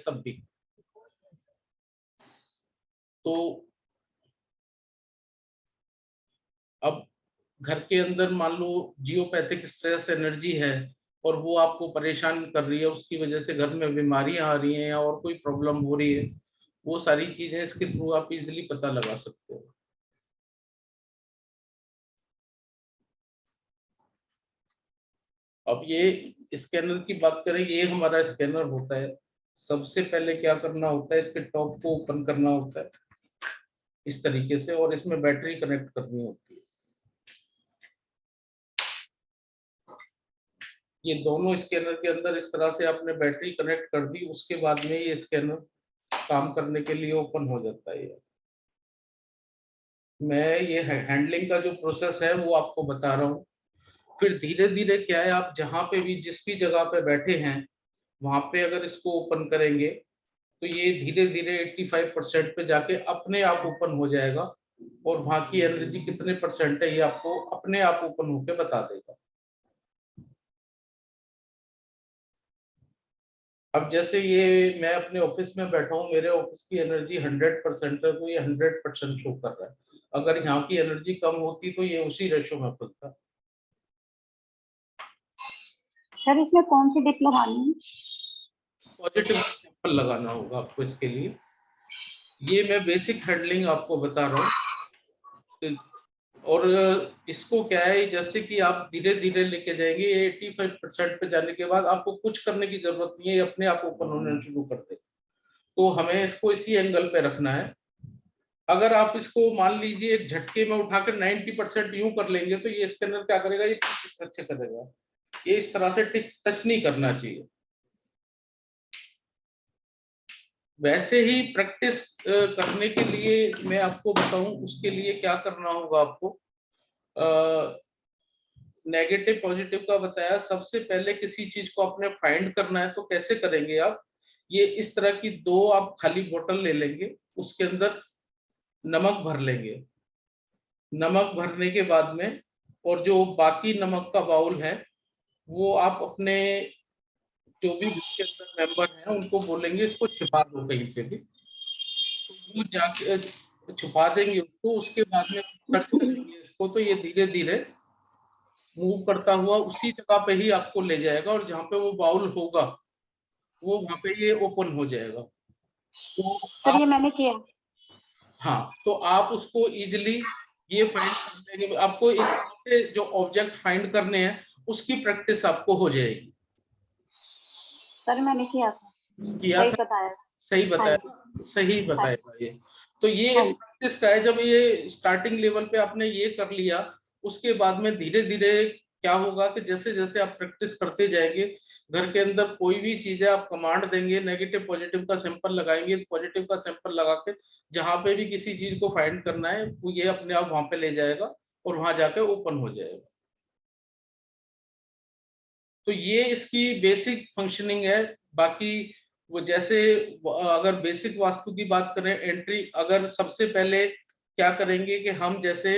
तब भी। तो अब घर के अंदर मान लो जियोपैथिक स्ट्रेस एनर्जी है और वो आपको परेशान कर रही है, उसकी वजह से घर में बीमारियां आ रही हैं या और कोई प्रॉब्लम हो रही है, वो सारी चीजें इसके थ्रू आप इजीली पता लगा सकते हो। अब ये स्कैनर की बात करें, ये हमारा स्कैनर होता है। सबसे पहले क्या करना होता है, इसके टॉप को ओपन करना होता है इस तरीके से, और इसमें बैटरी कनेक्ट करनी होती है। ये दोनों स्कैनर के अंदर इस तरह से आपने बैटरी कनेक्ट कर दी, उसके बाद में ये स्कैनर काम करने के लिए ओपन हो जाता है। मैं ये हैंडलिंग का जो प्रोसेस है वो आपको बता रहा हूँ। फिर धीरे धीरे क्या है, आप जहाँ पे भी जिस भी जगह पे बैठे हैं वहां पे अगर इसको ओपन करेंगे तो ये धीरे धीरे 85% पे जाके अपने आप ओपन हो जाएगा, और वहां की एनर्जी कितने परसेंट है ये आपको अपने आप ओपन होके बता देगा। अब जैसे ये मैं अपने ऑफिस में बैठा हूँ, मेरे ऑफिस की एनर्जी 100% है, तो ये 100% शो कर रहा है। अगर यहाँ की एनर्जी कम होती तो ये उसी रेशो में खुलता। सर इसमें कौन सी डिप लगानी है? पॉजिटिव सैंपल लगाना होगा आपको इसके लिए। ये मैं बेसिक हैंडलिंग आपको बता रहा हूँ। और इसको क्या है, जैसे कि आप धीरे धीरे लेके जाएंगे, 85% पे जाने के बाद आपको कुछ करने की जरूरत नहीं है, ये अपने आप ओपन होने शुरू कर दे। तो हमें इसको इसी एंगल पे रखना है। अगर आप इसको मान लीजिए एक झटके में उठाकर 90% यूं कर लेंगे तो ये स्कैनर क्या करेगा, ये अच्छे करेगा। ये इस तरह से टच नहीं करना चाहिए। वैसे ही प्रैक्टिस करने के लिए मैं आपको बताऊं, उसके लिए क्या करना होगा आपको। नेगेटिव पॉजिटिव का बताया, सबसे पहले किसी चीज को आपने फाइंड करना है तो कैसे करेंगे आप। ये इस तरह की दो आप खाली बोतल ले लेंगे, उसके अंदर नमक भर लेंगे। नमक भरने के बाद में, और जो बाकी नमक का बाउल है वो आप अपने जो भी ग्रुप के अंदर मेंबर हैं उनको बोलेंगे इसको छिपा दो कहीं पे भी। तो वो जाके छुपा देंगे उसको, उसके बाद में सर्च करेंगे इसको तो ये धीरे धीरे मूव करता हुआ उसी जगह पे ही आपको ले जाएगा, और जहाँ पे वो बाउल होगा वो वहां पे ये ओपन हो जाएगा। तो सर ये आप, मैंने किया। हाँ, तो आप उसको इजिली ये फाइंड करने के, आपको इस से जो ऑब्जेक्ट फाइंड करने हैं उसकी प्रैक्टिस आपको हो जाएगी। सर मैंने किया था, किया सही था, बताया। सही हाँ बताया, जी। सही हाँ बताएगा ये। तो ये हाँ एक जी। प्रैक्टिस का है। जब ये स्टार्टिंग लेवल पे आपने ये कर लिया, उसके बाद में धीरे धीरे क्या होगा कि जैसे जैसे आप प्रैक्टिस करते जाएंगे, घर के अंदर कोई भी चीज है आप कमांड देंगे, नेगेटिव पॉजिटिव का सैंपल लगाएंगे, पॉजिटिव का सैंपल लगा के जहां पे भी किसी चीज को फाइंड करना है वो ये अपने आप वहां पे ले जाएगा और वहां जाके ओपन हो जाएगा। तो ये इसकी बेसिक फंक्शनिंग है। बाकी वो जैसे अगर बेसिक वास्तु की बात करें, एंट्री अगर सबसे पहले क्या करेंगे कि हम जैसे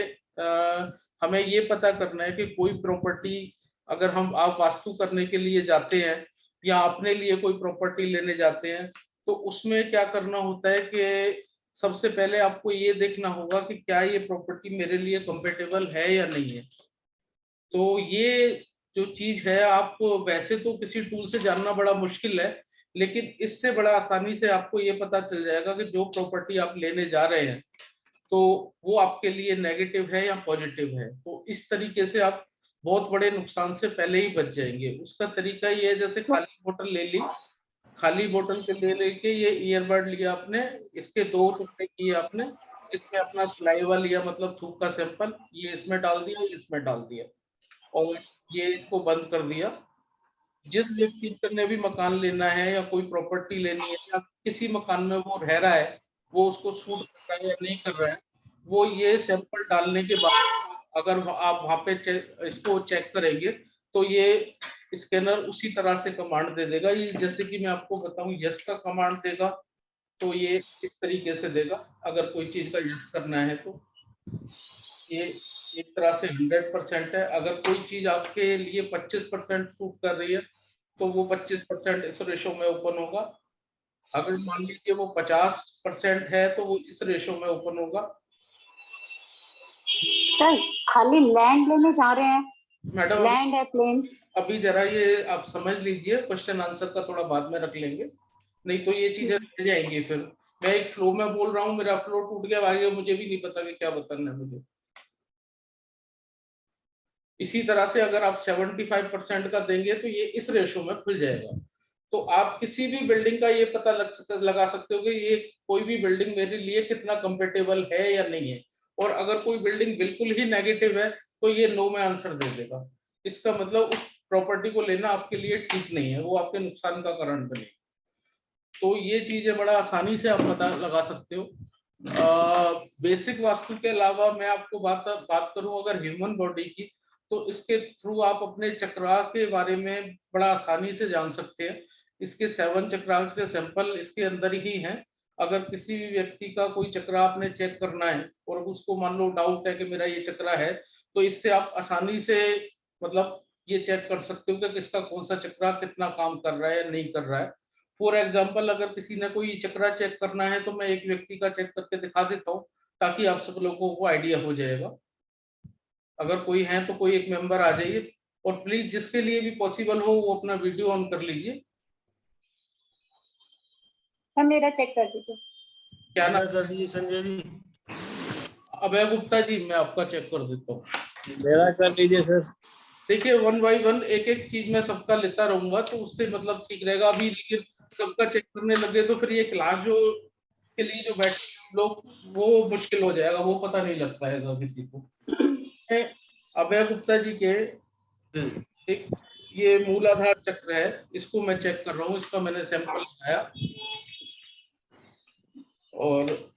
हमें ये पता करना है कि कोई प्रॉपर्टी अगर हम आप वास्तु करने के लिए जाते हैं या अपने लिए कोई प्रॉपर्टी लेने जाते हैं, तो उसमें क्या करना होता है कि सबसे पहले आपको ये देखना होगा कि क्या ये प्रॉपर्टी मेरे लिए कंपेटेबल है या नहीं है। तो ये जो चीज है, आपको वैसे तो किसी टूल से जानना बड़ा मुश्किल है, लेकिन इससे बड़ा आसानी से आपको ये पता चल जाएगा कि जो प्रॉपर्टी आप लेने जा रहे हैं तो वो आपके लिए नेगेटिव है या पॉजिटिव है। तो इस तरीके से आप बहुत बड़े नुकसान से पहले ही बच जाएंगे। उसका तरीका ये है, जैसे खाली बोतल ले ली, खाली बोतल के ले लेके ये ईयरबड लिया आपने, इसके दो टुकड़े किए आपने, इसमें अपना सलाइवा लिया मतलब थूक का सैंपल, ये इसमें डाल दिया, ये इसमें डाल दिया, और ये इसको बंद कर दिया। जिस व्यक्ति ने भी मकान लेना है या कोई प्रॉपर्टी लेनी है या किसी मकान में वो रह रहा है, वो उसको सूट कर रहा है या नहीं कर रहा है, वो ये सैंपल डालने के बाद अगर आप वहां पे इसको चेक करेंगे तो ये स्कैनर उसी तरह से कमांड दे देगा। ये जैसे कि मैं आपको बताऊं, यस का कमांड देगा तो ये इस तरीके से देगा। अगर कोई चीज का यस करना है तो ये एक तरह से 100% है। अगर कोई चीज आपके लिए 25% सूट कर रही है तो वो 25% इस रेशो में ओपन होगा। अगर मान लीजिए वो 50% है तो वो इस रेशो में ओपन होगा। सर खाली लैंड लेने जा रहे हैं, मैडम लैंड है, प्लेन। अभी जरा ये आप समझ लीजिए, क्वेश्चन आंसर का थोड़ा बाद में रख लेंगे, नहीं तो ये चीजें रह जाएंगी। फिर मैं एक फ्लो में बोल रहा हूँ, मेरा फ्लो टूट गया आगे, मुझे भी नहीं पता कि क्या बताना है मुझे। इसी तरह से अगर आप 75% का देंगे तो ये इस रेशो में खुल जाएगा। तो आप किसी भी बिल्डिंग का ये पता लगा सकते हो कि ये कोई भी बिल्डिंग मेरे लिए कितना कंफर्टेबल है या नहीं है। और अगर कोई बिल्डिंग बिल्कुल ही नेगेटिव है तो ये नो में आंसर दे देगा। इसका मतलब उस प्रॉपर्टी को लेना आपके लिए ठीक नहीं है, वो आपके नुकसान का कारण बने। तो ये चीजें बड़ा आसानी से आप पता लगा सकते हो। बेसिक वास्तु के अलावा मैं आपको बात करूं अगर ह्यूमन बॉडी की, तो इसके थ्रू आप अपने चक्रा के बारे में बड़ा आसानी से जान सकते हैं। इसके 7 चक्रास के सैंपल इसके अंदर ही हैं। अगर किसी भी व्यक्ति का कोई चक्रा आपने चेक करना है और उसको मान लो डाउट है कि मेरा ये चक्रा है, तो इससे आप आसानी से मतलब ये चेक कर सकते हो कि किसका कौन सा चक्रा कितना काम कर रहा है या नहीं कर रहा है। फॉर एग्जाम्पल अगर किसी ने कोई चक्रा चेक करना है तो मैं एक व्यक्ति का चेक करके दिखा देता हूँ, ताकि आप सब लोगों को आइडिया हो जाएगा। अगर कोई है तो कोई एक मेंबर आ जाइए, और प्लीज जिसके लिए भी पॉसिबल हो वो अपना वीडियो ऑन कर लीजिए। सर मेरा चेक कर दीजिए। क्या नाम? कर दीजिए संजय जी। अभय गुप्ता जी, मैं आपका चेक कर देता हूँ। मेरा कर लीजिए सर। देखिए 1 बाय 1 एक एक चीज मैं सबका लेता रहूंगा, तो उससे मतलब ठीक रहेगा। अभी सबका चेक करने लगे तो फिर ये क्लास जो के लिए जो बैठे लोग, वो मुश्किल हो जाएगा, वो पता नहीं लग पाएगा किसी को। अभय गुप्ता जी के एक ये मूलाधार चक्र है, इसको मैं चेक कर रहा हूँ। इसका मैंने सैंपल लगाया और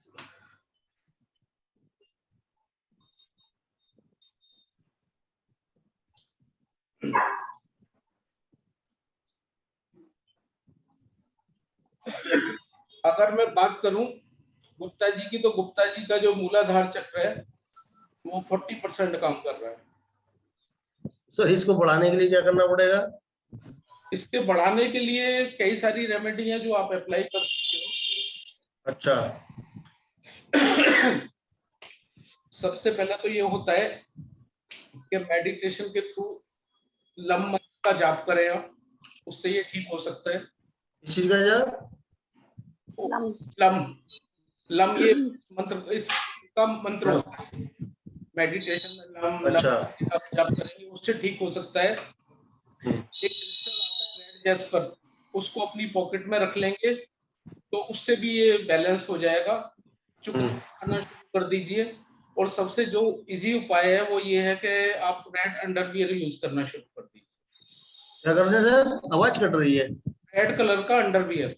अगर मैं बात करूं गुप्ता जी की, तो गुप्ता जी का जो मूलाधार चक्र है वो 40% काम कर रहा है। तो इसको बढ़ाने के लिए क्या करना पड़ेगा? इसके बढ़ाने के लिए कई सारी रेमेडी हैं जो आप अप्लाई कर सकते अच्छा। हो। सबसे पहला तो ये होता है कि मेडिटेशन के थ्रू लम मंत्र का जाप करें आप, उससे ये ठीक हो सकता है। इस चीज का जा लम लम ये मंत्र, इसका मंत्र होता है मेडिटेशन में। लम लम अच्छा। का जाप करेंगे उससे ठीक हो सकता है। एक क्रिस्टल आता है रेड जैस्पर, उसको अपनी पॉकेट में रख लेंगे तो उससे भी ये बैलेंस हो जाएगा। चुकना करना शुरू कर दीजिए। और सबसे जो इजी उपाय है वो ये है कि आप रेड अंडरवियर यूज करना शुरू कर दीजिए। क्या करते हैं सर? आवाज कट रही है। रेड कलर का अंडरवियर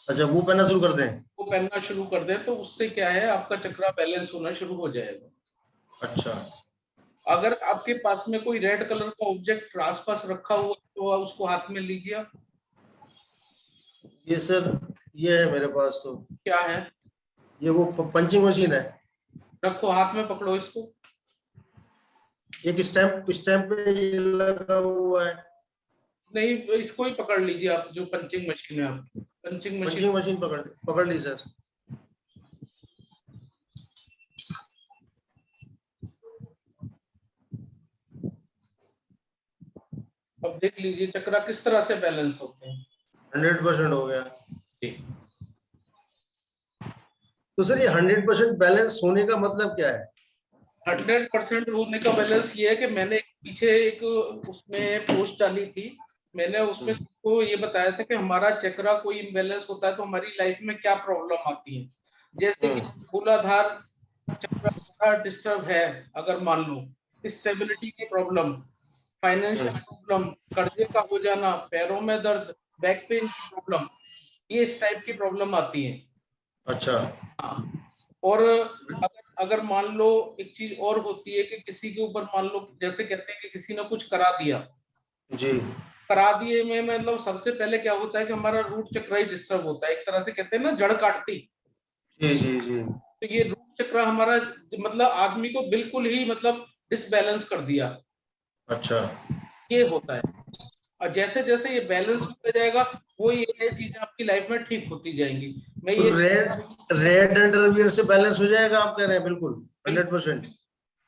अच्छा, वो पहनना शुरू कर दें? वो पहनना शुरू कर दे तो उससे क्या है, आपका चक्रा बैलेंस होना शुरू हो जाएगा। अच्छा। अगर आपके पास में कोई रेड कलर का ऑब्जेक्ट आसपास रखा हुआ तो उसको हाथ में लीजिए। ये सर, ये है मेरे पास तो। क्या है? ये वो पंचिंग मशीन है। रखो, हाथ में पकड़ो इसको। एक स्टैंप स्टैंप पे ये लगा हुआ है। नहीं, इसको ही पकड़ लीजिए आप, जो पंचिंग मशीन है आपकी पंचिंग मशीन। पंचिंग मशीन पकड़ पकड़ ली सर। अब देख लीजिए चक्रा किस तरह से बैलेंस होते हैं। 100% हो गया। ठीक। तो सर ये 100% बैलेंस होने का मतलब क्या है? 100% होने का बैलेंस ये है कि मैंने पीछे एक उसमें पोस्ट डाली थी। मैंने उसमें सबको ये बताया था कि हमारा चक्रा कोई इम्बैलेंस होता है तो हमारी लाइफ में क्या प्रॉब्लम आती है। जैसे कि मूलाधार चक्र डिस्टर्ब है, अगर मान लो स्टेबिलिटी की प्रॉब्लम, फाइनेंशियल प्रॉब्लम, कर्जे का हो जाना, पैरों में दर्द, बैक पेन की प्रॉब्लम, ये इस टाइप की प्रॉब्लम आती है। अच्छा। हाँ। और अगर मान लो एक चीज और होती है कि किसी के ऊपर मान लो जैसे कहते हैं कि किसी ने कुछ करा दिया, जी। करा दिए में मतलब सबसे पहले क्या होता है कि हमारा रूट चक्र ही डिस्टर्ब होता है, एक तरह से कहते हैं ना जड़ काटती। जी जी जी। तो ये रूट चक्र हमारा मतलब आदमी को बिल्कुल ही मतलब डिसबैलेंस कर दिया, अच्छा। ये होता है। और जैसे जैसे ये बैलेंस होता जाएगा वो ये चीजें आपकी लाइफ में ठीक होती जाएंगी। मैं ये तो रेड अंडरवियर से बैलेंस हो जाएगा आप कह रहे हैं? बिल्कुल 100%।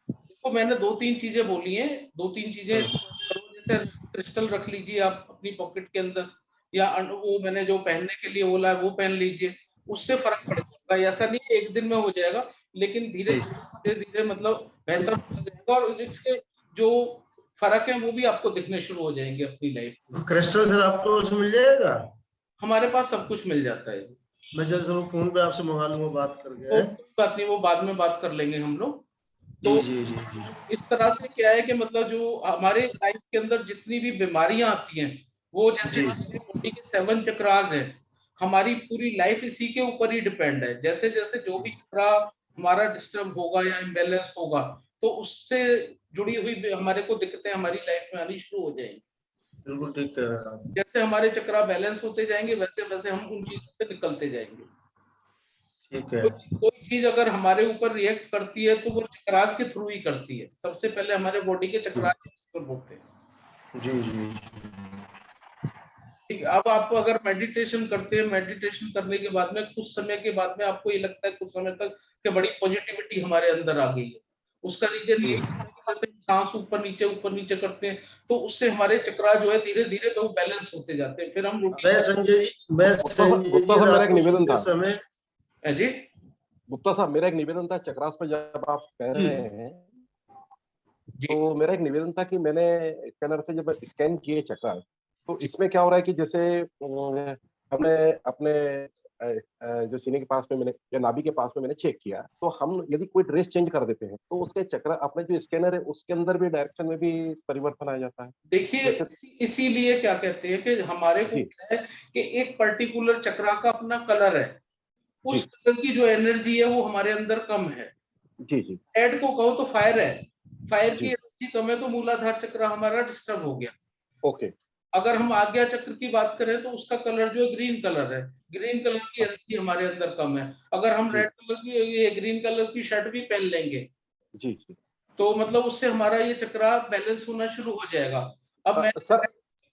देखो मैंने 2-3 चीजें बोली हैं, 2-3 चीजें करो, जैसे क्रिस्टल रख लीजिए आप अपनी पॉकेट के अंदर, या वो मैंने जो पहनने के लिए बोला है वो पहन लीजिए, उससे फर्क पड़ जाएगा। ऐसा नहीं है एक दिन में हो जाएगा, लेकिन धीरे धीरे धीरे मतलब बेहतर होता जाएगा, और इसके जो फर्क है वो भी आपको दिखने शुरू हो जाएंगे अपनी लाइफ में। क्रिस्टल सर आपको उसमें मिल जाएगा? हमारे पास सब कुछ मिल जाता है। मैं जल्द जरूर फोन पे आपसे मंगा लूंगा बात करके। तो कोई बात नहीं, वो बाद में बात कर लेंगे हम लोग। जी तो जी जी जी। इस तरह से क्या है कि मतलब जो हमारे लाइफ के अंदर जितनी भी बीमारियां आती हैं, वो जैसे जी हमारी बॉडी के 7 चक्रास है, हमारी पूरी लाइफ इसी के ऊपर ही डिपेंड है। जैसे जैसे जो भी चक्रा हमारा डिस्टर्ब होगा या इम्बेलेंस होगा, तो उससे जुड़ी हुई हमारे को दिक्कतें हमारी लाइफ में आनी शुरू हो जाएंगी। बिल्कुल ठीक कह रहे हैं आप। जैसे हमारे चक्रा बैलेंस होते जाएंगे, वैसे वैसे हम उन चीजों से निकलते जाएंगे। ठीक है। कोई चीज अगर हमारे ऊपर रिएक्ट करती है तो वो चक्रास के थ्रू ही करती है। सबसे पहले हमारे बॉडी के चक्रास पर होते हैं। जी जी। ठीक है। अब आप अगर मेडिटेशन करते हैं, मेडिटेशन करने के बाद में कुछ समय के बाद में आपको ये लगता है कुछ समय तक कि बड़ी पॉजिटिविटी हमारे अंदर आ गई है। उसका रीजन ये है कि जैसे सांस ऊपर नीचे करते हैं, तो उससे हमारे चक्रा जो है धीरे धीरे वो बैलेंस होते जाते हैं। फिर हम मैं संजय जी गुप्ता साहब मेरा एक रात को निवेदन सोते था। समय। जी गुप्ता साहब मेरा एक निवेदन था, चक्रास पर जब आप कह रहे हैं, जी तो मेरा एक निवेदन था कि मैंने स्कैनर से जब स्कैन किए चक्रास, तो इसमें क्या हो रहा है कि जैसे हमने अपने जो सीने के पास में मैंने या नाभि के पास में मैंने चेक किया, तो हम यदि कोई ड्रेस चेंज कर देते हैं तो उसके चक्र अपने जो स्कैनर है उसके अंदर भी डायरेक्शन में भी परिवर्तन आ जाता है। देखिए इसीलिए क्या कहते हैं कि हमारे को जी क्या है कि एक पर्टिकुलर चक्रा का अपना कलर है, जी उस कलर की जो एनर्जी है वो हमारे अंदर कम है। जी जी रेड को कहो तो फायर है, फायर की जी। एनर्जी कम है, तो मूलाधार चक्र हमारा डिस्टर्ब हो गया। ओके। अगर हम आज्ञा चक्र की बात करें तो उसका कलर जो है ग्रीन कलर है, ग्रीन कलर की एनर्जी हमारे अंदर कम है। अगर हम जी रेड कलर की ये ग्रीन कलर की शर्ट भी पहन लेंगे जी जी। तो मतलब उससे हमारा ये चक्रा बैलेंस होना शुरू हो जाएगा। अब मैं सर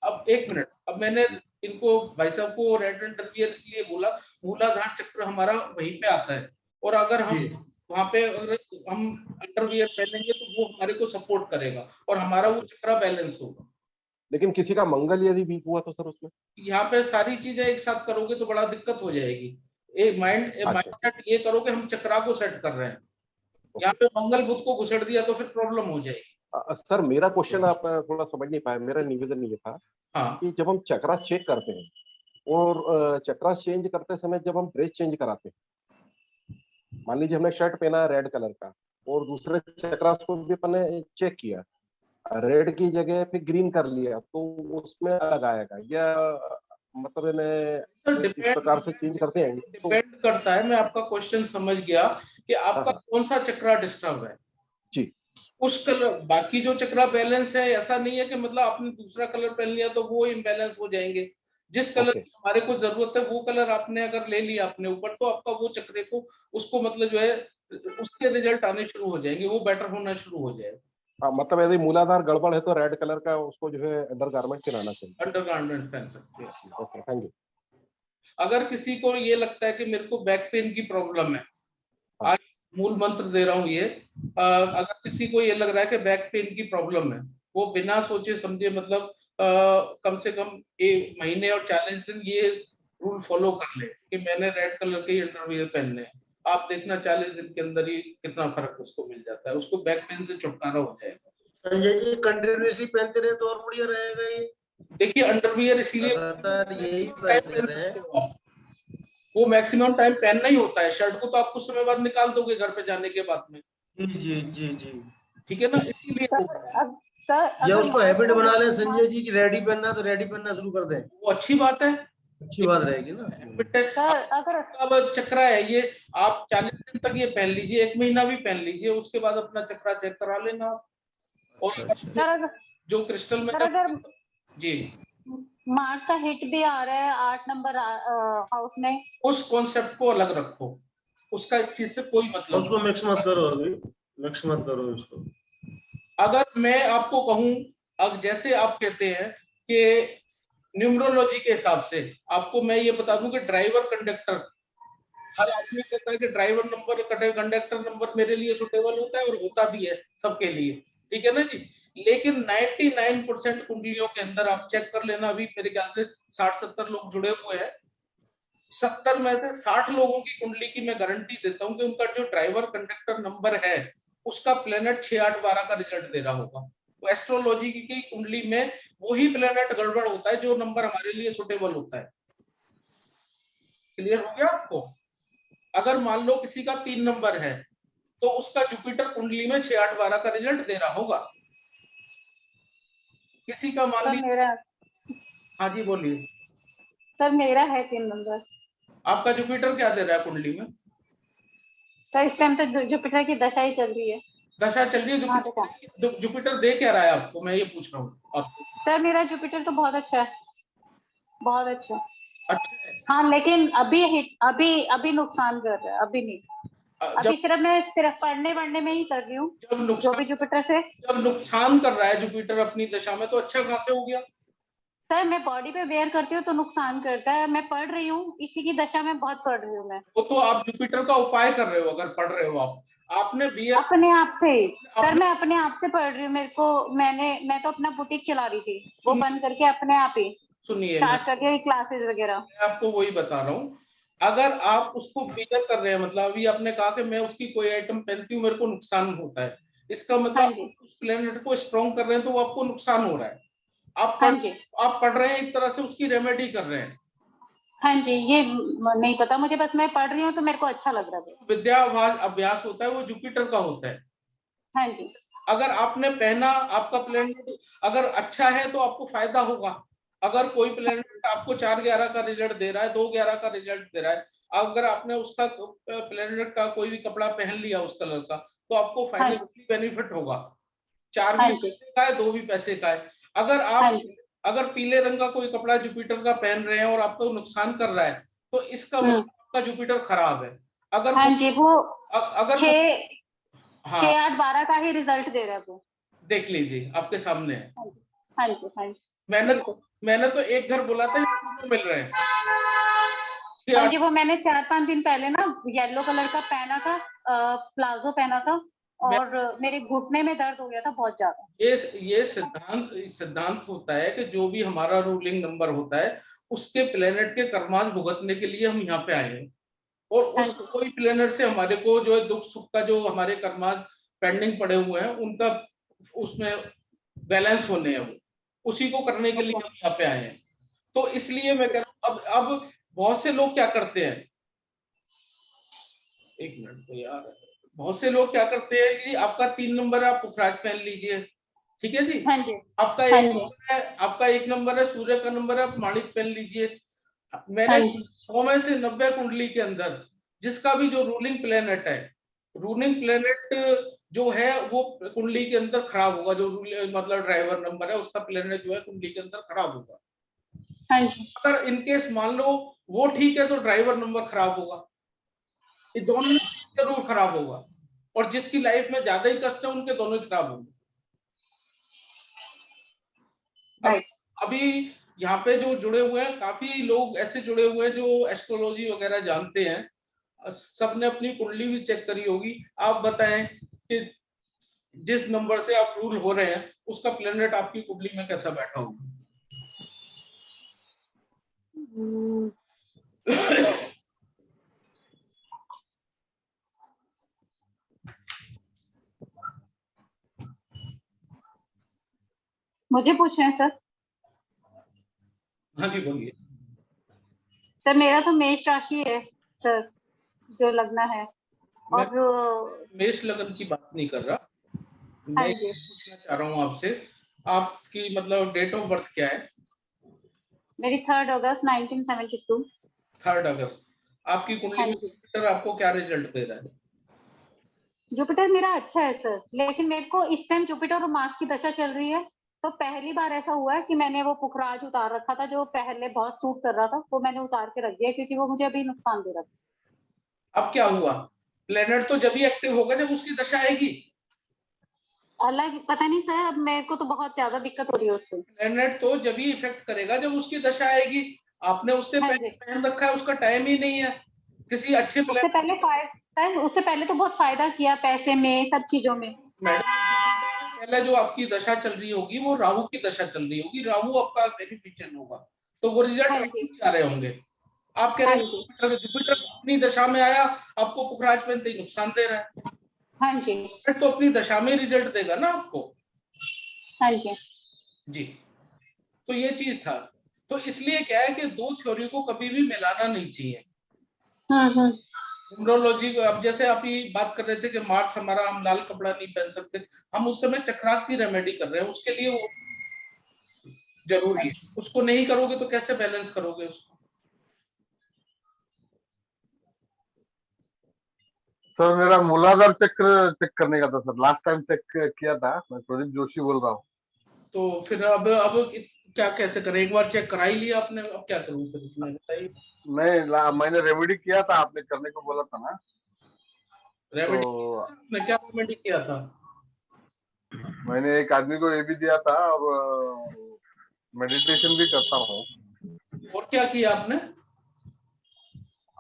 अब एक मिनट, अब मैंने इनको भाई साहब को रेड एंड टर्बियर इसलिए बोला, मूलाधार चक्र हमारा वहीं पे आता है, और अगर हम वहां पे अगर हम अंडरवियर पहनेंगे तो वो हमारे को सपोर्ट करेगा और हमारा वो चक्रा बैलेंस होगा। लेकिन किसी का मंगल यदि वीक हुआ तो सर उसमें? यहाँ पे सारी चीजें एक साथ करोगे तो बड़ा दिक्कत हो जाएगी। एक अच्छा माइंडसेट ये करो कि हम चक्रा को सेट कर रहे हैं, यहाँ ओके। पे मंगल बुध को घुसेड़ दिया तो फिर प्रॉब्लम हो जाएगी। सर मेरा क्वेश्चन आप थोड़ा समझ नहीं पाए, मेरा निवेदन ये था हाँ कि जब हम चक्रा चेक करते हैं और चक्रा चेंज करते समय जब हम ड्रेस चेंज कराते हैं, मान लीजिए हमने शर्ट पहना रेड कलर का और दूसरे चक्रा को भी अपने चेक किया, रेड की जगह फिर ग्रीन कर लिया, तो उसमें अलग आएगा या मतलब सर इन्हें इस प्रकार से चेंज करते हैं तो? डिपेंड करता है। मैं आपका क्वेश्चन समझ गया कि हाँ आपका हाँ कौन सा चक्रा डिस्टर्ब है। जी उस कलर बाकी जो चक्रा बैलेंस है, ऐसा नहीं है कि मतलब आपने दूसरा कलर पहन लिया तो वो इम्बैलेंस हो जाएंगे। जिस कलर ओके। की हमारे को जरूरत है वो कलर आपने अगर ले लिया अपने ऊपर तो आपका वो चक्रे को उसको मतलब जो है उसके रिजल्ट आने शुरू हो जाएंगे, वो बेटर होना शुरू हो जाएगा। हाँ मतलब यदि मूलाधार गड़बड़ है तो रेड कलर का उसको जो है अंडरगारमेंट पहनाना चाहिए। अंडरगारमेंट पहन सकते हैं। Okay thank you. अगर किसी को ये लगता है कि मेरे को बैक पेन की प्रॉब्लम है, हाँ आज मूल मंत्र दे रहा हूँ ये, अगर किसी को ये लग रहा है कि बैक पेन की प्रॉब्लम है, वो बिना सोचे समझे मतलब कम से कम 1 महीने और 40 दिन ये रूल फॉलो कर ले कि मैंने रेड कलर के अंडरवियर पहनने हैं। आप देखना 40 दिन के अंदर ही कितना फर्क उसको मिल जाता है, उसको बैक पेन से छुटकारा हो जाएगा। संजय जी कंटिन्यूसली पहनते रहे तो और बढ़िया रहेगा ये। देखिए अंडरवियर इसीलिए लगातार यही maximum time पहनते पहन रहे। सकते हो आप। वो मैक्सिमम टाइम पहनना ही होता है। शर्ट को तो आप कुछ समय बाद निकाल दोगे घर पे जाने के बाद में, जी जी जी जी। ठीक है ना, इसीलिए सर अब सर या अगर उसको मार्च हैबिट का बना ले संजय जी की रेडी पहनना है तो रेडी पहनना शुरू कर दें। वो अच्छी बात है। अच्छी बात रहेगी ना। अब सर अगर चक्रा है ये, आप 40 दिन तक ये पहन लीजिए, 1 महीना भी पहन लीजिए, उसके बाद अपना चक्रा चेक करा लेना आप। और अच्छा अच्छा। सर अगर जो क्रिस्टल में सर अगर जी मार्स का हिट भी आ रहा है 8 नंबर हाउस में, उस कॉन्सेप्ट को अलग रखो, उसका इस चीज से कोई मतलब उसको नहीं। मिक्स मत करो अभी, मिक्स मत करो उसको। अगर मैं आपको कहूं, अब जैसे आप कहते हैं कि न्यूमरोलॉजी के हिसाब से आपको मैं ये बता दूं कि ड्राइवर कंडक्टर, हर आदमी कहता है कि ड्राइवर नंबर कंडक्टर नंबर मेरे लिए सुटेबल होता है, और होता भी है सबके लिए, ठीक है ना जी। लेकिन 99% कुंडलियों के अंदर आप चेक कर लेना, अभी मेरे ख्याल से 60-70 लोग जुड़े हुए हैं, 70 में से 60 लोगों की कुंडली की मैं गारंटी देता हूं कि उनका जो ड्राइवर कंडक्टर नंबर है उसका प्लेनेट 6, 8, 12 का रिजल्ट दे रहा होगा। तो एस्ट्रोलॉजी की कुंडली में वही प्लेनेट गड़बड़ होता है जो नंबर हमारे लिए सुटेबल होता है। क्लियर हो गया आपको? अगर मान लो किसी का 3 नंबर है तो उसका जुपिटर कुंडली में 6, 8, 12 का रिजल्ट दे रहा होगा। किसी का मान सर लीजिए, मेरा हाँ जी बोलिए, सर मेरा है 3 नंबर। आपका जुपिटर क्या दे रहा है कुंडली में? सर इस टाइम तो जुपिटर की दशा ही चल रही है। दशा चल रही है हाँ दशा। जुपिटर, जुपिटर दे क्या रहा है आपको, मैं ये पूछ रहा हूँ आपसे। सर मेरा जुपिटर तो बहुत अच्छा है, बहुत अच्छा। अच्छा है। हाँ लेकिन अभी नुकसान कर रहा है, अभी नहीं। अभी मैं सिर्फ पढ़ने वढ़ने में ही कर रही हूँ, जो भी जुपिटर से। जब नुकसान कर रहा है जुपिटर अपनी दशा में, तो अच्छा कहाँ से हो गया? सर मैं बॉडी पे वेयर करती हूँ तो नुकसान करता है। मैं पढ़ रही हूँ, इसी की दशा में बहुत पढ़ रही हूँ मैं। वो तो आप जुपिटर का उपाय कर रहे हो, अगर पढ़ रहे हो आप, आपने बियर अपने आप से ही सर, मैं अपने अपने आप से पढ़ रही हूँ। मैं तो अपना बुटीक चला रही थी, वो बंद करके अपने आप ही सुनिए, स्टार्ट कर दिया क्लासेस वगैरह। मैं आपको वही बता रहा हूँ, अगर आप उसको बियर कर रहे हैं, मतलब अभी आपने कहा कि मैं उसकी कोई आइटम पहनती हूँ मेरे को नुकसान होता है, इसका मतलब हाँ जी, उस प्लेनेट को स्ट्रॉन्ग कर रहे हैं तो वो आपको नुकसान हो रहा है। आप हाँ पढ़ जी, आप पढ़ रहे हैं, एक तरह से उसकी रेमेडी कर रहे हैं। हाँ जी। ये नहीं पता मुझे, बस मैं पढ़ रही हूँ तो मेरे को अच्छा लग रहा है। विद्या अभ्यास होता है वो जुपिटर का होता है। हाँ जी, अगर आपने पहना, आपका प्लेनेट अगर अच्छा है तो आपको फायदा होगा। अगर कोई प्लेनेट आपको 4-11 का रिजल्ट दे रहा है, 2-11 का रिजल्ट दे रहा है, अगर आपने उसका प्लेनेट का कोई भी कपड़ा पहन लिया उस कलर का, तो आपको हाँ जी, फाइनेंशियली बेनिफिट होगा। 4 हाँ भी जी, पैसे का है, 2 भी पैसे का है। अगर हाँ आप जी। अगर पीले रंग का कोई कपड़ा जुपिटर का पहन रहे हैं और आपको नुकसान कर रहा है, तो इसका मतलब आपका जुपिटर खराब है। अगर हाँ जी, वो अगर 6, हाँ, 8, 12 का ही रिजल्ट दे रहा है वो। देख लीजिए आपके सामने है। हाँ जी, हाँ जी, हाँ जी, मैंने बिल्कुल। मैंने तो एक घर बोला था, इसमें मिल रहे हैं हाँ 6-8। जी, वो मैंने 4-5 दिन पहले ना येलो कलर का पहना था, प्लाजो पहना था, मैं और मेरे घुटने में दर्द हो गया था बहुत ज्यादा। ये सिद्धांत होता है कि जो भी हमारा रूलिंग नंबर होता है, उसके प्लेनेट के कर्मांश भुगतने के लिए हम यहाँ पे आए हैं। और हाँ उस जी, कोई प्लेनेट से हमारे को जो है दुख सुख का जो हमारे कर्मांश पेंडिंग पड़े हुए हैं उनका उसमें बैलेंस होने हैं, वो उसी को करने के लिए ओके। हम यहाँ पे आए हैं। तो इसलिए मैं कह रहा हूँ, अब बहुत से लोग क्या करते हैं, एक मिनट तो यार, बहुत से लोग क्या करते हैं कि आपका 3 नंबर है, आप पुखराज पहन लीजिए, ठीक है जी। हाँ जी, आपका हाँ एक जी, नंबर है, आपका एक नंबर है, सूर्य का नंबर है, आप माणिक पहन लीजिए। हाँ मैंने जी, 100 में से 90 कुंडली के अंदर जिसका भी जो रूलिंग प्लेनेट है, रूलिंग प्लेनेट जो है वो कुंडली के अंदर खराब होगा, जो मतलब ड्राइवर नंबर है उसका प्लेनेट जो है कुंडली के अंदर खराब होगा। हाँ जी। अगर इनकेस मान लो वो ठीक है तो ड्राइवर नंबर खराब होगा, ये दोनों में जरूर खराब होगा, और जिसकी लाइफ में ज्यादा ही कष्ट है उनके दोनों ही खराब होंगे। अभी राइट। अभी यहाँ पे जो जुड़े हुए हैं, काफी लोग ऐसे जुड़े हुए हैं जो एस्ट्रोलॉजी वगैरह जानते हैं, सबने अपनी कुंडली भी चेक करी होगी। आप बताएं कि जिस नंबर से आप रूल हो रहे हैं उसका प्लेनेट आपकी कुंडली में कैसा बैठा होगा। मुझे पूछ रहे हैं सर? हाँ जी बोलिए। सर मेरा तो मेष राशि है सर, जो लगना है। मैं और मेष लगन की बात नहीं कर रहा, हाँ मैं ये जी, पूछना चाह रहा हूँ आपसे, आपकी मतलब डेट ऑफ बर्थ क्या है? मेरी 3 अगस्त 1972। 3 अगस्त। आपकी कुंडली हाँ में जी, जुपिटर आपको क्या रिजल्ट दे रहा है? जुपिटर मेरा अच्छा है सर, लेकिन मेरे को इस टाइम जुपिटर और मार्स की दशा चल रही है। तो पहली बार ऐसा हुआ है कि मैंने वो पुखराज उतार रखा था, जो पहले बहुत सूट कर रहा था, वो मैंने उतार के रख दिया क्योंकि वो मुझे अभी नुकसान दे रहा था। अब क्या हुआ? प्लेनेट तो जब ही एक्टिव होगा जब उसकी दशा आएगी। अलग पता नहीं सर, अब मेरे को तो बहुत ज्यादा दिक्कत हो रही है उससे। प्लेनेट तो जब ही इफेक्ट करेगा जब उसकी दशा आएगी। आपने उससे हाँ पहले जी। पहन रखा है, उसका टाइम ही नहीं है किसी अच्छे उससे प्लेनेट। पहले सर उससे पहले तो बहुत फायदा किया पैसे में, सब चीजों में। मैडम पहले जो आपकी दशा चल रही होगी वो राहु की दशा चल रही होगी, राहु आपका बेनिफिशियल होगा, तो वो रिजल्ट हाँ राहु जी। से आ रहे होंगे। आप कह हाँ रहे हैं जी। जुपिटर अपनी दशा में आया, आपको पुखराज पहनते ही नुकसान दे रहा है, हाँ जी। तो अपनी दशा में रिजल्ट देगा ना आपको। हाँ जी। जी, तो ये चीज था। तो इसलिए क्या है कि दो थ्योरी को कभी भी मिलाना नहीं चाहिए। हम्म। न्यूमरोलॉजी, अब जैसे आप ही बात कर रहे थे कि मार्स हमारा, हम लाल कपड़ा नहीं पहन सकते, हम उस समय चक्रात की रेमेडी कर रहे हैं, उसके लिए वो जरूरी है। उसको नहीं करोगे तो कैसे बैलेंस करोगे उसको। सर मेरा मूलाधार चक्र चेक करने का था सर, लास्ट टाइम चेक किया था। मैं प्रदीप जोशी बोल रहा हूँ। तो फिर अब क्या कैसे करें, एक बार चेक करा ही लिया आपने, अब क्या करूं फिर इसमें बताइए। मैंने रेमेडी किया था, आपने करने को बोला था ना। रेमेडी तो आपने क्या रेमेडी किया था। मैंने एक आदमी को ये भी दिया था और मेडिटेशन भी करता हूँ। और क्या किया आपने।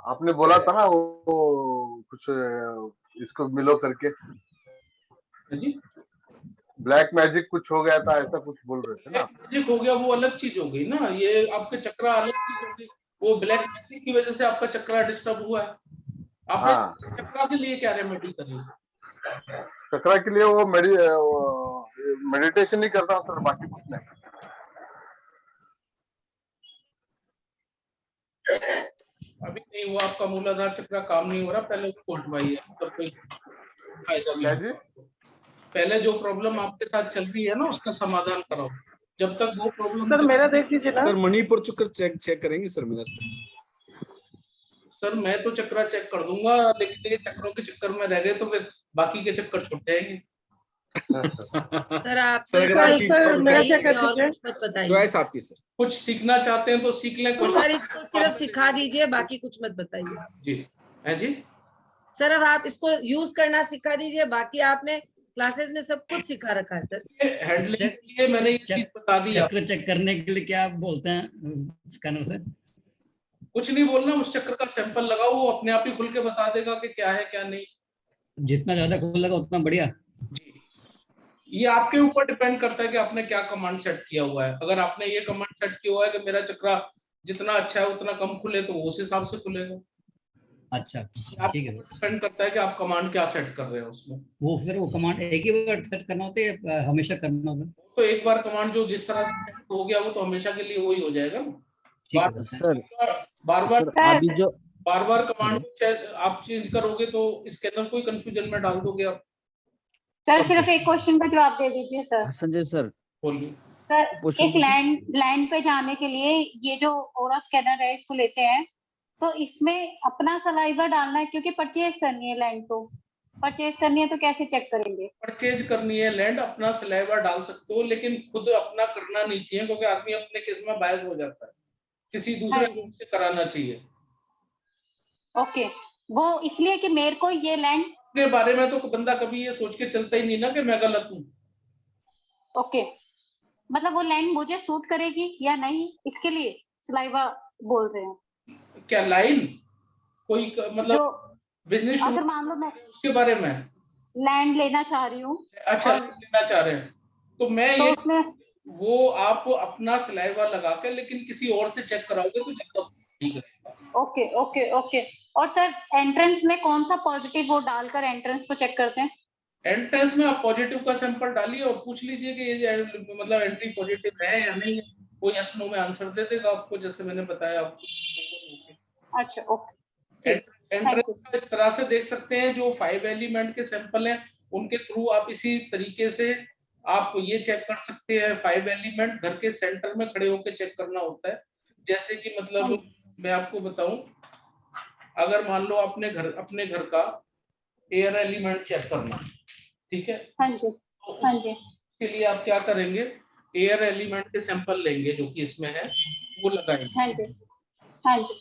आपने बोला था ना वो कुछ इसको मिलो करके, जी, ब्लैक मैजिक कुछ हो गया था, ऐसा कुछ बोल रहे थे ना। ब्लैक मैजिक हो गया वो अलग चीज हो गई ना, ये आपके चक्रा अलग चीज हो गई। वो ब्लैक मैजिक की वजह से आपका चक्रा डिस्टर्ब हुआ है। आपने हाँ, चक्रा के लिए क्या रेमेडी करी। चक्रा के लिए वो मेडिटेशन ही करता हूँ सर, बाकी कुछ नहीं। अभी नहीं हुआ आपका मूलाधार चक्र काम नहीं हो रहा, पहले उसको हटवाइए, तब कोई फायदा भी क्या जी? होगा। पहले जो प्रॉब्लम आपके साथ चल रही है ना उसका समाधान कराओ, जब तक वो प्रॉब्लम सर मेरा देख दीजिए ना। सर मणिपुर चक्कर चेक करेंगे सर मेरा सर। सर मैं तो चक्रा चेक कर दूंगा, लेकिन ये चक्रों के चक्कर में रह गए तो फिर बाकी के चक्कर छूट जाएंगे। सर आप सर अगर आपकी सर मेरा बताइए, चेक कर और दीजिए। कुछ मत बताइए। चॉइस आपकी सर। कुछ सीखना चाहते हैं तो सीख लें, कुछ सर इसको सिर्फ सिखा दीजिए, बाकी कुछ मत बताइए। जी है जी। सर अब आप इसको यूज करना सिखा दीजिए, बाकी आपने क्लासेस में सब कुछ सिखा रखा है सर। हैंडलिंग के लिए मैंने ये चीज बता दी। चक्र चेक करने के लिए क्या आप बोलते हैं स्कैनर से? कुछ नहीं बोलना, उस चक्र का सैंपल लगाओ, वो अपने आप ही खुल के बता देगा कि क्या है क्या नहीं। जितना ज्यादा खुलेगा उतना बढ़िया। जी, ये आपके ऊपर डिपेंड करता है कि आपने क्या कमांड सेट किया हुआ है। अगर आपने ये कमांड सेट किया हुआ है कि मेरा चक्रा जितना अच्छा है उतना कम खुले, तो वो उस हिसाब से खुलेगा। अच्छा ठीक है। डिपेंड करता है कि आप कमांड क्या सेट कर रहे हो उसमें। वो फिर वो कमांड एक ही बार सेट करना होता है या हमेशा करना होता है? तो एक बार कमांड जो जिस तरह से सेट हो गया वो तो हमेशा के लिए वही हो जाएगा ना। ठीक है सर बार अभी जो बार कमांड आप चेंज करोगे तो स्कैनर को ही कंफ्यूजन में डाल दोगे आप। सर सिर्फ एक क्वेश्चन का जवाब दे दीजिए सर। संजय सर बोलिए। सर एक लैंड पे जाने के लिए ये जो ओरा स्कैनर है इसको लेते हैं, तो इसमें अपना सलाइवा डालना है क्योंकि परचेज करनी है लैंड को, परचेज करनी है तो कैसे चेक करेंगे। परचेज करनी है लैंड, अपना सलाइवा डाल सकते हो, लेकिन खुद अपना करना नहीं चाहिए, क्योंकि आदमी अपने केस में बायस हो जाता है, किसी दूसरे हाँ जी। से कराना चाहिए। ओके, वो इसलिए कि मेरे को ये लैंड अपने बारे में तो बंदा कभी ये सोच के चलता ही नहीं ना कि मैं गलत हूँ। ओके, मतलब वो लैंड मुझे सूट करेगी या नहीं, इसके लिए सलाइवा बोल रहे हैं। क्या लाइन कोई जो मतलब बिजनेस अगर मान लो मैं उसके बारे में लैंड लेना चाह रही हूँ, अच्छा और लेना चाह रहे हैं, तो मैं तो ये उसमें वो आप अपना सलाइवा लगा के लेकिन किसी और से चेक कराओगे तो ज्यादा ठीक रहेगा। Okay okay okay. और सर एंट्रेंस में कौन सा पॉजिटिव वो डालकर एंट्रेंस को चेक करते हैं। एंट्रेंस में आप पॉजिटिव का सैंपल डालिए और पूछ लीजिए कि ये मतलब एंट्री पॉजिटिव है या नहीं है, वो यस नो में आंसर दे देगा आपको, जैसे मैंने बताया आपको। अच्छा ओके, एंट्रेंस इस तरह से देख सकते हैं, जो 5 एलिमेंट के सैंपल हैं उनके थ्रू आप इसी तरीके से आप ये चेक कर सकते हैं। 5 एलिमेंट घर के सेंटर में खड़े होकर चेक करना होता है। जैसे कि मतलब मैं आपको बताऊं, अगर मान लो अपने घर का एयर एलिमेंट चेक करना, ठीक है, हाँ जी तो हाँ जी उसके लिए आप क्या करेंगे, एयर एलिमेंट के सैंपल लेंगे जो कि इसमें है, वो लगाएंगे। हाँ जी हाँ जी।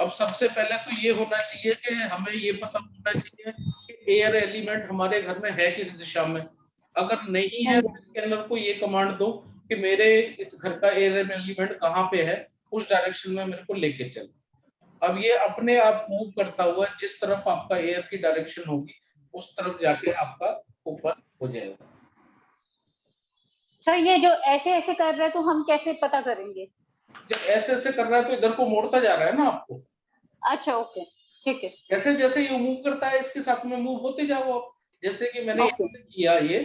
अब सबसे पहले तो ये होना चाहिए कि हमें ये पता होना चाहिए कि एयर एलिमेंट हमारे घर में है किस दिशा में। अगर नहीं है तो स्कैनर को ये कमांड दो कि मेरे इस घर का एयर एलिमेंट कहाँ पे है, उस डायरेक्शन में मेरे को लेके चल। अब ये अपने आप मूव करता हुआ जिस तरफ आपका एयर की डायरेक्शन होगी उस तरफ जाके आपका ऊपर हो जाएगा। सर ये जो ऐसे ऐसे कर रहे हैं तो हम कैसे पता करेंगे? जब ऐसे ऐसे कर रहा है तो इधर को मोड़ता जा रहा है ना आपको। अच्छा ओके ठीक है। जैसे जैसे ये मूव करता है इसके साथ में मूव होते जाओ आप। जैसे कि मैंने ओके। यहाँ से किया ये,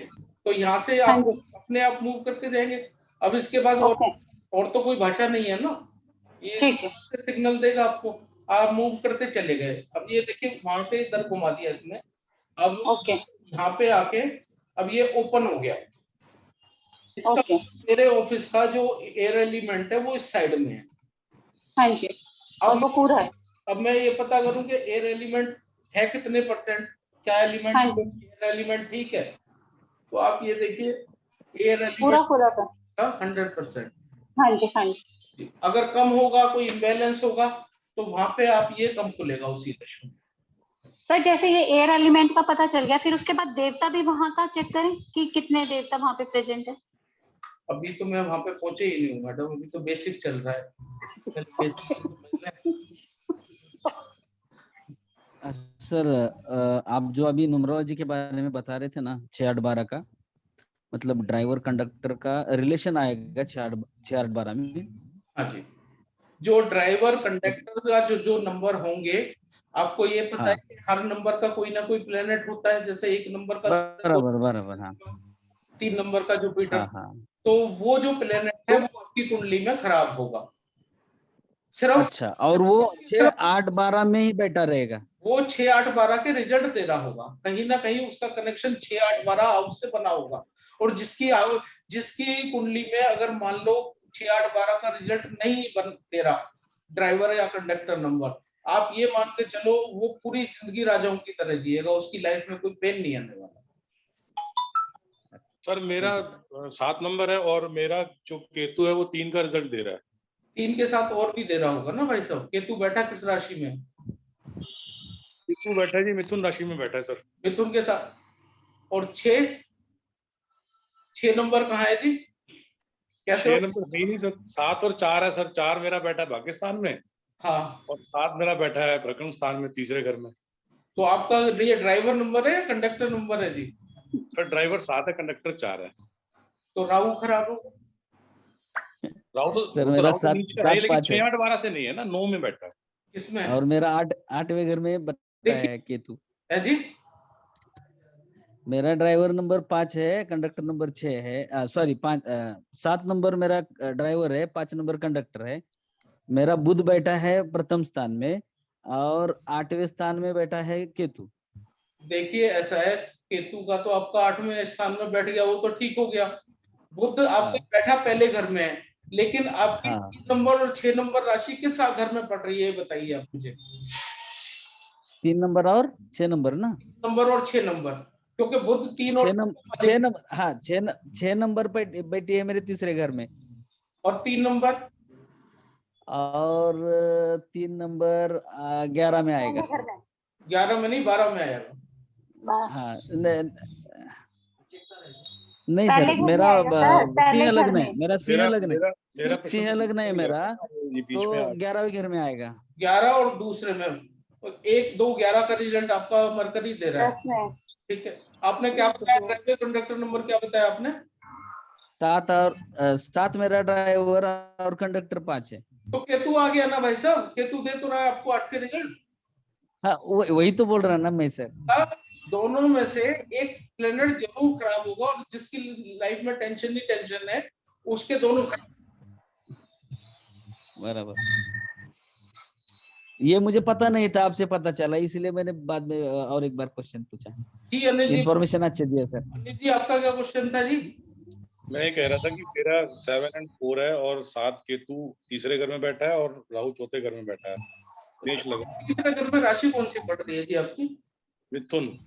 तो यहाँ से हाँ आप जी। अपने आप मूव करते जाएंगे। अब इसके पास ओके और तो कोई भाषा नहीं है ना, ये ठीक है। से सिग्नल देगा आपको, आप मूव करते चले गए। अब ये देखिए वहां से इधर घुमा दिया इसने, अब ओके यहाँ पे आके अब ये ओपन हो गया। इसका ओके मेरे ऑफिस का जो एयर एलिमेंट है वो इस साइड में है। हाँ जी। और वो पूरा है। अब मैं ये पता करूं कि एयर एलिमेंट है कितने %, क्या एलिमेंट, हाँ जी एयर एलिमेंट ठीक है। तो आप ये देखिए एयर पूरा एलिमेंट पूरा था। का 100%। हाँ जी हाँ जी। अगर कम होगा, कोई इम्बैलेंस होगा, तो वहां पे आप ये कम खुलेगा उसी दशा में। सर जैसे ये एयर एलिमेंट का पता चल गया, फिर उसके बाद देवता भी वहां का चेक करें कि कितने देवता वहां पे प्रेजेंट है। अभी तो मैं वहां पे पहुंचे ही नहीं हूँ मैडम, अभी तो बेसिक चल रहा है। सर आप जो अभी न्यूमरोलॉजी के बारे में बता रहे थे ना 6-8-12 का, मतलब ड्राइवर कंडक्टर का रिलेशन आएगा 6-8-12 में। हाँ जी, जो ड्राइवर कंडक्टर का जो नंबर होंगे, आपको ये पता है कि हर नंबर का कोई ना कोई प्लेनेट होता है। जैसे 1 नंबर का बराबर बराबर हाँ 3 नंबर का जुपिटर, हाँ हाँ। तो वो जो प्लेनेट है वो आपकी कुंडली में खराब होगा। सिर्फ अच्छा, और वो 6-8-12 में ही बैठा रहेगा। वो 6-8-12 के रिजल्ट दे रहा होगा, कहीं ना कहीं उसका कनेक्शन 6-8-12 आउट से बना होगा। और जिसकी कुंडली में अगर मान लो 6-8-12 का रिजल्ट नहीं बन दे रहा ड्राइवर या कंडक्टर नंबर, आप ये मान के चलो वो पूरी जिंदगी राजाओं की तरह जिएगा, उसकी लाइफ में कोई पेन नहीं आने वाला। सर मेरा 7 नंबर है और मेरा जो केतु है वो 3 का रिजल्ट दे रहा है। 3 के साथ और भी दे रहा होगा ना भाई साहब। केतु बैठा किस राशि में? केतु बैठा है जी मिथुन राशि में बैठा है सर। मिथुन के साथ। और 6 नंबर कहाँ है जी? कैसे 6 नंबर है ही नहीं सर, 7 और 4 है सर। 4 मेरा बैठा है पाकिस्तान में, हाँ, और 7 मेरा बैठा है प्रकरण स्थान में, तीसरे घर में। तो आपका ये ड्राइवर नंबर है या कंडक्टर नंबर है जी? सर ड्राइवर 7 है, कंडक्टर 4 है। तो राहु खराब हो। राहु सर तो मेरा राहु तो नीचे है, लेकिन 7-5 है 6-8-12 से नहीं है ना, 9 में बैठा है। किसमें? और मेरा 8वें घर में बताया है केतु। है जी? मेरा ड्राइवर नंबर 5 है, कंडक्टर नंबर 6 है, सॉरी 7 नंबर मेरा ड्राइवर है, 5 नंबर कंडक्टर है। मेरा बुध बैठा है प्रथम स्थान में और 8वें स्थान में बैठा है केतु। देखिए ऐसा है, केतु का तो आपका 8वें स्थान में बैठ गया, वो तो ठीक हो गया। बुध आपका बैठा पहले घर में है, लेकिन आपकी 3 नंबर और 6 नंबर राशि किस घर में पड़ रही है बताइए आप मुझे। 3 नंबर और 6 नंबर ना? 3 नंबर और 6 नंबर, क्योंकि बुध 3 और 6 नंबर हाँ 6 नंबर पे बैठी है मेरे तीसरे घर में। और 3 नंबर? और 3 नंबर 11 में आएगा। 11 में नहीं, 12 में आएगा। हाँ नहीं सर, मेरा सिंह लग्न है, मेरा सिंह लग्न है, सिंह लग्न है मेरा, तो 11वें घर में आएगा। 11 और दूसरे में 1, 2, 11 का रिजल्ट आपका मरकरी दे रहा है। ठीक है, आपने क्या बताया? ड्राइवर कंडक्टर नंबर क्या बताया आपने? 7 मेरा ड्राइवर और कंडक्टर 5 है। तो केतु आ गया ना भाई साहब, केतु दे तो रहा है आपको 8 के रिजल्ट। हाँ वही तो बोल रहा ना मैं सर। दोनों में से एक प्लेनेट जरूर खराब होगा, और जिसकी लाइफ में टेंशन ही टेंशन है उसके दोनों खराब। बराबर, ये मुझे पता नहीं था, आपसे पता चला, इसलिए मैंने बाद में और एक बार क्वेश्चन पूछा। जी अनिल जी, इन्फॉर्मेशन अच्छे दिया सर। अनिल जी आपका क्या क्वेश्चन था जी? मैं ये कह रहा था कि मेरा 7 और 4 है, और 7 केतु तीसरे घर में बैठा है और राहु चौथे घर में बैठा है। देश लगा। तीसरे घर में राशि कौन सी पड़ रही है जी आपकी? मिथुन।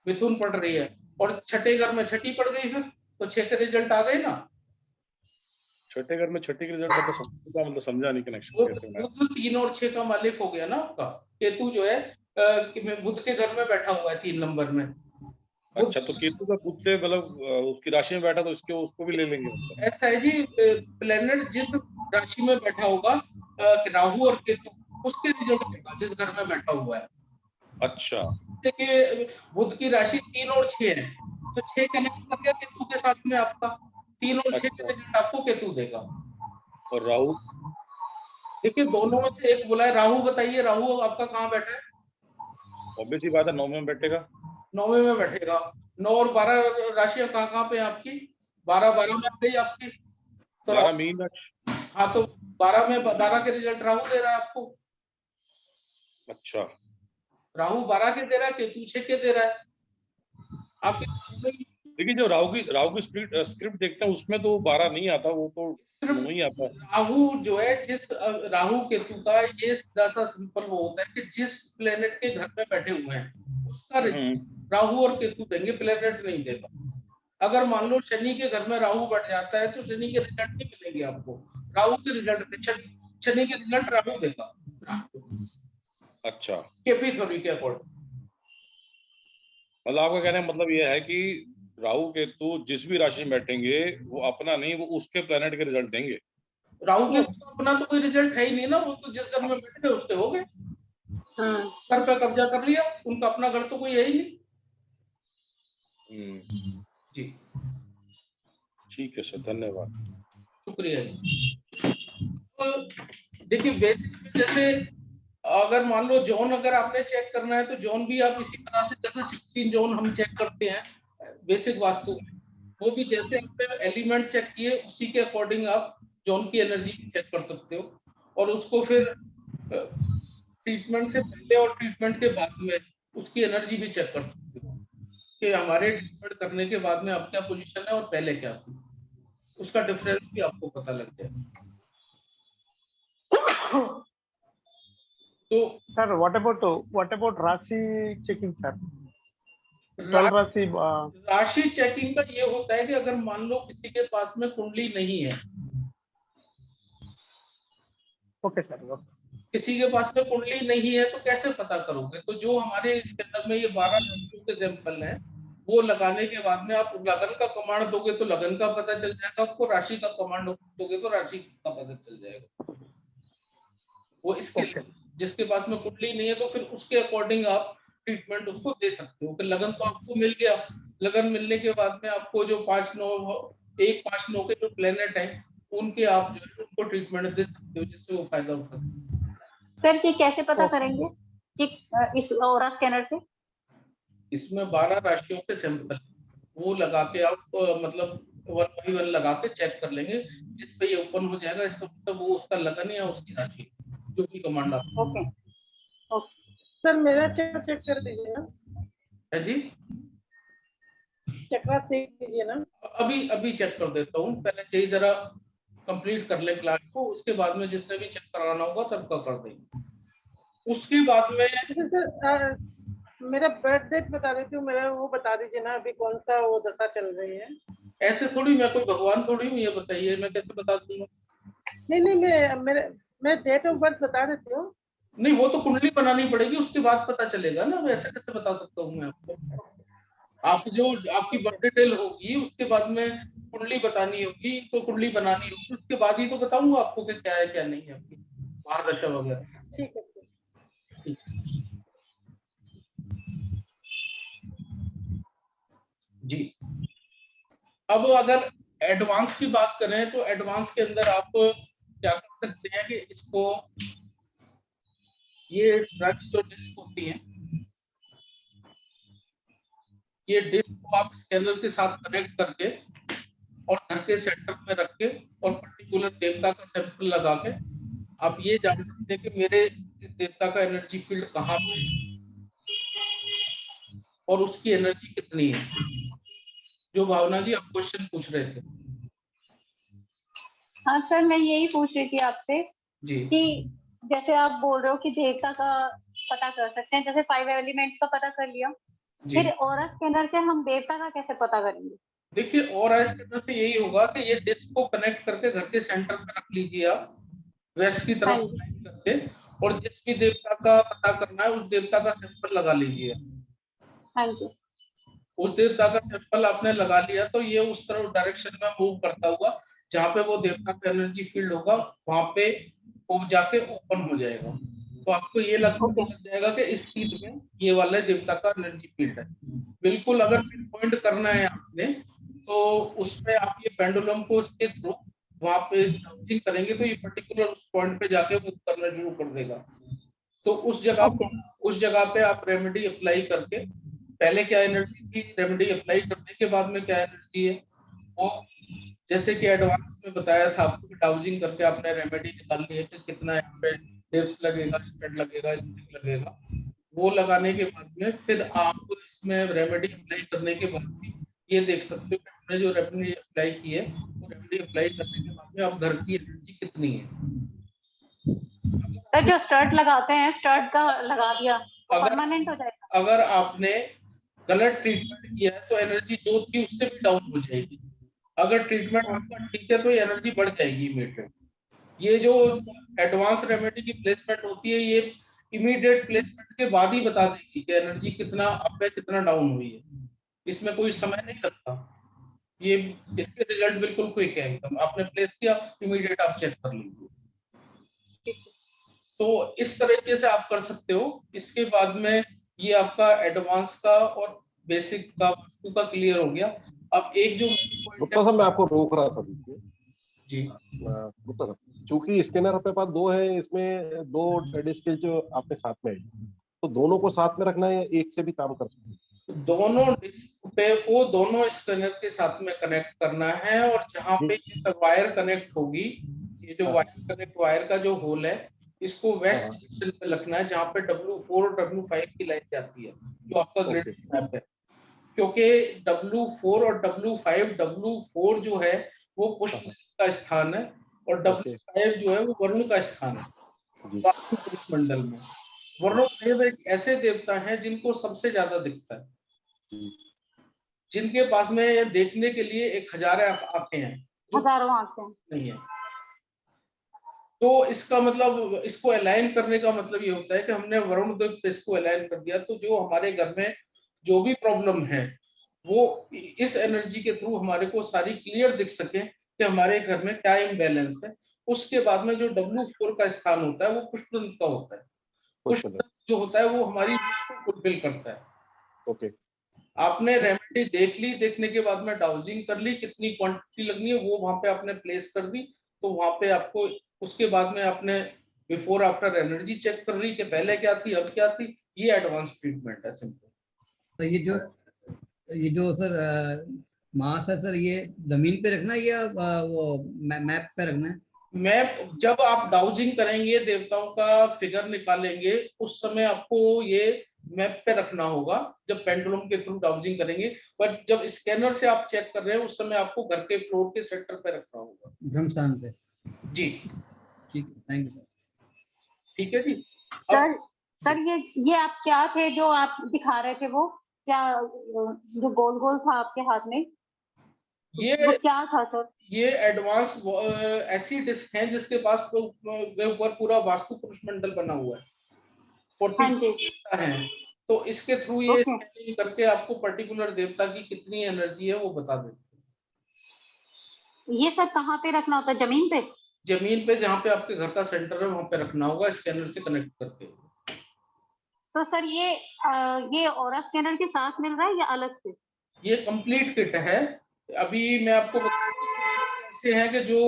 मिथुन पड़ रही है, और छठे घर में छठी पड़ गई, फिर तो 6 के रिजल्ट आ गए ना। छठे घर में छठी के रिजल्ट मतलब समझा नहीं कनेक्शन वो कैसे बनाया। बुध 3 और 6 का मालिक हो गया ना आपका। केतु जो है बुध के घर में बैठा हुआ है 3 नंबर में। अच्छा, तो केतु का बुध से मतलब उसकी राशि में बैठा तो उसको भी ले लेंगे मतलब। ऐसा है जी, प्लेनेट जिस राशि में बैठा होगा, राहु और केतु, उसके रिजल्ट देगा जिस घर में बैठा हुआ है। अच्छा, देखिए बुध की राशि 3 और 6 है, तो 6 कनेक्ट कर गया केतु के साथ में आपका, 3 और 6 का अच्छा। रिजल्ट आपको केतु देगा। और राहु? देखिए दोनों में से एक बोला है। राहु बताइए, राहु आपका कहाँ बैठा है? ऑब्वियस ही बात है 9 में बैठेगा। 9वें में बैठेगा। 9 और 12 राशियां कहाँ पे है आपकी? 12 में आ गई आपकी। तो 12 मीन। हाँ, तो 12 में 12 के रिजल्ट राहु दे रहा है आपको। अच्छा, राहु 12 के दे रहा है, केतु 6 के दे रहा है आपके। देखिए जो राहु की स्क्रिप्ट देखते हैं उसमें तो 12 नहीं आता, वो तो 9 ही आता है। राहु जो है, जिस राहु केतु का ये सीधा सा सिंपल वो होता है कि जिस प्लेनेट के घर में बैठे हुए हैं उसका रिजल्ट राहु और केतु देंगे, प्लेनेट नहीं देगा। अगर मान लो शनि के घर में राहु बैठ जाता है तो शनि के रिजल्ट नहीं मिलेंगे आपको। राहु के रिजल्ट, शनि के रिजल्ट राहु देगा। अच्छा, केपी थ्योरी के अकॉर्डिंग। मतलब आपका कहने का मतलब ये है कि राहु केतु जिस भी राशि में बैठेंगे वो अपना नहीं, वो उसके प्लेनेट के रिजल्ट देंगे। राहु के अपना तो कोई रिजल्ट है ही नहीं ना, वो तो जिस घर में बैठे उसके हो गए। घर पे कब्जा कर लिया, उनका अपना घर तो कोई है ही नहीं। जी ठीक है सर, धन्यवाद। शुक्रिया जी। तो देखिए बेसिक में जैसे अगर मान लो जोन अगर आपने चेक करना है तो जोन भी आप इसी तरह से, जैसे 16 जोन हम चेक करते हैं बेसिक वास्तु में, वो भी जैसे आपने एलिमेंट चेक किए उसी के अकॉर्डिंग आप जोन की एनर्जी चेक कर सकते हो, और उसको फिर ट्रीटमेंट से पहले और ट्रीटमेंट के बाद में उसकी एनर्जी भी चेक कर सकते हो कि हमारे ट्रीटमेंट करने के बाद में अब क्या पोजीशन है और पहले क्या थी, उसका डिफरेंस भी आपको पता लग जाएगा। तो सर what about राशि चेकिंग सर? 12 राशि राशि चेकिंग का ये होता है कि अगर मान लो किसी के पास में कुंडली नहीं है, ओके सर, किसी के पास में कुंडली नहीं है तो कैसे पता करोगे? तो जो हमारे स्कैनर में ये 12 राशियों के सैंपल हैं, वो लगाने के बाद में आप लगन का कमांड दोगे तो लगन का पता चल जाएगा आपको, राशि का कमांड दोगे तो राशि का पता चल जाएगा। वो इसके जिसके पास में कुंडली नहीं है तो फिर उसके अकॉर्डिंग आप ट्रीटमेंट उसको दे सकते हो। कि लगन तो आपको मिल गया, लगन मिलने के बाद में आपको जो 1-5-9 के जो प्लेनेट हैं उनके आप जो है उनको ट्रीटमेंट दे सकते हो जिससे वो फायदा उठा सकते। सर ये कैसे पता करेंगे कि इस ऑरा स्कैनर से? इसमें 12 राशियों के सैंपल वो लगा के आप मतलब 1 by 1 लगा के चेक कर लेंगे, जिस पे ये ओपन हो जाएगा इसका मतलब वो उसका लगन या उसकी राशि जो भी कमांड आप। ओके सर मेरा चेक कर दीजिए ना। है जी, चक्रा देख लीजिए ना। अभी चेक कर देता हूँ, पहले यही जरा कंप्लीट कर ले क्लास को, उसके बाद में जिसने भी चेक कराना होगा सबका कर देंगे। उसके बाद में सर मेरा बर्थ डेट बता देती हूँ, मेरा वो बता दीजिए ना, अभी कौन सा वो दशा चल रही है। ऐसे थोड़ी, मैं कोई भगवान थोड़ी हूँ, ये बताइए मैं कैसे बता दूंगा? नहीं, मैं डेट ऑफ बर्थ बता देती हूँ। नहीं वो तो कुंडली बनानी पड़ेगी, उसके बाद पता चलेगा ना, ऐसे कैसे बता सकता हूँ मैं आपको? आप जो आपकी बर्थ डिटेल होगी उसके बाद में कुंडली बतानी होगी, तो कुंडली बनानी होगी, उसके बाद ही तो बताऊंगा आपको कि क्या है क्या नहीं है आपकी महादशा वगैरह। ठीक है सर। जी, अब अगर एडवांस की बात करें तो एडवांस के अंदर आप क्या कर सकते हैं कि इसको, ये इस तरह की जो डिस्क होती है, ये डिस्क को आप स्कैनर के साथ कनेक्ट करके और घर के सेंटर में रख के और पर्टिकुलर देवता का सैंपल लगा के आप ये जान सकते हैं कि मेरे इस देवता का एनर्जी फील्ड कहाँ पे है और उसकी एनर्जी कितनी है। जो भावना जी आप क्वेश्चन पूछ रहे थे। हाँ सर, मैं यही पूछ रही थी आपसे जी कि जैसे आप बोल रहे हो कि देवता का पता कर सकते हैं, जैसे 5 एलिमेंट्स का पता कर लिया, फिर ऑरा स्कैनर से हम देवता का कैसे पता करेंगे? देखिए और ऐसे करने से यही होगा कि ये डिस्क को कनेक्ट करके घर के सेंटर पे रख लीजिए आप, वेस्ट की हाँ तरफ जी, अलाइन करके, और जिस भी देवता का पता करना है उस देवता का सिंबल लगा लीजिए। हाँ जी, उस देवता का सिंबल आपने लगा लिया तो ये उस तरफ डायरेक्शन में मूव करता हुआ जहाँ पे वो देवता का एनर्जी फील्ड होगा वहां पे वो जाके ओपन हो जाएगा। तो आपको ये ओके, लग जाएगा कि इस सीट में ये वाला देवता का एनर्जी फील्ड है। बिल्कुल अगर पिन पॉइंट करना है आपने तो उसमें आप ये पेंडुलम को इसके थ्रू वहां पे डाउनलिंक करेंगे तो ये पर्टिकुलर उस पॉइंट पे जाके मूव करना शुरू कर देगा। तो ओके, उस जगह पे आप रेमेडी अप्लाई करके, पहले क्या एनर्जी थी, रेमेडी अप्लाई करने के बाद में क्या एनर्जी है, वो जैसे कि एडवांस में बताया था आपको कि डाउजिंग करके आपने रेमेडी निकालनी है कि कितना यहाँ पे डिप्स लगेगा, स्प्रेड लगेगा, स्प्रिंग लगेगा। वो लगाने के बाद में फिर आप इसमें रेमेडी अप्लाई करने के बाद भी ये देख सकते हो कि हमने जो रेमेडी अप्लाई की है वो रेमेडी अप्लाई करने के बाद में अब घर की एनर्जी कितनी है। सर जो स्टर्ट लगाते हैं, स्टर्ट का लगा दिया तो अगर परमानेंट हो जाएगा? अगर आपने गलत ट्रीटमेंट किया है तो एनर्जी जो थी उससे भी डाउन हो जाएगी। अगर ट्रीटमेंट आपका ठीक है तो ये एनर्जी बढ़ जाएगी इमीडिएट। ये जो एडवांस रेमेडी की प्लेसमेंट होती है ये इमीडिएट प्लेसमेंट के बाद ही बता देगी कि एनर्जी कितना अप है कितना डाउन हुई है। इसमें कोई समय नहीं लगता। ये इसके रिजल्ट बिल्कुल क्विक है एकदम, आपने प्लेस किया इमीडिएट आप चेक कर लीजिए। तो इस तरीके से आप कर सकते हो। इसके बाद में ये आपका एडवांस का और बेसिक का वास्तु का क्लियर हो गया। अब एक जो गुप्ता साहब मैं आपको रोक रहा था देखिए जी गुप्ता साहब, चूंकि स्कैनर अपने पास दो है, इसमें दो डिस्क जो आपने साथ में है, तो दोनों को साथ में रखना है, एक से भी काम कर सकते हैं? दोनों डिस्क पे को दोनों स्कैनर के साथ में कनेक्ट करना है, और जहां पे ये वायर कनेक्ट होगी, ये जो वायर का जो होल है इसको वेस्ट डायरेक्शन पे रखना है जहां पे W4 और W5 की लाइन जाती है जो आपका ग्रिड मैप है। क्योंकि W4 और W4 जो है वो पुष्प का स्थान है और W5 जो है वो वरुण का स्थान है वास्तु पुरुष मंडल में। वरुण देव एक ऐसे देवता हैं जिनको सबसे ज्यादा दिखता है, जिनके पास में देखने के लिए 1000 आंखें हैं, हजारों आंखें नहीं है। तो इसका मतलब इसको अलाइन करने का मतलब ये होता है कि हमने वरुण देव पे इसको अलाइन कर दिया तो जो हमारे घर में जो भी प्रॉब्लम है वो इस एनर्जी के थ्रू हमारे को सारी क्लियर दिख सके कि हमारे घर में क्या इम्बैलेंस है। उसके बाद में जो W4 का स्थान होता है वो पुष्प तंत्र का होता है। पुष्प तंत्र जो होता है वो हमारी विश को फुलफिल करता है। ओके, आपने रेमेडी देख ली, देखने के बाद में डाउजिंग कर ली, कितनी क्वांटिटी लगनी है वो वहां पे आपने प्लेस कर दी, तो वहां पे आपको उसके बाद में आपने बिफोर आफ्टर एनर्जी चेक कर रही कि पहले क्या थी अब क्या थी। ये एडवांस ट्रीटमेंट है सिंपल। तो ये जो सर मास है सर, ये जमीन पे रखना है या वो मैप पे रखना है? मैप जब आप डाउजिंग करेंगे देवताओं का फिगर निकालेंगे उस समय आपको ये मैप पे रखना होगा जब पेंडुलम के थ्रू डाउजिंग करेंगे। बट जब स्कैनर से आप चेक कर रहे हैं उस समय आपको घर के फ्लोर के सेंटर पे रखना होगा। ब्रह्म स्थान पे? जी ठीक, थैंक यू। ठीक है जी। सर ये आप क्या थे जो आप दिखा रहे थे, वो क्या जो गोल गोल था आपके हाथ में, ये वो क्या था सर? ये एडवांस ऐसी डिस्क है जिसके पास ऊपर पूरा वास्तु पुरुष मंडल बना हुआ है, 40 है। तो इसके थ्रू ये स्कैनिंग करके आपको पर्टिकुलर देवता की कितनी एनर्जी है वो बता देते हैं। ये सब कहाँ पे रखना होता है, जमीन पे? जमीन पे जहाँ पे आपके घर का सेंटर है वहां पे रखना होगा स्कैनर से कनेक्ट करके। तो सर ये ऑरा स्कैनर के साथ मिल रहा है या अलग से? ये कंप्लीट किट है। अभी मैं आपको ऐसे हैं कि जो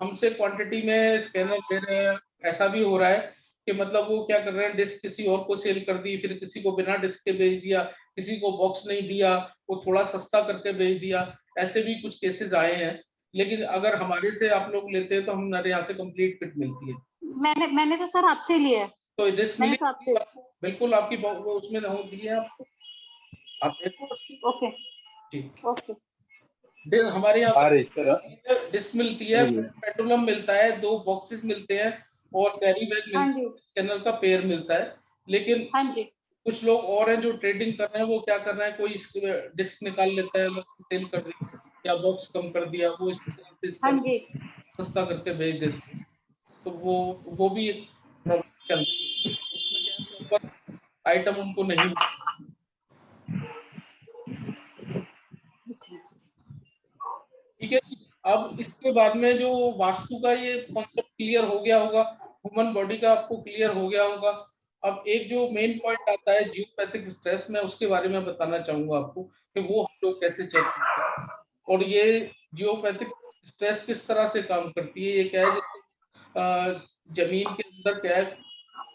हमसे क्वांटिटी में स्कैनर दे रहे हैं, ऐसा भी हो रहा है कि मतलब वो क्या कर रहे हैं डिस्क किसी और को सेल कर दी, फिर किसी को बिना डिस्क के बेच दिया, किसी को बॉक्स नहीं दिया, वो थोड़ा सस्ता करके बेच दिया। ऐसे भी कुछ केसेस आए हैं। लेकिन अगर हमारे से आप लोग लेते हैं तो हमारे यहाँ से कंप्लीट किट मिलती है। मैंने तो सर आपसे लिया है। तो डिस्क मिली आपको, बिल्कुल आपकी उसमें होती है आपको, आप देखो। ओके ठीक ओके। हमारे यहाँ डिस्क मिलती है, पेंडुलम मिलता है, 2 बॉक्सेस मिलते हैं और कैरी बैग मिलता है, स्कैनर का पेयर मिलता है। लेकिन कुछ लोग और हैं जो ट्रेडिंग कर रहे हैं, वो क्या कर रहे हैं, कोई डिस्क निकाल लेता है, अलग से सेल कर दिया या बॉक्स कम कर दिया, वो इस तरह से हाँ इसका जी। सस्ता करके बेच देते हैं। तो वो भी एक प्रॉब्लम चल रही है, उसमें क्या है, प्रॉपर आइटम उनको नहीं ठीक है। अब इसके बाद में जो वास्तु का ये कॉन्सेप्ट क्लियर हो गया होगा, ह्यूमन बॉडी का आपको क्लियर हो गया होगा। अब एक जो मेन पॉइंट आता है जियोपैथिक स्ट्रेस में, उसके बारे में बताना चाहूंगा आपको कि वो हम लोग कैसे चेक करते हैं और ये जियोपैथिक स्ट्रेस किस तरह से काम करती है। ये क्या है, जैसे जमीन के अंदर क्या है,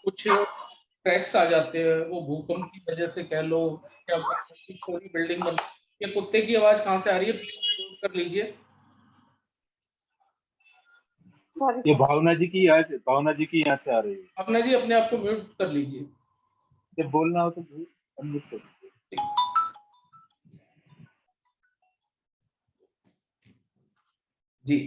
कुछ क्रैक्स आ जाते हैं, वो भूकंप की वजह से कह लो या थोड़ी बिल्डिंग बन। ये कुत्ते की आवाज कहाँ से आ रही है, प्लीज कर लीजिए। सॉरी ये सर। भावना जी की यहाँ से आ रही है। अपना जी अपने आप को म्यूट कर लीजिए। जब बोलना हो तो अनम्यूट कर दीजिए। जी,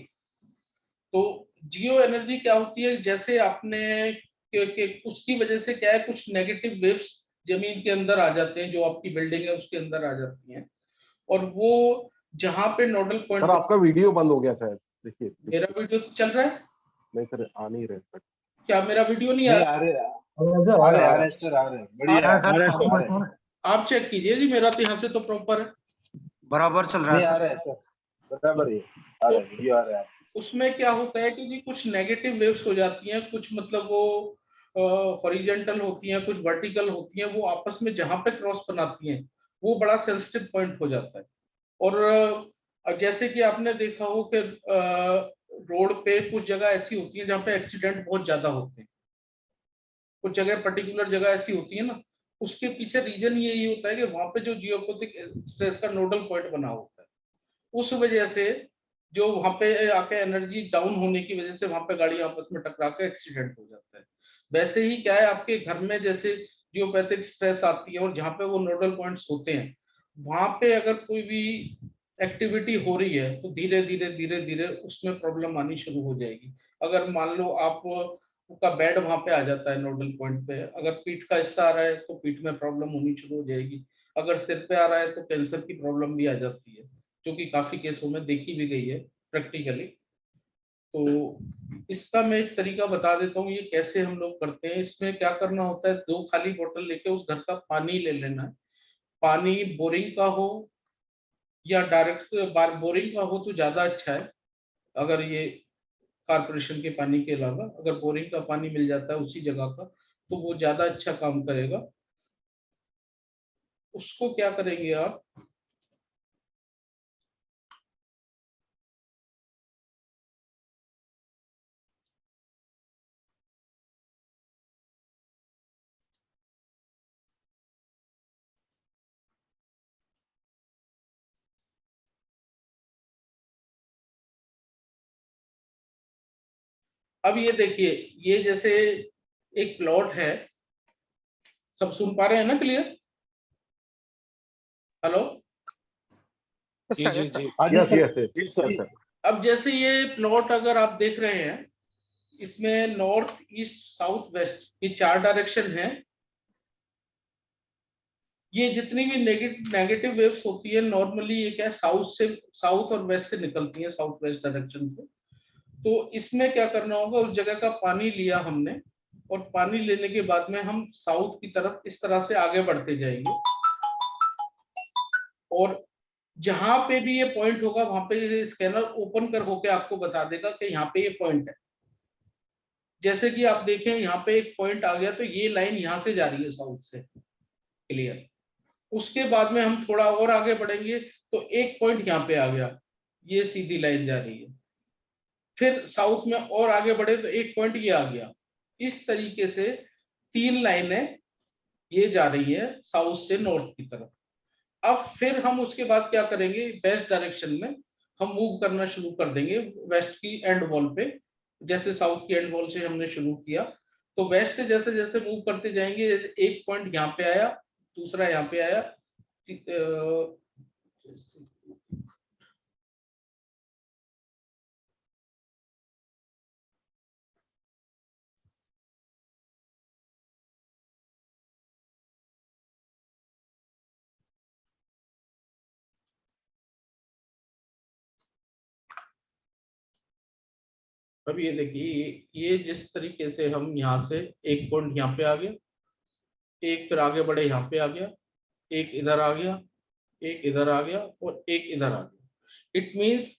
तो जियो एनर्जी क्या होती है, जैसे आपने के उसकी वजह से क्या है, कुछ नेगेटिव वेव्स जमीन के अंदर आ जाते हैं, जो आपकी बिल्डिंग है उसके अंदर आ जाती हैं, और वो जहां पे नोडल सर पॉइंट। आपका वीडियो बंद हो गया शायद, देखिए। मेरा वीडियो तो चल रहा है। नहीं सर, आ नहीं रहे सर। क्या मेरा वीडियो नहीं आ नहीं रहा? आ रहे सर, आ रहे बढ़िया आप आ रहे सर। आप चेक कीजिए जी, मेरा तो यहाँ से तो प्रॉपर है। बराबर चल रहा नहीं है आ सर। रहे हैं सर, बराबर ही आ रहे हैं, वीडियो आ रहा है। उसमें क्या होता है कि जी कुछ नेगेटिव वेव्स हो जाती हैं, कुछ मतलब वो हॉरिजेंटल होती हैं, कुछ वर्टिकल होती हैं, वो आपस में जहां पे क्रॉस बनाती हैं वो बड़ा सेंसिटिव पॉइंट हो जाता है। और जैसे कि आपने देखा हो कि रोड पे कुछ जगह ऐसी होती है जहाँ पे एक्सीडेंट बहुत ज्यादा होते हैं, कुछ जगह पर्टिकुलर जगह ऐसी होती है ना, उसके पीछे रीजन यही होता है कि वहां पे जो जियोपैथिक स्ट्रेस का नोडल पॉइंट बना होता है, उस वजह से जो वहां पे आके एनर्जी डाउन होने की वजह से वहां पे गाड़ी आपस में टकरा के एक्सीडेंट हो जाता है। वैसे ही क्या है, आपके घर में जैसे जियोपैथिक स्ट्रेस आती है और जहाँ पे वो नोडल पॉइंट्स होते हैं, वहां पे अगर कोई भी एक्टिविटी हो रही है तो धीरे धीरे धीरे धीरे उसमें प्रॉब्लम आनी शुरू हो जाएगी। अगर मान लो आप का बेड वहां पे आ जाता है नोडल पॉइंट पे, अगर पीठ का हिस्सा आ रहा है तो पीठ में प्रॉब्लम होनी शुरू हो जाएगी, अगर सिर पे आ रहा है तो कैंसर की प्रॉब्लम भी आ जाती है, जो कि काफी केसों में देखी भी गई है प्रैक्टिकली। तो इसका मैं एक तरीका बता देता हूँ, ये कैसे हम लोग करते हैं। इसमें क्या करना होता है, 2 खाली बोतल लेके उस घर का पानी ले लेना है। पानी बोरिंग का हो या डायरेक्ट से बोरिंग का हो तो ज्यादा अच्छा है। अगर ये कारपोरेशन के पानी के अलावा अगर बोरिंग का पानी मिल जाता है उसी जगह का, तो वो ज्यादा अच्छा काम करेगा। उसको क्या करेंगे आप, अब ये देखिए, ये जैसे एक प्लॉट है, सब सुन पा रहे हैं ना क्लियर? हेलो? जी जी जी हाँ जी यस सर, यस जी यस सर। सर। अब जैसे ये प्लॉट अगर आप देख रहे हैं, इसमें नॉर्थ ईस्ट साउथ वेस्ट ये 4 डायरेक्शन है। ये जितनी भी नेगेटिव वेव्स होती है नॉर्मली ये क्या है, साउथ और वेस्ट से निकलती है, साउथ वेस्ट डायरेक्शन से। तो इसमें क्या करना होगा, उस जगह का पानी लिया हमने, और पानी लेने के बाद में हम साउथ की तरफ इस तरह से आगे बढ़ते जाएंगे, और जहां पे भी ये पॉइंट होगा वहां पे स्कैनर ओपन कर होके आपको बता देगा कि यहाँ पे ये पॉइंट है। जैसे कि आप देखें यहाँ पे एक पॉइंट आ गया, तो ये लाइन यहाँ से जा रही है साउथ से, क्लियर। उसके बाद में हम थोड़ा और आगे बढ़ेंगे तो एक पॉइंट यहाँ पे आ गया, ये सीधी लाइन जा रही है। फिर साउथ में और आगे बढ़े तो एक पॉइंट ये आ गया। इस तरीके से 3 लाइनें ये जा रही है साउथ से नॉर्थ की तरफ। अब फिर हम उसके बाद क्या करेंगे, वेस्ट डायरेक्शन में हम मूव करना शुरू कर देंगे, वेस्ट की एंड वॉल पे। जैसे साउथ की एंड वॉल से हमने शुरू किया, तो वेस्ट से जैसे जैसे मूव करते जाएंगे, एक पॉइंट यहाँ पे आया, दूसरा यहाँ पे आया, अब ये देखिए, ये जिस तरीके से हम यहाँ से एक पॉइंट यहाँ पे आ गया, एक फिर आगे बढ़े यहाँ पे आ गया, एक इधर आ गया, एक इधर आ गया और एक इधर आ गया। इट मींस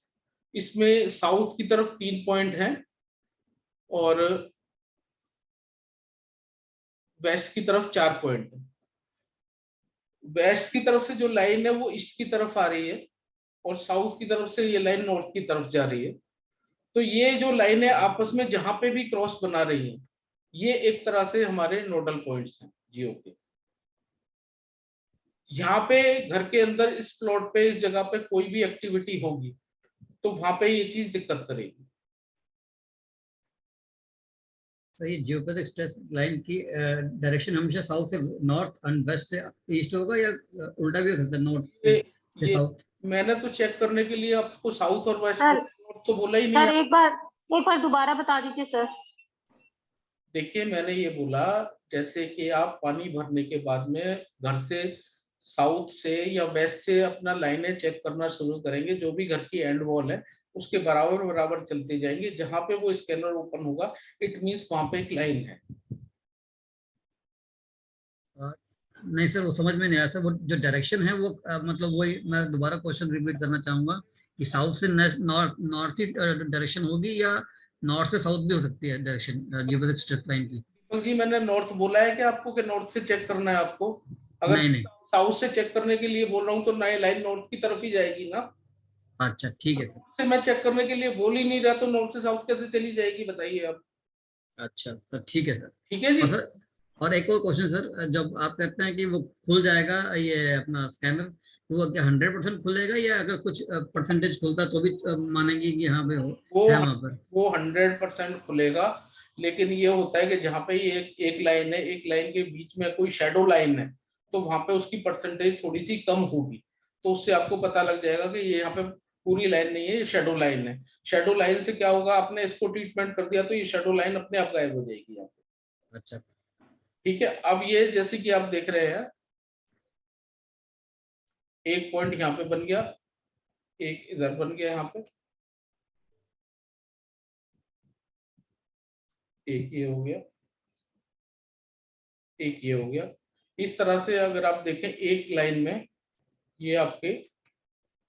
इसमें साउथ की तरफ 3 पॉइंट हैं और वेस्ट की तरफ 4 पॉइंट है। वेस्ट की तरफ से जो लाइन है वो ईस्ट की तरफ आ रही है और साउथ की तरफ से ये लाइन नॉर्थ की तरफ जा रही है। तो ये जो लाइन है आपस में जहां पे भी क्रॉस बना रही है, ये एक तरह से हमारे नोडल पॉइंट्स हैं जियो के। यहाँ पे घर के अंदर इस प्लॉट पे, इस जगह पे कोई भी एक्टिविटी होगी तो वहां पे ये चीज दिक्कत करेगी। तो ये जियोपैथिक स्ट्रेस लाइन की डायरेक्शन हमेशा साउथ से नॉर्थ एंड वेस्ट से ईस्ट होगा या उल्टा भी हो सकता है, नॉर्थ से साउथ? मैंने तो चेक करने के लिए आपको साउथ और वेस्ट तो बोला ही नहीं सर है। एक बार दोबारा बता दीजिए सर। देखिए मैंने ये बोला, जैसे कि आप पानी भरने के बाद में घर से साउथ से या वेस्ट से अपना लाइनें चेक करना शुरू करेंगे, जो भी घर की एंड वॉल है उसके बराबर बराबर चलते जाएंगे, जहां पे वो स्कैनर ओपन होगा इट मींस वहां पे एक लाइन है। नहीं सर, वो समझ में नहीं आया सर। वो जो डायरेक्शन है वो मतलब वही मैं दोबारा क्वेश्चन रिपीट करना चाहूंगा कि साउथ से नॉर्थ की डायरेक्शन होगी या नॉर्थ से साउथ भी हो सकती है डायरेक्शन जियोपैथिक स्ट्रेस लाइन की? जी मैंने नॉर्थ बोला है कि आपको कि नॉर्थ से चेक करना है आपको? अगर नहीं साउथ से चेक करने के लिए बोल रहा हूँ तो नई लाइन नॉर्थ की तरफ ही जाएगी ना। अच्छा ठीक है से मैं चेक करने के लिए बोल ही नहीं रहा तो नॉर्थ से साउथ कैसे चली जाएगी बताइए आप। अच्छा सर, ठीक है सर। ठीक है जी। और सर, और एक और क्वेश्चन सर, जब आप कहते हैं कि वो खुल जाएगा ये अपना स्कैनर, तो वो क्या 100% खुलेगा या अगर कुछ परसेंटेज खुलता तो भी मानेंगे कि यहाँ पे वो है वहाँ पर? वो 100% खुलेगा, लेकिन ये होता है कि जहाँ पे ये एक लाइन है, एक लाइन के बीच में कोई शेडो लाइन है तो वहां पे उसकी परसेंटेज थोड़ी सी कम होगी, तो उससे आपको पता लग जाएगा कि ये यहाँ पे पूरी लाइन नहीं है, ये शेडो लाइन है। शेडो लाइन से क्या होगा, आपने इसको ट्रीटमेंट कर दिया तो ये शेडो लाइन अपने आप गायब हो जाएगी यहाँ पे। अच्छा ठीक है। अब ये जैसे कि आप देख रहे हैं, एक पॉइंट यहाँ पे बन गया, एक इधर बन गया, यहाँ पे एक ये हो गया, एक ये हो गया। इस तरह से अगर आप देखें एक लाइन में ये आपके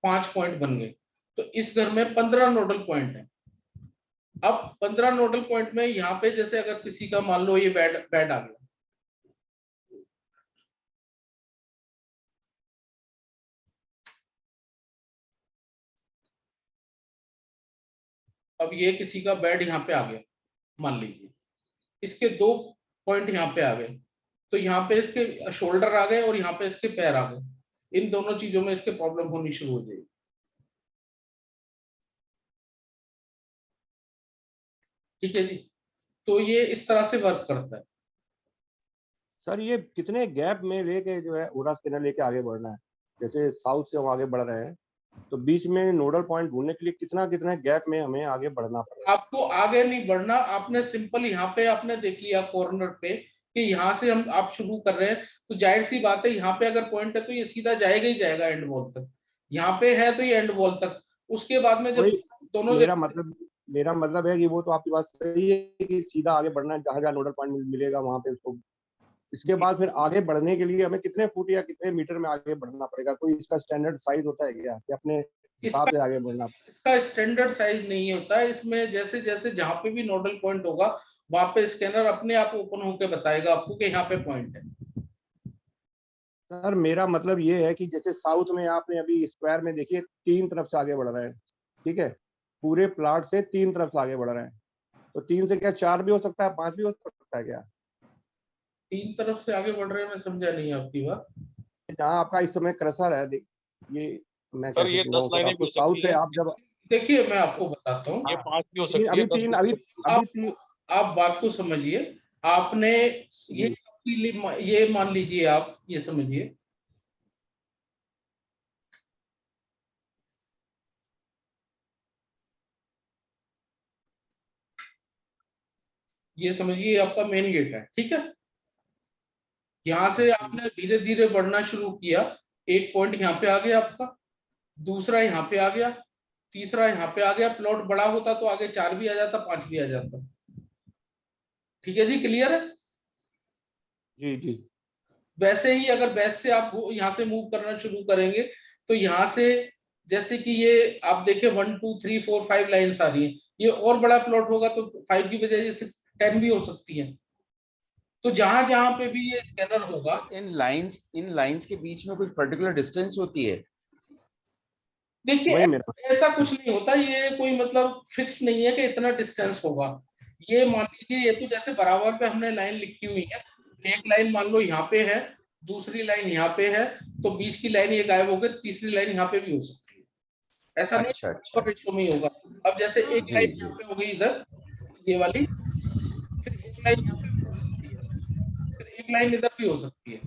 5 पॉइंट बन गए, तो इस घर में 15 नोडल पॉइंट है। अब 15 नोडल पॉइंट में यहाँ पे जैसे अगर किसी का मान लो ये बेड आ गया, अब ये किसी का बेड यहाँ पे आ गया मान लीजिए, इसके 2 पॉइंट यहाँ पे आ गए, तो यहाँ पे इसके शोल्डर आ गए और यहाँ पे इसके पैर आ गए। इन दोनों चीजों में इसके प्रॉब्लम होनी शुरू हो जाएगी। ठीक है जी। तो ये इस तरह से वर्क करता है। सर ये कितने गैप में लेके जो है ओरा स्कैनर लेके आगे बढ़ना है? जैसे साउथ से हम आगे बढ़ रहे हैं तो बीच में नोडल पॉइंट ढूंढने के लिए कितना कितना गैप में हमें आगे बढ़ना पड़ेगा? आपको आगे नहीं बढ़ना, आपने सिंपल यहाँ पे आपने देख लिया कॉर्नर पे कि यहाँ से हम आप शुरू कर रहे हैं, तो जाहिर सी बात है यहाँ पे अगर पॉइंट है तो ये सीधा जाएगा ही जाएगा एंड वॉल तक। यहाँ पे है तो ये एंड वॉल तक। उसके बाद में जब दोनों मेरा मतलब है कि वो तो आपकी बात सही है कि सीधा आगे बढ़ना है, जहाँ जहाँ नोडल पॉइंट मिलेगा वहां पे उसको। इसके बाद फिर आगे बढ़ने के लिए हमें कितने फुट या कितने मीटर में आगे बढ़ना पड़ेगा? कोई इसका स्टैंडर्ड साइज होता है क्या कि अपने हिसाब से आगे बढ़ना? इसका स्टैंडर्ड साइज नहीं होता है। इसमें जैसे जैसे जहाँ पे भी नोडल पॉइंट होगा वहां पे स्कैनर अपने आप ओपन होकर बताएगा आपको कि यहाँ पे पॉइंट है। सर मेरा मतलब ये है कि जैसे साउथ में आपने अभी स्क्वायर में देखिए 3 तरफ से आगे बढ़ रहे हैं, ठीक है, पूरे प्लाट से 3 तरफ से आगे बढ़ रहे हैं, तो 3 से क्या 4 भी हो सकता है, 5 भी हो सकता है क्या? 3 तरफ से आगे बढ़ रहे हैं, मैं समझा नहीं आपकी बात। जहाँ आपका इस समय क्रसर है, ये मैं सर ये 10 लाइनें भी हो साउथ सकती से है। आप जब देखिए मैं आपको बताता हूँ, ये 5 भी हो सकती है, 10 भी हो सकती है। अभी आप बात को समझिए। आपने ये मान लीजिए, आप ये समझिए, ये समझिए आपका मेन गेट है, ठीक है। यहां से आपने धीरे धीरे बढ़ना शुरू किया, एक पॉइंट यहाँ पे आ गया आपका, दूसरा यहाँ पे आ गया, तीसरा यहाँ पे आ गया, प्लॉट बड़ा होता तो आगे 4 भी आ जाता, 5 भी आ जाता। ठीक है जी, क्लियर है? जी जी। वैसे ही अगर बेस से आप यहाँ से मूव करना शुरू करेंगे तो यहाँ से जैसे कि ये आप देखें 1 2 3 4 5 लाइन्स आ रही है, ये और बड़ा प्लॉट होगा तो 5 की बजाय 6 10 भी हो सकती है। तो जहां जहां पे भी ये स्कैनर होगा, इन लाइंस के बीच में कुछ पर्टिकुलर डिस्टेंस होती है? देखिए ऐसा कुछ नहीं होता, ये कोई मतलब फिक्स नहीं है कि इतना डिस्टेंस होगा। ये मान लीजिए ये तो जैसे बराबर पे हमने लाइन लिखी हुई है, एक लाइन मान लो यहाँ पे है, दूसरी लाइन यहाँ पे है, तो बीच की लाइन ये गायब हो गई, तीसरी लाइन यहाँ पे भी हो सकती है। ऐसा नहीं अच्छा। रेशो में ही होगा। अब जैसे एक लाइन यहाँ पे हो गई इधर, ये वाली, फिर एक लाइन यहाँ पे हो सकती है, फिर एक लाइन इधर भी हो सकती है,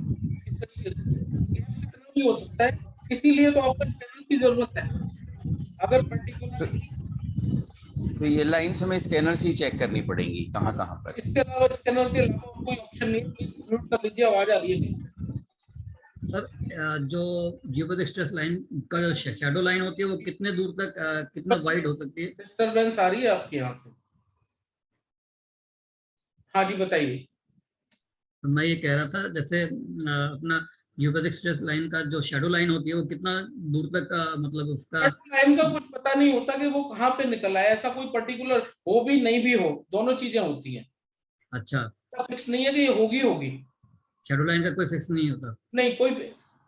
कितना भी हो सकता है। इसीलिए तो आपको स्कैनर की जरूरत है। अगर पर्टिकुलर तो ये लाइंस हमें स्कैनर से ही चेक करनी पड़ेगी कहाँ पर? इसके अलावा स्कैनर के अलावा कोई ऑप्शन नहीं है। प्लीज म्यूट कर लीजिए, आवाज आ रही है। सर जो जियोपैथिक स्ट्रेस लाइन का जो शैडो लाइन होती है वो कितने दूर तक कितना वाइड हो सकती है? डिस्टरबेंस आ रही है आपके यहाँ से? हाँ जी बताइए। मैं ये कह रहा था जैसे अपना जियोपैथिक स्ट्रेस लाइन का जो शैडो लाइन होती है वो कितना दूर तक मतलब उसका लाइन का कुछ पता नहीं होता कि वो कहाँ पे निकल आया, ऐसा कोई पर्टिकुलर हो भी नहीं भी हो, दोनों चीजें होती हैं। अच्छा, फिक्स नहीं है कि ये होगी। शैडो लाइन का कोई फिक्स नहीं होता? नहीं, कोई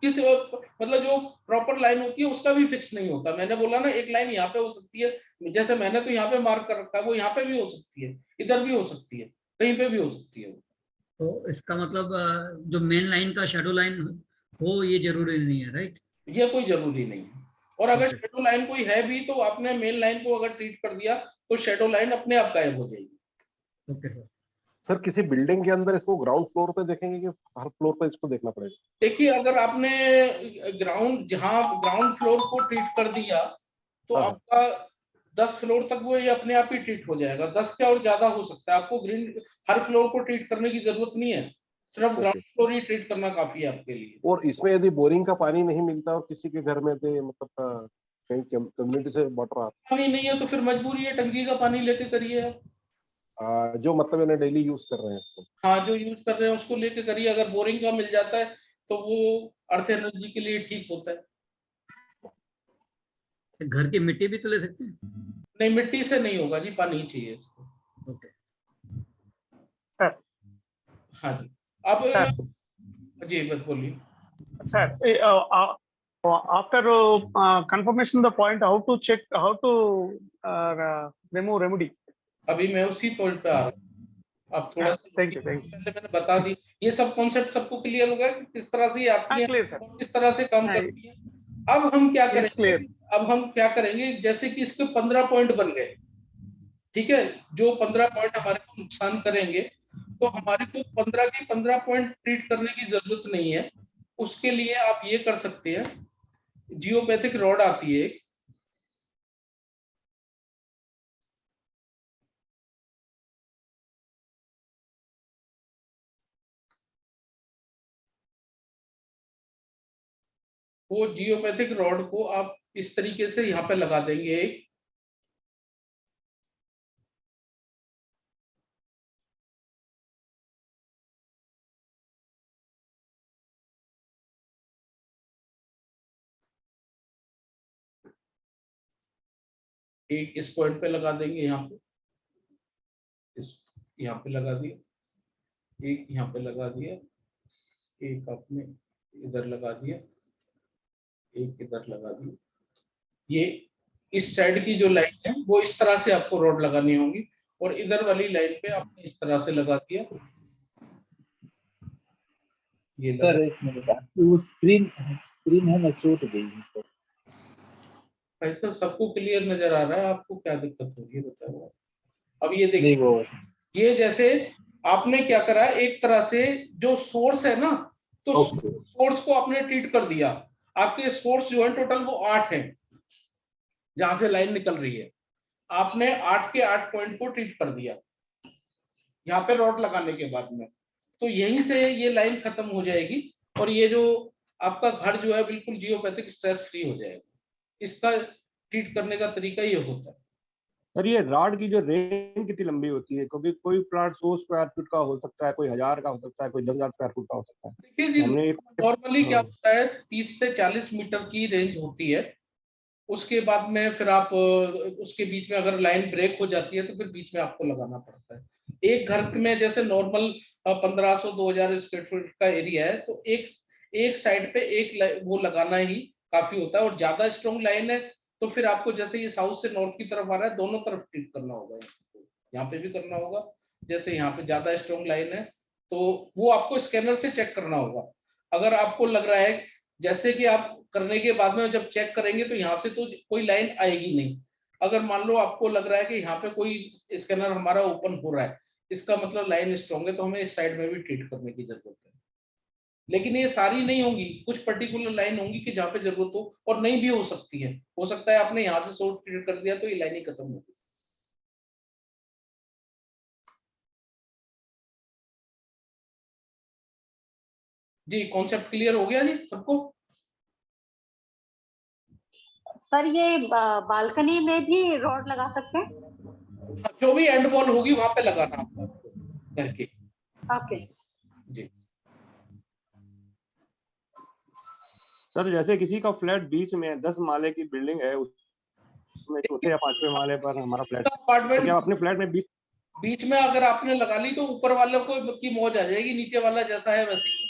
किसी मतलब जो प्रॉपर लाइन होती है उसका भी फिक्स नहीं होता। मैंने बोला ना, एक लाइन यहाँ पे हो सकती है, जैसे मैंने तो यहाँ पे मार्क कर रखा है, वो यहाँ पे भी हो सकती है, इधर भी हो सकती है, कहीं पे भी हो सकती है। तो इसका मतलब जो मेन लाइन का शैडो लाइन हो ये जरूरी नहीं है, राइट? ये कोई जरूरी नहीं है। और अगर शैडो लाइन कोई है भी तो आपने मेन लाइन को अगर ट्रीट कर दिया तो शैडो लाइन अपने आप गायब हो जाएगी। Okay sir. सर किसी बिल्डिंग के अंदर इसको ग्राउंड फ्लोर पे देखेंगे कि हर फ्लोर पे इसको देखना पड़ेगा? देखिए, अगर आपने जहां ग्राउंड फ्लोर को ट्रीट कर दिया तो आपका 10 फ्लोर तक वो ये अपने आप ही ट्रीट हो जाएगा। 10 क्या और ज्यादा हो सकता है। आपको हर फ्लोर को ट्रीट करने की जरूरत नहीं है, सिर्फ ग्राउंड फ्लोर ही ट्रीट करना काफी है आपके लिए। और इसमें यदि बोरिंग का पानी नहीं मिलता और किसी के घर में मतलब कहीं कम्युनिटी से वाटर आता, पानी नहीं है तो फिर मजबूरी है, टंकी का पानी लेके करिए आप। जो मतलब मैंने डेली यूज कर रहे हैं उसको। हाँ, जो यूज कर रहे हैं उसको लेके करिए। अगर बोरिंग का मिल जाता है तो वो अर्थ एनर्जी के लिए ठीक होता है। घर की मिट्टी भी तो ले सकते हैं? नहीं, मिट्टी से नहीं होगा जी, पानी चाहिए इसको। Okay sir. हाँ जी, अब जी बस बोलिए sir. after confirmation the point, how to check, how to remove remedy? अभी मैं उसी पॉइंट पे आ रहा हूँ। आप थोड़ा सा थैंक यू। पहले मैंने बता दी, ये सब कॉन्सेप्ट सबको क्लियर हो गया कि किस तरह से आती है और किस तरह से काम करती है। अब हम क्या करेंगे, जैसे कि इसके 15 पॉइंट बन गए, ठीक है। जो 15 पॉइंट हमारे को नुकसान करेंगे तो हमारे को 15 के 15 पॉइंट ट्रीट करने की जरूरत नहीं है। उसके लिए आप ये कर सकते हैं, जियोपैथिक रॉड आती है, वो जियोपैथिक रॉड को आप इस तरीके से यहाँ पे लगा देंगे। एक इस पॉइंट पे लगा देंगे, यहाँ पे यहाँ पे लगा दिया, एक यहाँ पे लगा दिया, एक आपने इधर लगा दिया, एक इधर लगा दिया। ये इस साइड की जो लाइन है वो इस तरह से आपको रॉड लगानी होगी और इधर वाली लाइन पे आपने इस तरह से लगा दिया। ये सर एक मिनट, वो स्क्रीन है ना छूट गई सर। भाई साहब सबको क्लियर नजर आ रहा है, आपको क्या दिक्कत हो रही है बताओ। अब ये देखिए, ये जैसे आपने क्या करा, एक तरह से जो सोर्स है ना, तो सोर्स को आपने ट्रीट कर दिया। आपके सोर्स जो है टोटल वो 8 है, जहां से लाइन निकल रही है। आपने 8 के 8 पॉइंट को ट्रीट कर दिया यहाँ पे रॉड लगाने के बाद में, तो यहीं से ये लाइन खत्म हो जाएगी और ये जो आपका घर जो है बिल्कुल जियोपैथिक स्ट्रेस फ्री हो जाएगा। इसका ट्रीट करने का तरीका ये होता है। सर ये रॉड की जो रेंज कितनी लंबी होती है, क्योंकि कोई प्लाट 100 स्क्वायर फीट का हो सकता है, कोई 1000 का हो सकता है, कोई 10,000 स्क्वायर फीट का हो सकता है। देखिए जी, हमने एक नॉर्मली क्या हाँ। होता है 30 से 40 मीटर की रेंज होती है। उसके बाद में फिर आप उसके बीच में अगर लाइन ब्रेक हो जाती है तो फिर बीच में आपको लगाना पड़ता है। एक घर में जैसे नॉर्मल 1500-2000 स्क्वायर फीट का एरिया है तो एक साइड पे एक वो लगाना ही काफी होता है। और ज्यादा स्ट्रॉन्ग लाइन है तो फिर आपको जैसे ये साउथ से नॉर्थ की तरफ आ रहा है दोनों तरफ ट्रीट करना होगा, यहाँ पे भी करना होगा। जैसे यहाँ पे ज्यादा स्ट्रॉन्ग लाइन है तो वो आपको स्कैनर से चेक करना होगा। अगर आपको लग रहा है जैसे कि आप करने के बाद में जब चेक करेंगे तो यहाँ से तो कोई लाइन आएगी नहीं। अगर मान लो आपको लग रहा है कि यहाँ पे कोई स्कैनर हमारा ओपन हो रहा है, इसका मतलब लाइन स्ट्रॉन्ग है, तो हमें इस साइड में भी ट्रीट करने की जरूरत है। लेकिन ये सारी नहीं होंगी, कुछ पर्टिकुलर लाइन होंगी कि जहाँ पे जरूरत हो, और नहीं भी हो सकती है। हो सकता है आपने यहाँ से सोर्स ट्रीट कर दिया तो ये लाइन ही खत्म हो गई। जी कॉन्सेप्ट क्लियर हो गया जी सबको? सर ये बालकनी में भी रॉड लगा सकते हैं? जो भी एंड वॉल होगी वहां पे लगाना आपको घर के। ओके जी सर जैसे किसी का फ्लैट बीच में 10 माले की बिल्डिंग है, उसमें चौथे या पांचवें माले पर हमारा फ्लैट, तो अपार्टमेंट क्या अपने फ्लैट में बीच में अगर आपने लगा ली तो ऊपर वाले को की मौज आ जाएगी, नीचे वाला जैसा है वैसे ही।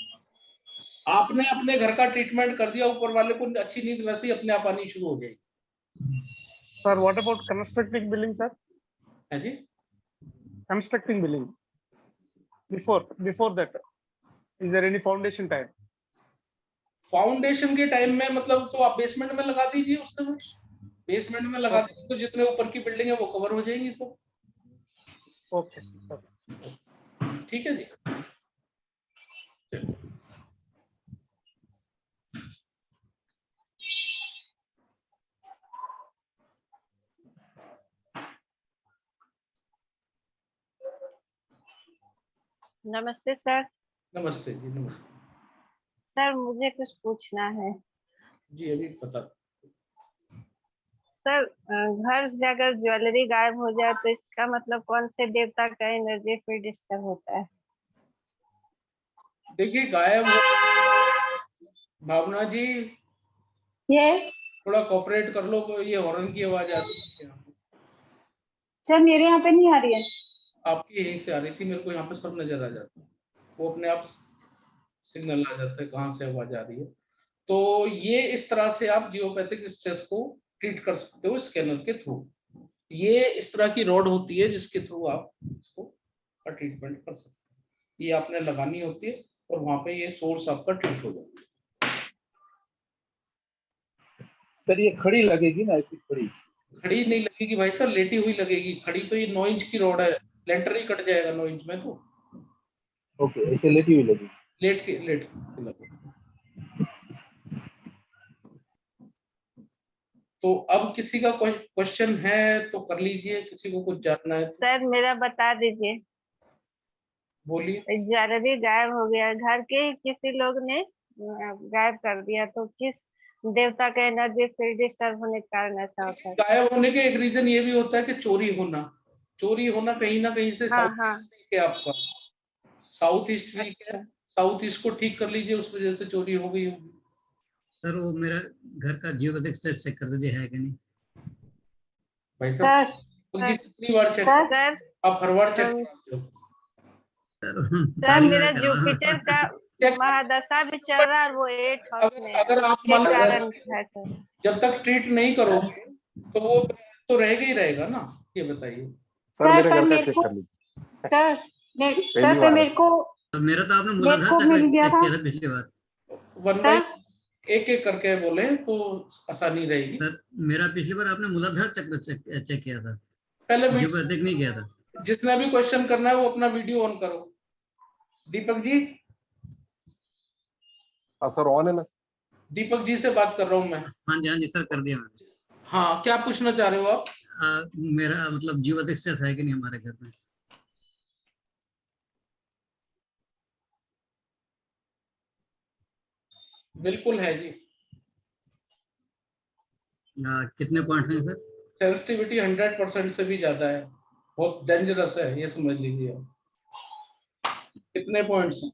आपने अपने घर का ट्रीटमेंट कर दिया, ऊपर वाले को अच्छी नींद वैसे ही अपने आप आनी शुरू हो जाएगी। Sir, what about constructing building, sir? है जी? Constructing building. Before that, is there any foundation time? Foundation के टाइम में मतलब तो आप बेसमेंट में लगा दीजिए, उस समय बेसमेंट में लगा दीजिए तो जितने ऊपर की बिल्डिंग है वो कवर हो जाएंगी सब। Okay, sir. ठीक है जी। नमस्ते सर। नमस्ते जी, नमस्ते। सर मुझे कुछ पूछना है। जी अभी पता। सर घर से अगर ज्वेलरी गायब हो जाए तो इसका मतलब कौन से देवता का एनर्जी फिर डिस्टर्ब होता है? देखिए गायब हो, भावना जी ये थोड़ा कोऑपरेट कर लो, ये हॉर्न की आवाज आ रही है। सर मेरे यहाँ पे नहीं आ रही है। आपकी यहीं से आ रही थी, मेरे को यहाँ पे सब नजर आ जाता है, वो अपने आप सिग्नल आ जाता है कहाँ से आवाज आ रही है। तो ये इस तरह से आप जियोपैथिक स्ट्रेस को ट्रीट कर सकते हो स्कैनर के थ्रू। ये इस तरह की रॉड होती है जिसके थ्रू आप इसको का ट्रीटमेंट कर सकते हो। ये आपने लगानी होती है और वहां पे ये सोर्स आपका ट्रीट हो जाएगा। सर ये खड़ी लगेगी ना, ऐसी खड़ी? खड़ी नहीं लगेगी भाई सर, लेटी हुई लगेगी। खड़ी तो ये 9 इंच की रॉड है, लेंटर ही कट जाएगा 9 इंच में। तो ओके, ऐसे लेटी हुई लगेगी। लेट के लगेगी। तो अब किसी का क्वेश्चन है तो कर लीजिए, किसी को कुछ जानना है तो सर मेरा बता दीजिए। बोलिए। ज्वेलरी गायब हो गया, घर के ही किसी लोग ने गायब कर दिया, तो किस देवता का एनर्जी फिर डिस्टर्ब होने के कारण ऐसा होता है? गायब होने के एक रीजन ये भी होता है कि चोरी होना कहीं ना कहीं से। हाँ, साउथ हाँ। ईस्ट है आपका, साउथ ईस्ट वीक है, अच्छा। साउथ ईस्ट को ठीक कर लीजिए, उस वजह से चोरी हो गई होगी। सर वो मेरा घर का जियोपैथिक स्ट्रेस चेक कर दीजिए है कि नहीं। भाई साहब कितनी बार चेक सर आप हर बार चेक कराते हो? सर मेरा जुपिटर का महादशा भी चल रहा है, वो 8 हाउस में है, अगर आप उसके कारण है सर। जब तक ट्रीट नहीं करोगे तो वो तो रहेगा ही रहेगा ना। ये बताइए सर मेरे घर का चेक कर लीजिए। सर मेरे को मेरा तो आपने मूलाधार चक्र चेक किया था पिछली बार। एक एक करके बोले तो आसानी रहेगी। सर मेरा पिछली बार आपने मूलाधार चक्र चेक किया था, पहले जियोपैथिक नहीं किया था। जिसने भी क्वेश्चन करना है वो अपना वीडियो ऑन करो। दीपक जी। सर ऑन है ना? दीपक जी से बात कर रहा हूँ मैं। हाँ जी, हाँ जी सर, कर दिया मैंने। हाँ क्या पूछना चाह रहे हो आप? मेरा मतलब जियोपैथिक स्ट्रेस है कि नहीं हमारे घर में? बिल्कुल है जी। कितने पॉइंट्स हैं सर? सेंसिटिविटी 100% से भी ज्यादा है, बहुत डेंजरस है, ये समझ लीजिए। कितने पॉइंट्स हैं?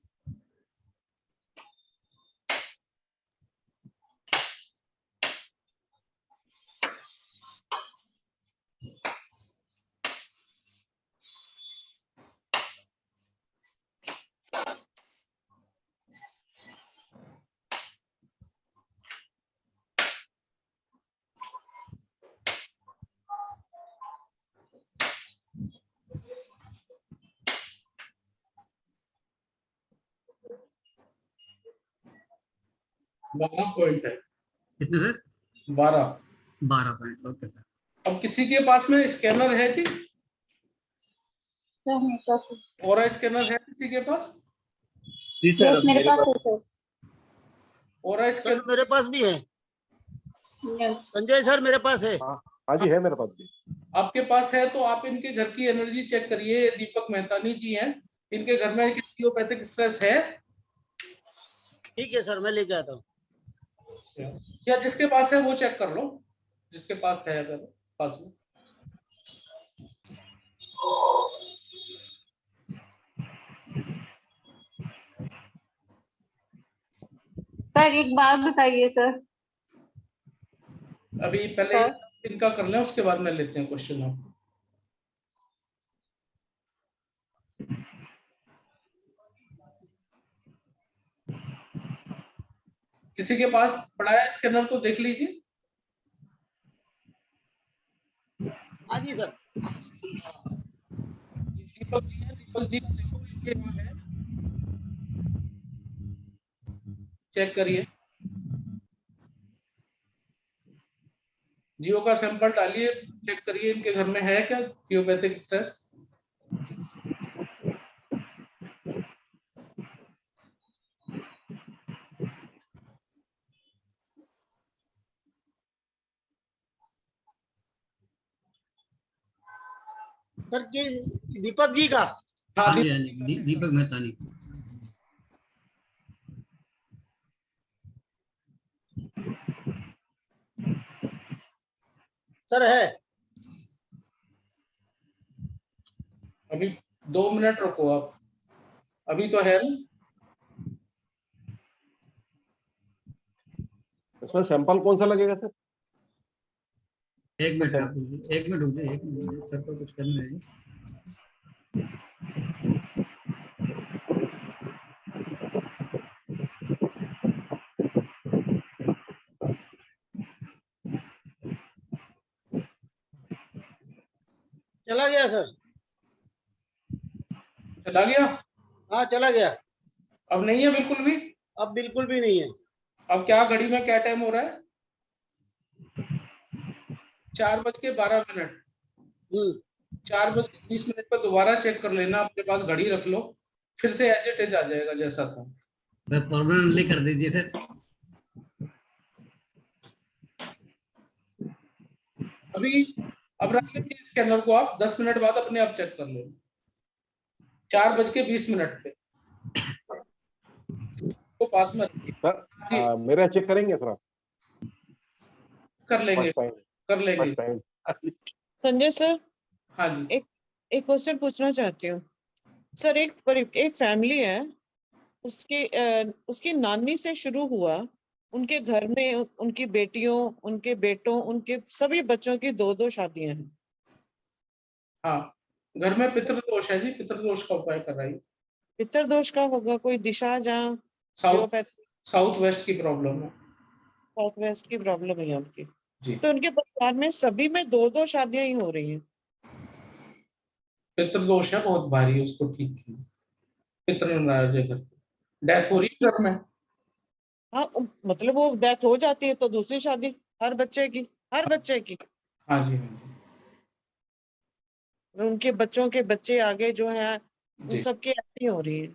बारह पॉइंट है। कितने सर? 12 point, okay sir. अब किसी के पास में स्कैनर है जी? और स्कैनर है किसी के पास? जी सर, मेरे पास है सर। और सर मेरे पास भी है। संजय सर मेरे पास है। हाँ जी, है मेरे पास भी। आपके पास है तो आप इनके घर की एनर्जी चेक करिए। ये दीपक मेहतानी जी हैं, इनके घर में थियोपैथिक स्ट्रेस है? ठीक है सर, मैं लेके आता हूँ। या जिसके पास है वो चेक कर लो, जिसके पास है अगर पास में। सर एक बात बताइए सर। अभी पहले इनका कर लें, उसके बाद में लेते हैं क्वेश्चन आपको। किसी के पास पड़ा है स्कैनर तो देख लीजिए। हाँ जी सर। दीपक जी है, दीपक जी को देखो इनके यहाँ है, चेक करिए। जियो का सैंपल डालिए, चेक करिए इनके घर में है क्या थियोपैथिक स्ट्रेस। सर दीपक जी का? हाँ जी, दीपक मेहतानी। सर है। अभी 2 मिनट रुको आप, अभी तो है ना। इसमें सैंपल कौन सा लगेगा सर? एक मिनट रुक जाइए, एक मिनट सर को कुछ करना है। चला गया सर। चला गया? हाँ चला गया। अब नहीं है बिल्कुल भी? अब बिल्कुल भी नहीं है। अब क्या घड़ी में क्या टाइम हो रहा है? 4:12। 4:20 पर दोबारा चेक कर लेना, अपने पास घड़ी रख लो, फिर से एज इट इज आ जाएगा जैसा था। परमानेंटली कर दीजिए फिर। अभी अब रख लीजिए स्कैनर को, आप 10 मिनट बाद अपने आप चेक कर लेना। 4:20 पे तो पास में सर मेरा चेक करेंगे सर आप? कर लेंगे, कर लेंगे। संजय सर, हाँ जी। एक क्वेश्चन पूछना चाहती हूँ सर। एक फैमिली है, उसकी नानी से शुरू हुआ, उनके घर में उनकी बेटियों, उनके बेटों, उनके सभी बच्चों की 2-2 शादियां हैं। हाँ, घर में पितृदोष है जी, पितृदोष का उपाय कराइए। पितृदोष का होगा कोई दिशा जहाँ साउथ वेस्ट की प्रॉब्लम है। साउथ वेस्ट की प्रॉब्लम है उनकी, तो उनके परिवार में सभी में 2-2 शादियां ही हो रही हैं। पितृदोष है बहुत भारी, उसको ठीक कीजिए। पितृ नाराज है, डेथ हो रही है घर में। हाँ मतलब वो डेथ हो जाती है तो दूसरी शादी हर बच्चे की। हाँ जी, हाँ जी। उनके बच्चों के बच्चे आगे जो हैं उन सबकी ऐसी हो रही है।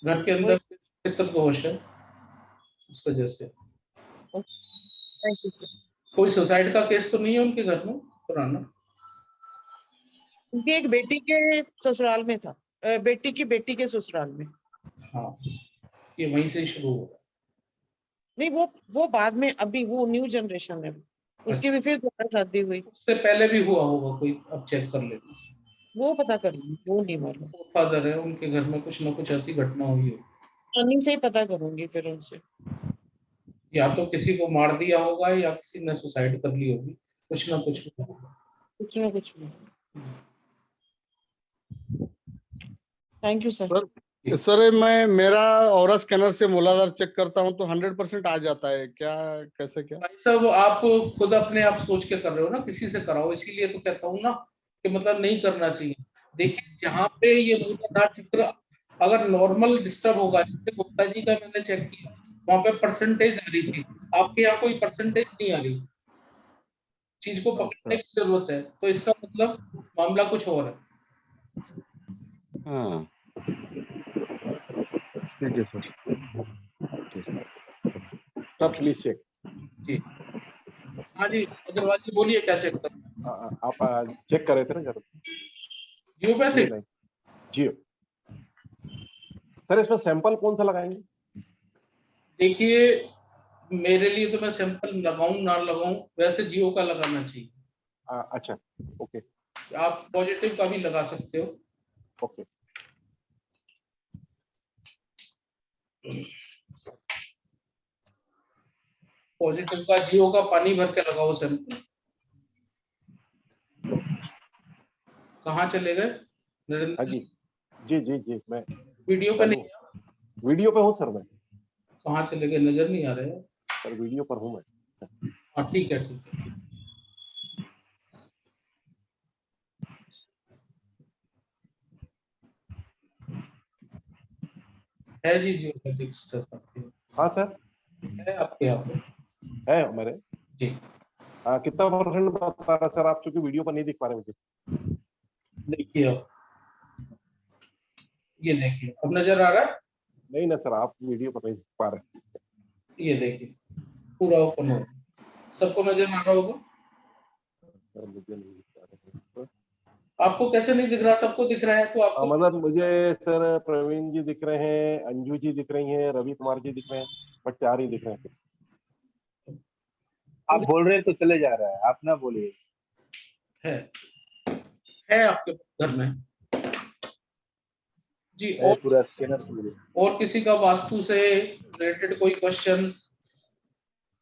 घर के अंदर पितृदोष है, उस वजह से। Thank you sir. कोई सुसाइड का केस तो नहीं है उनके घर में पुराना? उनकी एक बेटी के ससुराल में था, बेटी की बेटी के ससुराल में। हाँ, ये वहीं से शुरू हुआ। नहीं वो बाद में, अभी वो न्यू जनरेशन है, उसकी भी फिर दोबारा शादी हुई। उससे पहले भी हुआ होगा कोई, अब चेक कर लेना। वो पता कर लूंगी, वो नहीं मालूम। फादर है, उनके घर में कुछ ना कुछ ऐसी घटना हुई हो, नानी से ही पता करूंगी फिर उनसे। या तो किसी को मार दिया होगा या किसी ने सुसाइड कर ली होगी, कुछ ना कुछ होगा। कुछ ना कुछ। Thank you sir. सर मेरा ऑरा स्कैनर से मूलाधार चेक करता हूँ तो 100% आ जाता है क्या, कैसे क्या? भाई साहब आप खुद अपने आप सोच के कर रहे हो ना, किसी से कराओ, इसीलिए तो कहता हूँ ना कि मतलब नहीं करना चाहिए। देखिए जहाँ पे ये मूलाधार चक्र अगर नॉर्मल डिस्टर्ब होगा, जैसे गुप्ता जी का मैंने चेक किया, वहां पे परसेंटेज आ रही थी, आपके यहाँ कोई परसेंटेज नहीं आ रही, चीज को पकड़ने की जरूरत है, तो इसका मतलब मामला कुछ और है। हाँ ठीक है सर। Sir please check. जी हाँ जी अग्रवाल जी बोलिए, क्या चेक करना? आप चेक कर रहे थे ना जरा? जियोपैथिक? जियो। सर इसमें सैंपल कौन सा लगाएंगे? देखिए मेरे लिए तो मैं सैंपल लगाऊं ना लगाऊं, वैसे जियो का लगाना चाहिए। अच्छा ओके। आप पॉजिटिव का भी लगा सकते हो। ओके। पॉजिटिव का जियो का पानी भर के लगाओ सैंपल। कहाँ चले गए नरेंद्र जी? जी जी जी मैं वीडियो पे नहीं? वीडियो पे हूँ सर मैं। कहाँ चले गए, नजर नहीं आ रहे हैं सर? वीडियो पर हूँ मैं। हाँ ठीक है ठीक है। है जी जियोपैथिक स्ट्रेस आपके? हाँ सर है आपके यहाँ पे? है हमारे जी। कितना परसेंट बता रहा सर आप, चूंकि वीडियो पर नहीं दिख पा रहे मुझे। देखिए अब ये देखिए, अब नजर आ रहा है? नहीं ना सर, आप वीडियो पर नहीं दिख पा रहे। ये देखिए पूरा ओपन हो, सबको नजर आ रहा होगा? मुझे नहीं दिख पा रहे। आपको कैसे नहीं दिख रहा? सबको दिख रहा है तो आपको मतलब मुझे सर प्रवीण जी दिख रहे हैं, अंजू जी दिख रही हैं, रवि कुमार जी दिख रहे हैं, बट 4 ही दिख रहे हैं। आप बोल रहे हैं तो चले जा रहा है, आप ना बोलिए। है आपके घर में? जी। और पूरा स्कैनर और किसी का वास्तु से रिलेटेड कोई क्वेश्चन,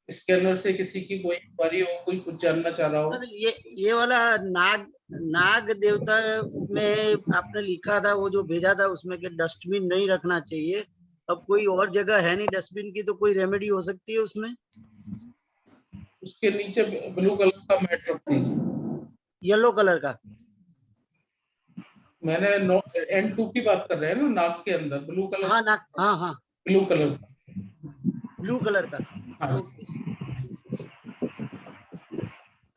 स्कैनर से किसी की कोई क्वेरी हो, कोई कुछ जानना चाह रहा हो? सर ये वाला नाग देवता में आपने लिखा था, वो जो भेजा था उसमें कि डस्टबिन नहीं रखना चाहिए, अब कोई और जगह है नहीं डस्टबिन की, तो कोई रेमेडी हो सकती है उसमें? उसके नीचे ब्लू कलर का मैट रख दीजिए। येलो कलर का? मैंने N2 की बात कर रहे हैं ना, नाक के अंदर ब्लू कलर? हाँ नाक, हाँ हाँ ब्लू कलर का। ब्लू कलर का। हाँ।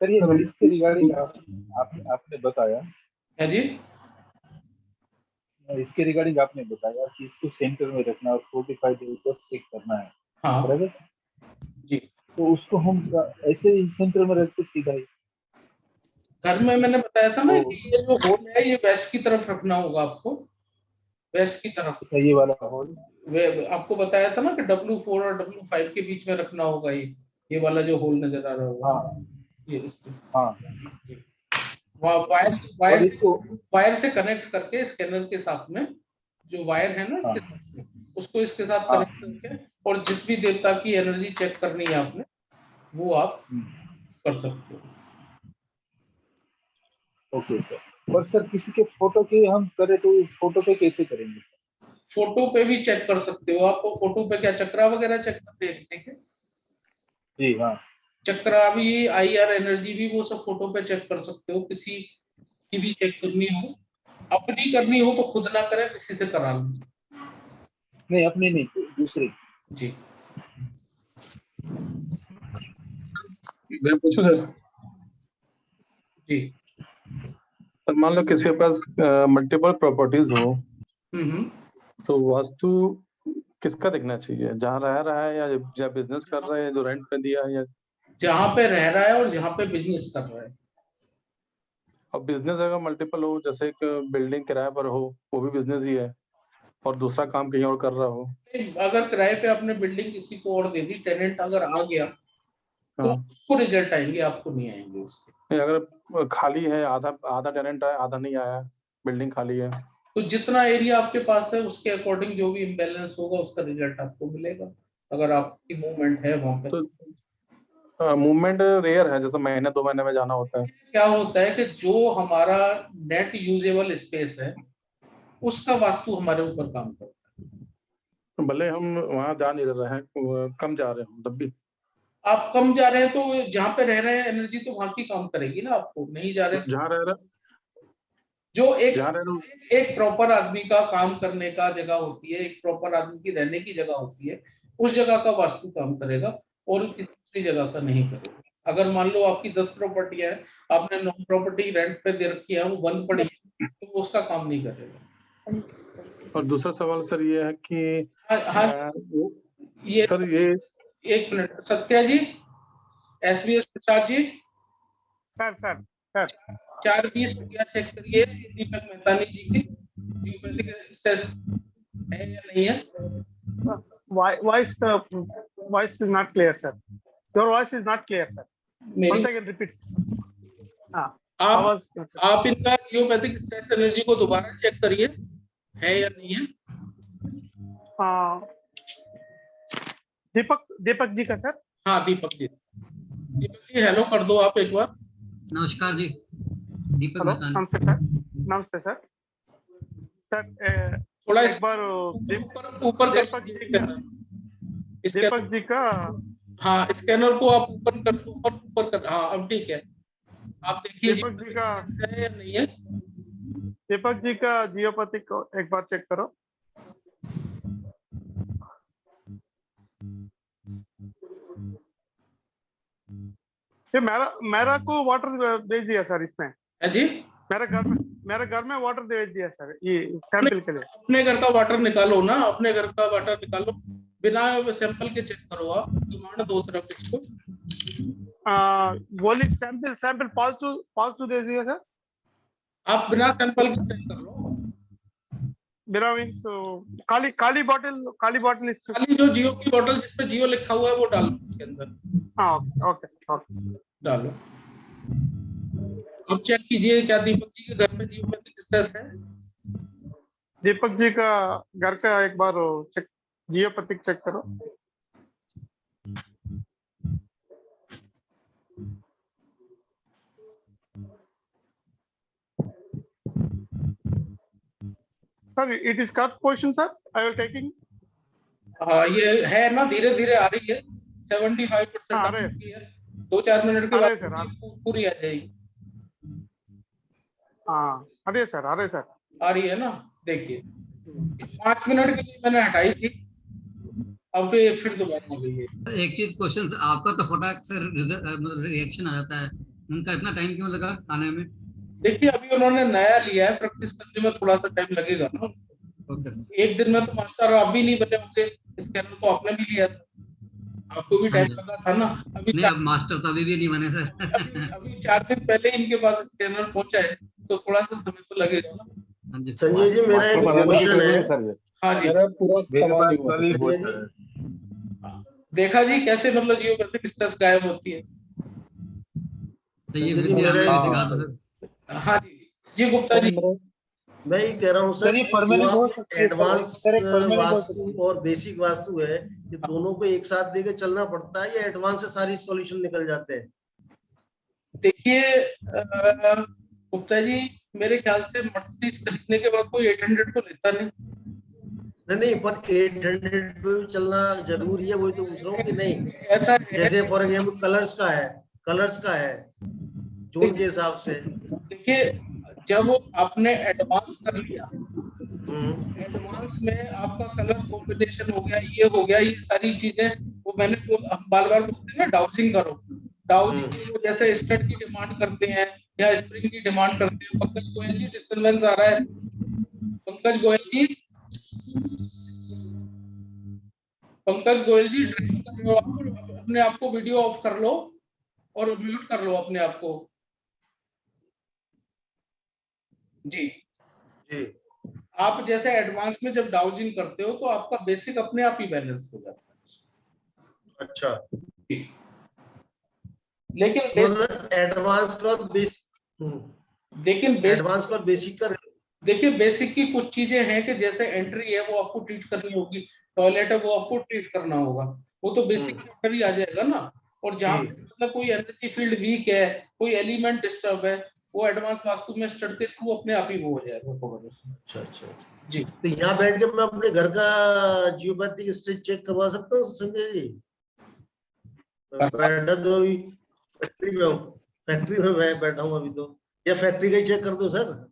सर ये इसके रिगार्डिंग आपने बताया है जी, इसके रिगार्डिंग आपने बताया कि इसको सेंटर में रखना और 45 डेज को चेक करना है। हाँ बराबर जी। तो उसको हम ऐसे ही सेंटर में रख के सीधा ही घर में मैंने बताया था ना कि ये जो होल है ये वेस्ट की तरफ रखना होगा आपको, वेस्ट की तरफ। ये वाला होल आपको बताया था ना कि W4 और W5 के बीच में रखना होगा, ये वाला जो होल नजर आ रहा होगा। हाँ ये हाँ वायर से कनेक्ट करके स्कैनर के साथ में, जो वायर है ना इसके साथ में, उसको इसके साथ कनेक्ट करके, और जिस भी देवता की एनर्जी चेक करनी है आपने, वो आप कर सकते हो। Okay sir. और सर किसी के फोटो के हम करें तो फोटो पे कैसे करेंगे? फोटो पे भी चेक कर सकते हो। आपको फोटो पे क्या चक्रा वगैरह चेक करते हैं किसी के? जी हाँ। चक्रा भी, IR एनर्जी भी, वो सब फोटो पे चेक कर सकते हो। किसी की भी चेक करनी हो, अपनी करनी हो तो खुद ना करें, किसी से करा लो। नहीं अपनी नहीं, दूसरी। जी मैं पूछूं सर? जी सर मान लो किसी के पास मल्टीपल प्रॉपर्टीज हो, तो वास्तु किसका देखना चाहिए? जहाँ रह रहा है या बिजनेस कर रहा है, जो रेंट पे दिया है, या जहाँ पे रह रहा है और जहाँ पे बिजनेस कर रहा है। और बिजनेस अगर मल्टीपल हो, जैसे एक बिल्डिंग किराए पर हो, वो भी बिजनेस ही है, और दूसरा काम कहीं और कर रहा हो। अगर किराए पे आपने बिल्डिंग किसी को और दे दी, टेनेंट अगर आ गया तो उसको रिजल्ट आएंगे, आपको नहीं आएंगे उसके। अगर खाली है, आधा टेनेंट आया, आधा नहीं आया, बिल्डिंग खाली है, तो जितना एरिया आपके पास है उसके अकॉर्डिंग जो भी इम्बैलेंस होगा उसका रिजल्ट आपको मिलेगा, अगर आपकी मूवमेंट है वहां पे। तो मूवमेंट रेयर है, जैसे महीने 2 महीने में जाना होता है। क्या होता है कि जो हमारा नेट यूजेबल स्पेस है उसका वास्तु हमारे ऊपर काम करता है। भले हम वहां जा नहीं रहे हैं, कम जा रहे हैं, तब भी आप कम जा रहे हैं तो जहाँ पे रह रहे हैं एनर्जी तो वहां की काम करेगी ना, आपको नहीं जा रहे जहाँ रह रहे जो एक प्रॉपर आदमी का काम करने का जगह होती है, एक प्रॉपर आदमी की रहने की जगह होती है, उस जगह का वास्तु काम करेगा और किसी दूसरी जगह का नहीं करेगा। अगर मान लो आपकी 10 प्रॉपर्टियां है, आपने 9 प्रॉपर्टी रेंट पे दे रखी है, वो बंद पड़ी है, तो वो उसका काम नहीं करेगा। और दूसरा सवाल सर ये है कि ये सर ये एक मिनट, सत्या जी, एसवीएस प्रसाद जी, सर 4:20 हो गया, चेक करिए दीपक मेहतानी जी की जियोपैथिक स्ट्रेस है या नहीं है। Voice is not clear, sir. Your voice is not clear, sir. Once again repeat. आप इनका जियोपैथिक स्ट्रेस एनर्जी को दोबारा चेक करिए, है या नहीं है। दीपक जी का सर। हाँ दीपक जी हेलो कर दो आप एक बार। नमस्कार जी, दीपक मेहतानी। नमस्ते सर। नमस्ते सर। सर थोड़ा एक बार ऊपर दीपक जी का, हाँ स्कैनर को आप ऊपर कर, हाँ अब ठीक है। आप देखिए दीपक जी का है या नहीं है। दीपक जी का जियोपैथिक को एक बार चेक करो। ये मेरा को वाटर भेज दिया सर इसमें। जी मेरे घर में वाटर भेज दिया सर, ये सैंपल के लिए। अपने घर का वाटर निकालो ना, अपने घर का वाटर निकालो, बिना सैंपल के चेक करो आप, डिमांड दो सिर्फ इसको। बोली सैंपल पॉजिटिव दे दिया सर। आप बिना सैंपल के चेक कर लो। बिना मीन्स खाली बॉटल खाली जो जियो की बॉटल जिसपे जियो लिखा हुआ है वो डालो इसके अंदर। हाँ ओके डालो। अब चेक कीजिए क्या दीपक जी के घर में जियोपैथिक स्ट्रेस है। दीपक जी का घर का एक बार चेक जियोपैथिक चेक करो। Sir it is cut position sir, I will taking. हाँ ये है ना, धीरे धीरे आ रही है, 75% आ रही है, 2-4 मिनट के बाद पूरी आ जाएगी। हाँ आ रही है ना, देखिए 5 मिनट के लिए मैंने हटाई थी, अब फिर दोबारा आ गई है। एक चीज क्वेश्चन, आपका तो फटाक से रिएक्शन आ जाता है, उनका इतना टाइम क्यों लगा आने में? देखिए अभी उन्होंने नया लिया है, प्रैक्टिस करने में थोड़ा सा टाइम लगेगा ना। एक दिन में तो मास्टर आप भी नहीं बने होंगे, स्कैनर तो आपने भी लिया था, आपको भी टाइम लगा था ना। अभी नहीं, अब मास्टर तो अभी भी नहीं बने सर। अभी 4 दिन पहले इनके पास स्कैनर पहुंचा है, तो थोड़ा सा समय तो लगेगा ना। संजय जी मेरा एक क्वेश्चन है। हाँ जी देखा जी कैसे मतलब जियोपैथिक स्ट्रेस गायब होती है। हाँ जी गुप्ता जी। मैं ये कह रहा हूँ सर, एडवांस वास्तु और बेसिक वास्तु है, ये दोनों को एक साथ देके चलना पड़ता है या एडवांस से सारी सॉल्यूशन निकल जाते हैं? देखिए गुप्ता जी मेरे ख्याल से मर्सिडीज खरीदने के बाद कोई 800 को लेता नहीं, पर 800 पे भी चलना जरूरी है, वही तो पूछ रहा हूँ कि नहीं। ऐसा जैसे फॉर एग्जाम्पल कलर्स का है जोन के हिसाब से। देखिए जब आपने एडवांस कर लिया, एडवांस में आपका कलर कॉम्बिनेशन हो गया, ये हो गया, ये सारी चीजें वो मैंने बार बार बोलते हैं ना, डाउसिंग करो। डाउसिंग जैसे स्टड की डिमांड करते हैं या स्प्रिंग की डिमांड करते हैं। पंकज गोयल जी डिस्टर्बेंस आ रहा है, पंकज गोयल जी अपने आप को वीडियो ऑफ कर लो और म्यूट कर लो अपने आप को। जी आप जैसे एडवांस में जब डाउजिंग करते हो तो आपका बेसिक अपने आप ही बैलेंस हो जाता है। अच्छा, लेकिन एडवांस का एडवांस का बेसिक का देखिए बेसिक की कुछ चीजें हैं कि जैसे एंट्री है वो आपको ट्रीट करनी होगी, टॉयलेट है वो आपको ट्रीट करना होगा, वो तो बेसिक अंदर ही आ जाएगा ना। और जहाँ मतलब कोई एनर्जी फील्ड वीक है, कोई एलिमेंट डिस्टर्ब है, वो एडवांस वास्तु में स्टड के थ्रू अपने आप ही वो हो जाएगा। अच्छा अच्छा जी। तो यहाँ बैठ के मैं अपने घर का जियोपैथिक स्टेज चेक करवा सकता हूँ संजय जी? बैठा तो अभी फैक्ट्री में हूँ, फैक्ट्री में मैं बैठा हूँ अभी तो, या फैक्ट्री का ही चेक कर दो सर?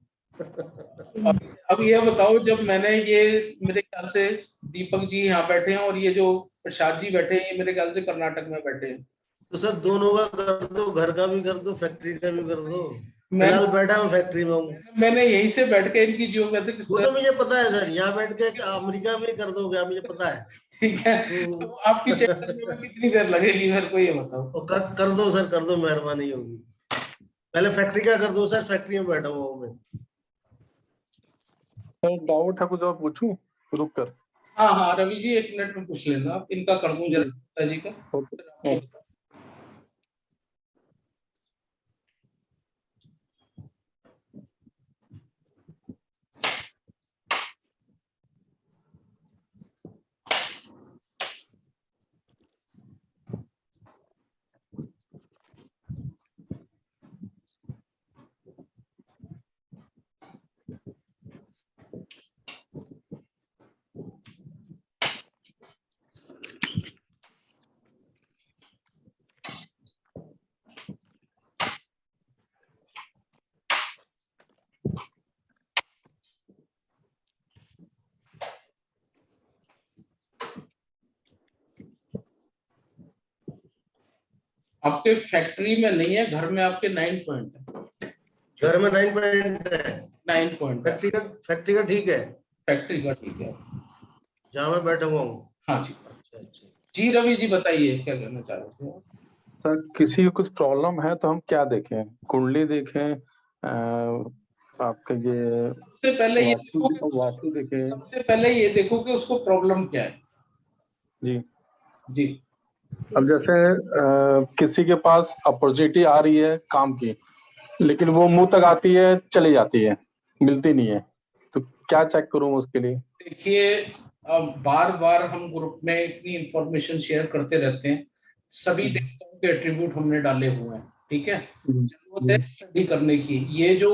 अब ये बताओ, जब मैंने ये, मेरे ख्याल से दीपक जी यहाँ बैठे हैं और ये जो प्रसाद जी बैठे हैं, ये मेरे ख्याल से कर्नाटक में बैठे हैं। तो सर दोनों का कर दो, घर का भी कर दो, फैक्ट्री का भी कर दो। फिलहाल बैठा हूँ फैक्ट्री में हूँ। मैंने यहीं से बैठ के इनकी जियोपैथिक, वो तो मुझे पता है सर, यहाँ बैठ के अमेरिका में कर दोगे मुझे पता है। ठीक है, तो आपकी चेक करने में कितनी देर लगेगी मेरे को ये बताओ। कर दो सर, कर दो, मेहरबानी होगी। पहले फैक्ट्री का कर दो सर, फैक्ट्री में बैठा हुआ हूँ मैं। डाउट है कुछ और पूछूं? रुक कर। हाँ हाँ रवि जी, 1 मिनट में पूछ लेना, आप इनका कर दूं जरा पिताजी का। आपके फैक्ट्री में नहीं है, घर में आपके 9 पॉइंट है। घर में 9 पॉइंट है। 9 पॉइंट फैक्ट्री का ठीक है। फैक्ट्री का ठीक है, जहाँ मैं बैठा हुआ हूँ। हाँ जी। अच्छा जी रवि जी बताइए क्या कहना चाह रहे थे? सर किसी को कुछ प्रॉब्लम है तो हम क्या देखें? कुंडली देखें, आपके ये सबसे पहले ये वास्तु देखें? सबसे पहले ये देखो कि उसको प्रॉब्लम क्या है। जी जी। अब जैसे किसी के पास अपॉर्चुनिटी आ रही है काम की, लेकिन वो मुंह तक आती है चली जाती है, मिलती नहीं है, तो क्या चेक करूं उसके लिए? देखिए अब बार बार हम ग्रुप में इतनी इंफॉर्मेशन शेयर करते रहते हैं, सभी देवताओं के एट्रीब्यूट हमने डाले हुए हैं, ठीक है। जरूरत है स्टडी करने की। ये जो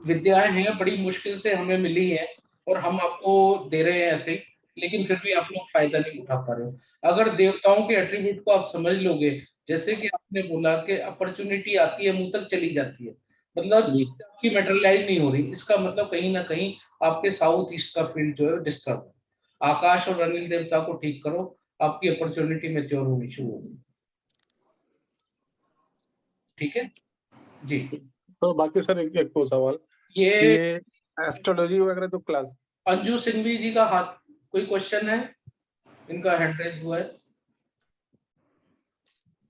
विद्याएं हैं बड़ी मुश्किल से हमें मिली है और हम आपको दे रहे हैं ऐसे ही, लेकिन फिर भी आप लोग फायदा नहीं उठा पा रहे हो। अगर देवताओं के एट्रीब्यूट को आप समझ लोगे, जैसे कि आपने बोला कि अपॉर्चुनिटी आती है मुंह तक चली जाती है, मतलब आपकी मटेरियलाइज नहीं हो रही, इसका मतलब कहीं ना कहीं आपके साउथ ईस्ट का फील्ड जो है डिस्टर्ब है। आकाश और अनिल देवता को ठीक करो, आपकी अपॉर्चुनिटी मैच्योर होनी शुरू होगी। ठीक है जी। तो बाकी सर एक तो सवाल, ये एस्ट्रोलॉजी वगैरह तो क्लास। अंजू सिंघवी जी का हाथ, कोई क्वेश्चन है? इनका हैंड रेज हुआ है।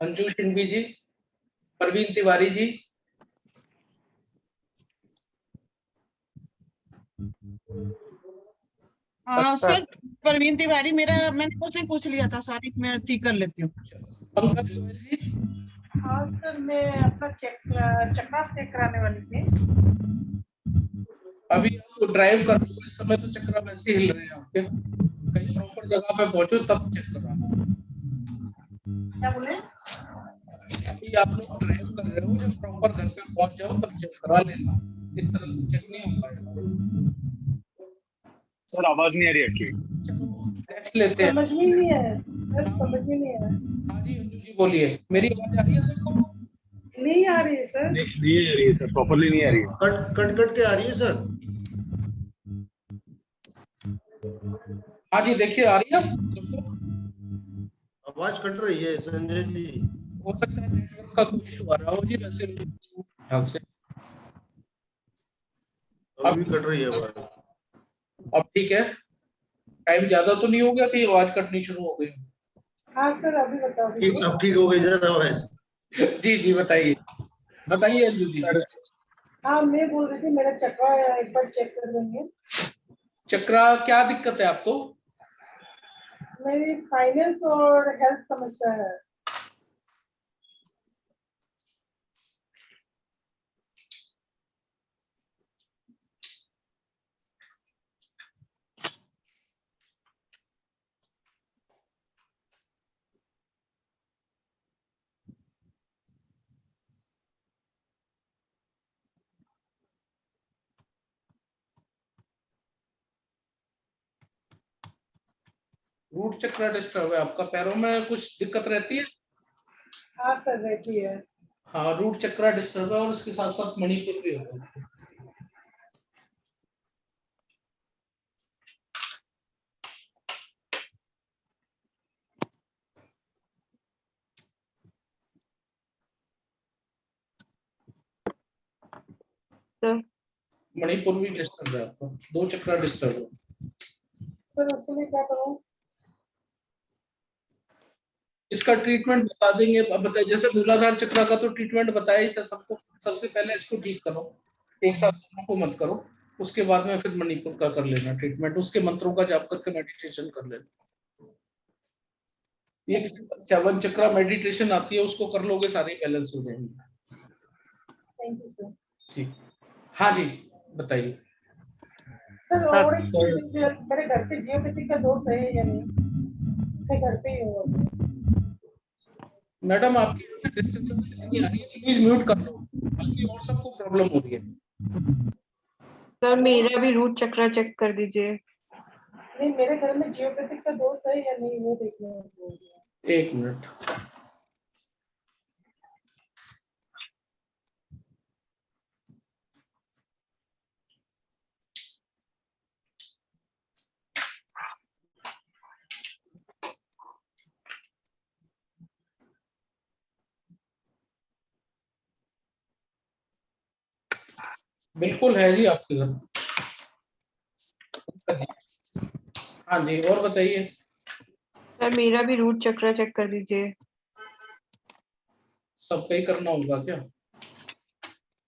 अंजू सिंघवी जी, प्रवीण तिवारी जी। सर प्रवीण तिवारी, मेरा मैंने क्वेश्चन पूछ लिया था, सारी मैं ठीक कर लेती हूँ। हाँ सर, मैं अपना चक्रा चेक कराने वाली थी। अभी तो ड्राइव कर रहे हो, इस समय तो चक्रा वैसे हिल रहे हैं आपके, कहीं प्रॉपर जगह पे पहुंचो तब चेक कराना। क्या बोले? अभी आप लोग ड्राइव कर रहे हो, जब प्रॉपर घर पे पहुंच जाओ तब चेक करा लेना, इस तरह से चेक नहीं हो पाएगा। सर आवाज नहीं आ रही है। नेक्स्ट लेते हैं। समझ में नहीं आया सर, समझ में नहीं आया। हाँ जी अंजू जी बोलिए, मेरी आवाज आ रही है सबको? नहीं आ रही है सर। नहीं आ रही है सर, प्रॉपर्ली नहीं आ रही है। कट के आ रही है सर। हाँ जी देखिए आ रही है सबको? आवाज कट रही है संजय जी। हो सकता है नेटवर्क का कोई इशू आ रहा हो जी, वैसे ध्यान से। अभी कट रही है आवाज। अब ठीक है? टाइम ज्यादा तो नहीं हो गया कि आवाज कटनी शुरू हो गई? हाँ सर अभी बताओ। अब ठीक हो गई जरा आवाज। जी जी बताइए, बताइए अंजू जी। हाँ मैं बोल रही थी मेरा चक्रा एक बार चेक कर देंगे। चक्रा, क्या दिक्कत है आपको? मेरी फाइनेंस और हेल्थ समस्या है। रूट चक्र डिस्टर्ब है आपका, पैरों में कुछ दिक्कत रहती है? हाँ सर, रहती है। हाँ, रूट चक्र डिस्टर्ब है और उसके साथ साथ मणिपुर भी होगा। मणिपुर भी डिस्टर्ब है आपका, 2 चक्र डिस्टर्ब है। सर उसके लिए क्या करूं? इसका ट्रीटमेंट बता देंगे। अब बताइए, जैसे मूलाधार चक्र का तो ट्रीटमेंट बताया ही था सबको। सबसे पहले इसको ठीक करो, एक साथ दोनों को मत करो। उसके बाद में फिर मणिपुर का कर लेना ट्रीटमेंट, उसके मंत्रों का जाप करके मेडिटेशन कर लेना। एक 7 चक्र मेडिटेशन आती है, उसको कर लोगे, सारे बैलेंस हो जाएंगे। Thank you sir. ठीक, हाँ जी बताइए। सर और एक चीज, मेरे घर पे जियोपैथी का दोष है या नहीं? मैं घर पे ही हूँ। मैडम आपकी डिस्टर्बेंस नहीं आ रही है, प्लीज म्यूट कर लो, बाकी और सबको प्रॉब्लम हो रही है। सर मेरा भी रूट चक्र चेक कर दीजिए। नहीं, मेरे घर में जियोपैथिक का दोष है या नहीं वो देखना है। 1 मिनट। बिल्कुल है जी आपके घर। हाँ जी, और बताइए। सर मेरा भी रूट चक्र चेक कर दीजिए। सबका ही करना होगा क्या?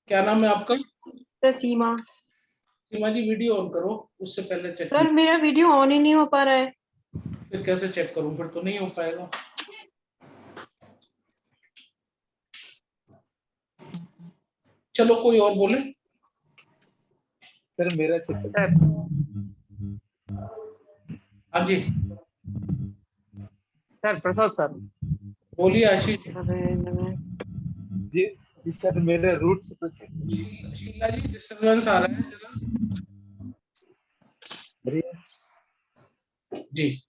क्या नाम है आपका? Sir Seema. Seema ji video on करो, उससे पहले चेक। सर मेरा वीडियो ऑन ही नहीं हो पा रहा है। फिर कैसे चेक करूं? फिर तो नहीं हो पाएगा। चलो कोई और बोले। सर मेरा चेक। हाँ जी सर, प्रसाद सर बोलिए। आशीष जी। जी सर, मेरे रूट से शीला जी डिस्टर्बेंस आ रहा है जरा जी।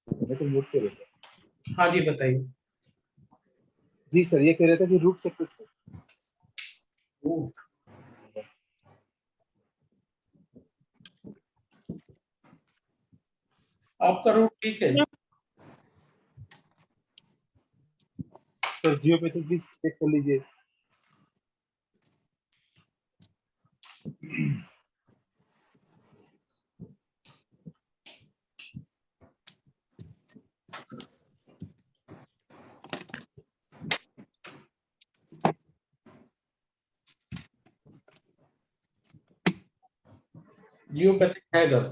मैं तो म्यूट पे रहता। हाँ जी बताइए। जी सर, ये कह रहे थे कि रूट से कुछ आपका रूट ठीक है। सर जियोपैथिक भी चेक कर लीजिए। जियोपैथिक है घर।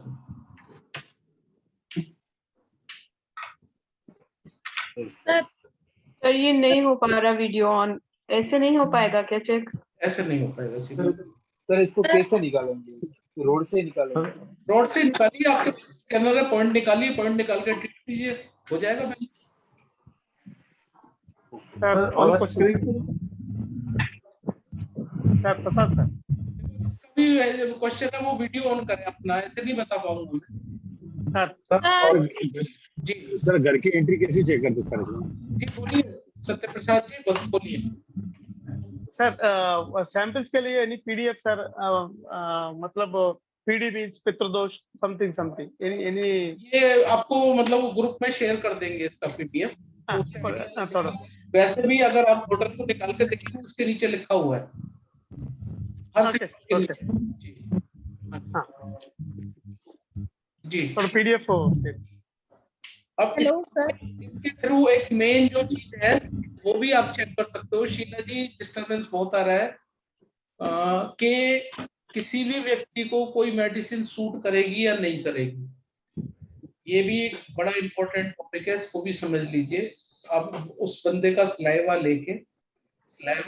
सर ये नहीं हो पा रहा वीडियो ऑन, ऐसे नहीं हो पाएगा क्या चेक? ऐसे नहीं हो पाएगा सीधा। सर इसको कैसे निकालेंगे? रोड से निकालेंगे? रोड से निकालिए, आपके पास स्कैनर है, पॉइंट निकालिए, पॉइंट निकाल के ट्रीट कीजिए, हो जाएगा बैलेंस। सर और सर प्रसाद सर क्वेश्चन है वो वीडियो ऑन करें अपना, ऐसे नहीं बता पाऊंगा सर। जी सर घर की एंट्री कैसे चेक करते सर? जी बोलिए सत्य प्रसाद जी, बोलिए। सर सैंपल्स के लिए एनी पीडीएफ सर, मतलब पीडी मींस पितृदोष समथिंग समथिंग एनी ये आपको मतलब ग्रुप में शेयर कर देंगे इसका पीडीएफ। थोड़ा वैसे भी अगर आप होटल को निकाल के देखेंगे उसके नीचे लिखा हुआ है हर के नीचे। जी थोड़ा पीडीएफ हो। अब इसके थ्रू एक मेन जो चीज है वो भी आप चेक कर सकते हो। शीला जी डिस्टरबेंस बहुत आ रहा है कि किसी भी व्यक्ति को कोई मेडिसिन सूट करेगी या नहीं करेगी, ये भी एक बड़ा इंपॉर्टेंट टॉपिक है, इसको भी समझ लीजिए। आप उस बंदे का सलाइवा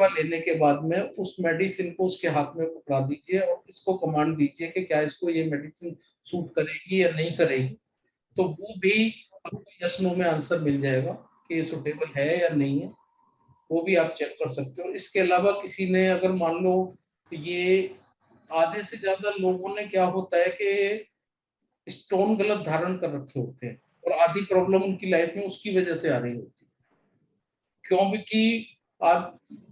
लेने के बाद में उस मेडिसिन को उसके हाथ में पकड़ा दीजिए और इसको कमांड दीजिए कि क्या इसको ये मेडिसिन सूट करेगी या नहीं करेगी, तो वो भी आपको यस नो में आंसर मिल जाएगा कि ये सुटेबल है या नहीं है, वो भी आप चेक कर सकते हो। इसके अलावा किसी ने अगर मान लो ये आधे से ज्यादा लोगों ने क्या होता है कि स्टोन गलत धारण कर रखे होते हैं और आधी प्रॉब्लम उनकी लाइफ में उसकी वजह से आ रही होती है, क्योंकि आज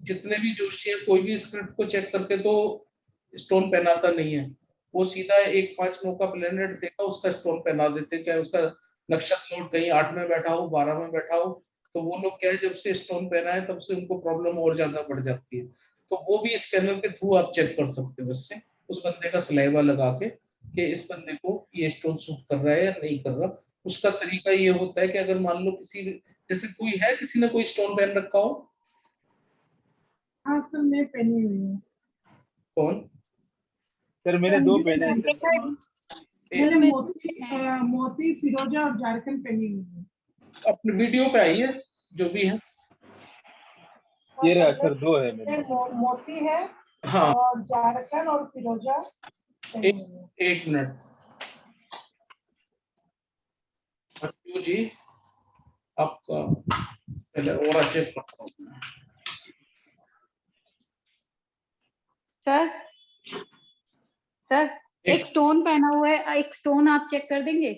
जितने भी जोशी है कोई भी स्क्रिप्ट को चेक करके तो स्टोन पहनाता नहीं है, वो सीधा 1-5-9 का प्लेनेट देगा उसका स्टोन पहना देते हैं, चाहे उसका नक्षत्र लॉर्ड कहीं 8 में बैठा हो 12 में बैठा हो, तो वो लोग क्या है जब से स्टोन पहना है तब से उनको प्रॉब्लम और ज्यादा बढ़ जाती है। तो वो भी स्कैनर के थ्रू आप चेक कर सकते हो, उससे उस बंदे का सलाइवा लगा के कि इस बंदे को ये स्टोन सूट कर रहा है या नहीं कर रहा। उसका तरीका ये होता है कि अगर मान लो किसी जैसे कोई है किसी ने कोई स्टोन पहन रखा हो। हाँ सर मैं पहनी हुई हूँ। कौन? सर मैंने 2 पहने हैं सर। मैंने मोती फिरोजा और झारखंड पहनी हुई है। अपने वीडियो पे आई है जो भी है। ये रहा सर 2 है मेरे। मोती है हाँ और झारखंड और फिरोजा। एक मिनट अच्छू जी आपका पहले और चेक करता हूँ। सर एक स्टोन पहना हुआ है, एक स्टोन आप चेक कर देंगे?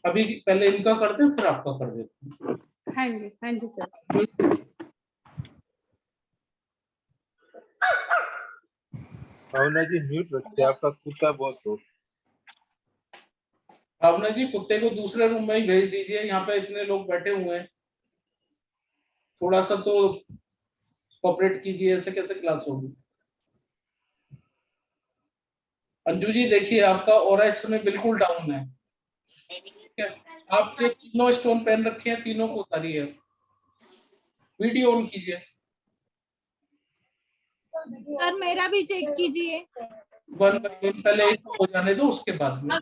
अभी पहले इनका करते हैं फिर आपका कर देते हैं। हाँ जी सर। भावना जी म्यूट रखिए, आपका कुत्ता बहुत हो। भावना जी कुत्ते को दूसरे रूम में ही भेज दीजिए, यहाँ पे इतने लोग बैठे हुए हैं, थोड़ा सा तो कोऑपरेट कीजिए, ऐसे कैसे क्लास होगी। अंजू जी देखिए आपका ऑरा इस समय बिल्कुल डाउन है, ठीक है? आप जो तीनों स्टोन पहन रखे हैं तीनों को उतारिए, वीडियो ऑन कीजिए। सर मेरा भी चेक कीजिए। 1 बाय 1 पहले हो जाने दो उसके बाद में।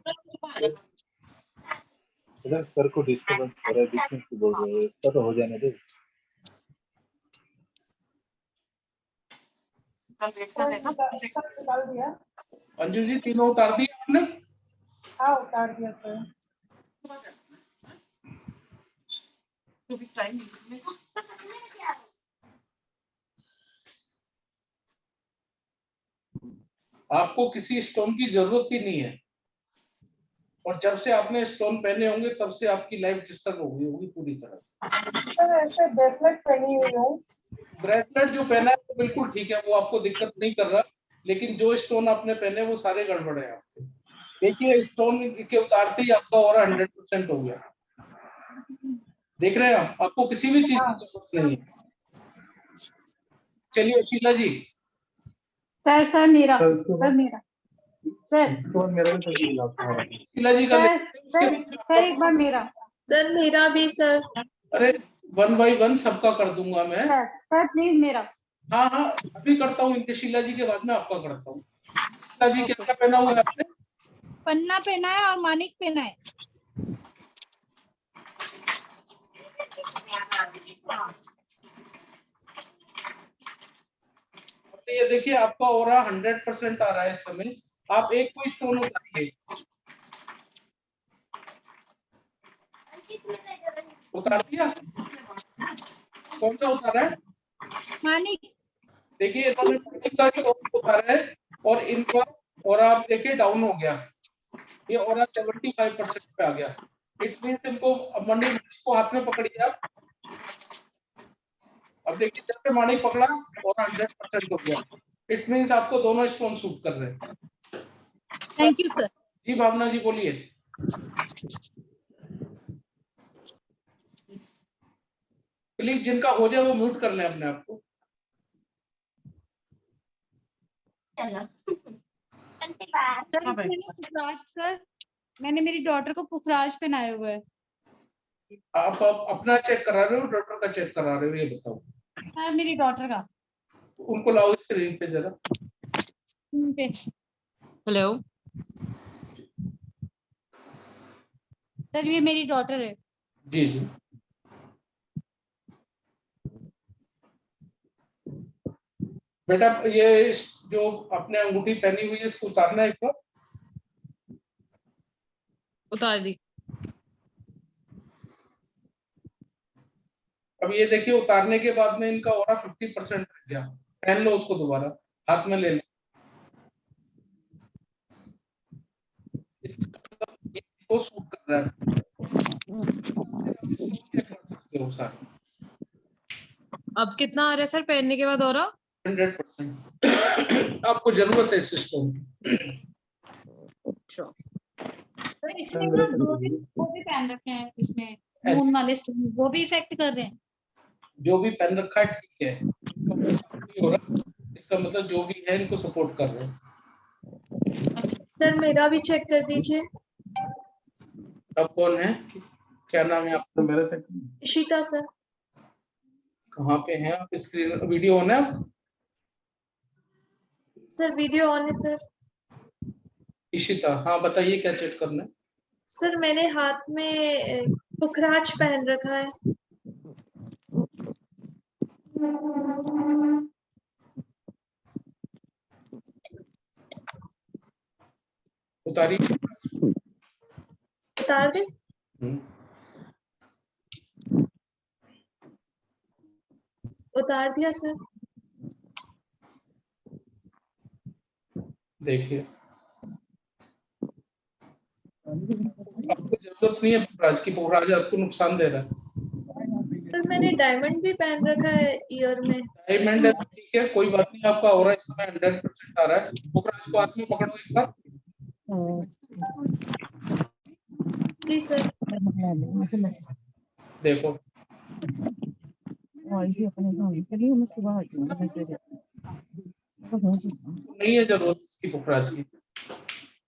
सर को डिस्टर्बेंस हो रहा है, डिस्टेंस को बोल रहे हैं, सर हो जाने दो। निकाल दिया। अंजू जी तीनों उतार दिए आपने? हाँ उतार दिया सर। आपको किसी स्टोन की जरूरत ही नहीं है, और जब से आपने स्टोन पहने होंगे तब से आपकी लाइफ डिस्टर्ब हो गई होगी पूरी तरह से। सर ऐसे ब्रेसलेट पहनी हुई हूँ। ब्रेसलेट जो पहना है वो बिल्कुल ठीक है, वो आपको दिक्कत नहीं कर रहा, लेकिन जो स्टोन आपने पहने वो सारे गड़बड़ है आपके। देखिए स्टोन के उतारते ही आपका ऑरा 100% हो गया, देख रहे हैं आप, आपको किसी भी चीज की जरूरत नहीं है। चलिए शीला जी। सर मेरा शीला जी का सर एक बार मेरा। सर मेरा भी सर। अरे 1 बाय 1 सबका कर दूंगा मैं। सर प्लीज मेरा। हाँ अभी करता हूँ, इनके शीला जी के बाद में आपका करता हूँ। शीला जी क्या क्या पहना हुआ है आपने? पन्ना पहना है और मानिक पहना है। ये देखिए आपका ऑरा 100% आ रहा है इस समय। आप एक कोई स्टोन उतारिए, उतार दिया? कौन सा उतारा है? मानिक। देखिए इन्होंने मानिक का स्टोन उतारा है और इनका ऑरा आप देखिए डाउन हो गया, ये ऑरा 75% पे आ गया। इट मींस इनको मंडी को हाथ में पकड़िए आप, अब देखिए जैसे मानिक पकड़ा और 100% हो गया। इट मींस आपको दोनों स्टोन सूट कर रहे हैं। Thank you sir. जी भावना जी बोलिए। प्लीज जिनका हो जाए वो म्यूट कर लें अपने आप को। सर मैंने मेरी डॉटर को पुखराज पहनाया हुआ है। आप अपना चेक करा रहे हो डॉक्टर का चेक करा रहे हो, ये बताओ। हाँ मेरी डॉटर का। उनको लाओ स्क्रीन पे जरा। हेलो सर, ये मेरी डॉटर है। जी जी। बेटा ये जो आपने अंगूठी पहनी हुई है इसको उतारना है एक बार। उतार दी। अब ये देखिए उतारने के बाद में इनका ऑरा 50% रह गया। पहन लो उसको दोबारा, हाथ में ले लो। इसको सूट कर रहा है। अब कितना आ रहा है सर पहनने के बाद ऑरा? 100%। आपको जरूरत है इस सिस्टम की। अच्छा सर, इसमें ना दो दिन वो भी पहन रखे हैं, इसमें मून वाले स्टोन वो भी इफेक्ट कर रहे हैं। जो भी पहन रखा है ठीक है, हो रहा इसका मतलब जो भी है इनको सपोर्ट कर रहे हैं। सर मेरा भी चेक कर दीजिए। अब कौन है, क्या नाम है आपका? मेरा चेक। इशिता सर। कहाँ पे हैं आप? स्क्रीन वीडियो ऑन है? सर वीडियो ऑन है सर। इशिता, हाँ बताइए क्या चेक करना है? सर मैंने हाथ में पुखराज पहन रखा है। उतारिए। उतार दे। उतार दिया सर। देखिए आपको जरूरत नहीं है पुखराज की, पुखराज आपको नुकसान दे रहा है। सर मैंने डायमंड भी पहन रखा है ईयर में। डायमंड है ठीक है, कोई बात नहीं। आपका ऑरा इस समय 100% आ रहा है। पुखराज को हाथ में पकड़ो एक बार। जी सर। देखो नहीं है जरूरत इसकी पुखराज की।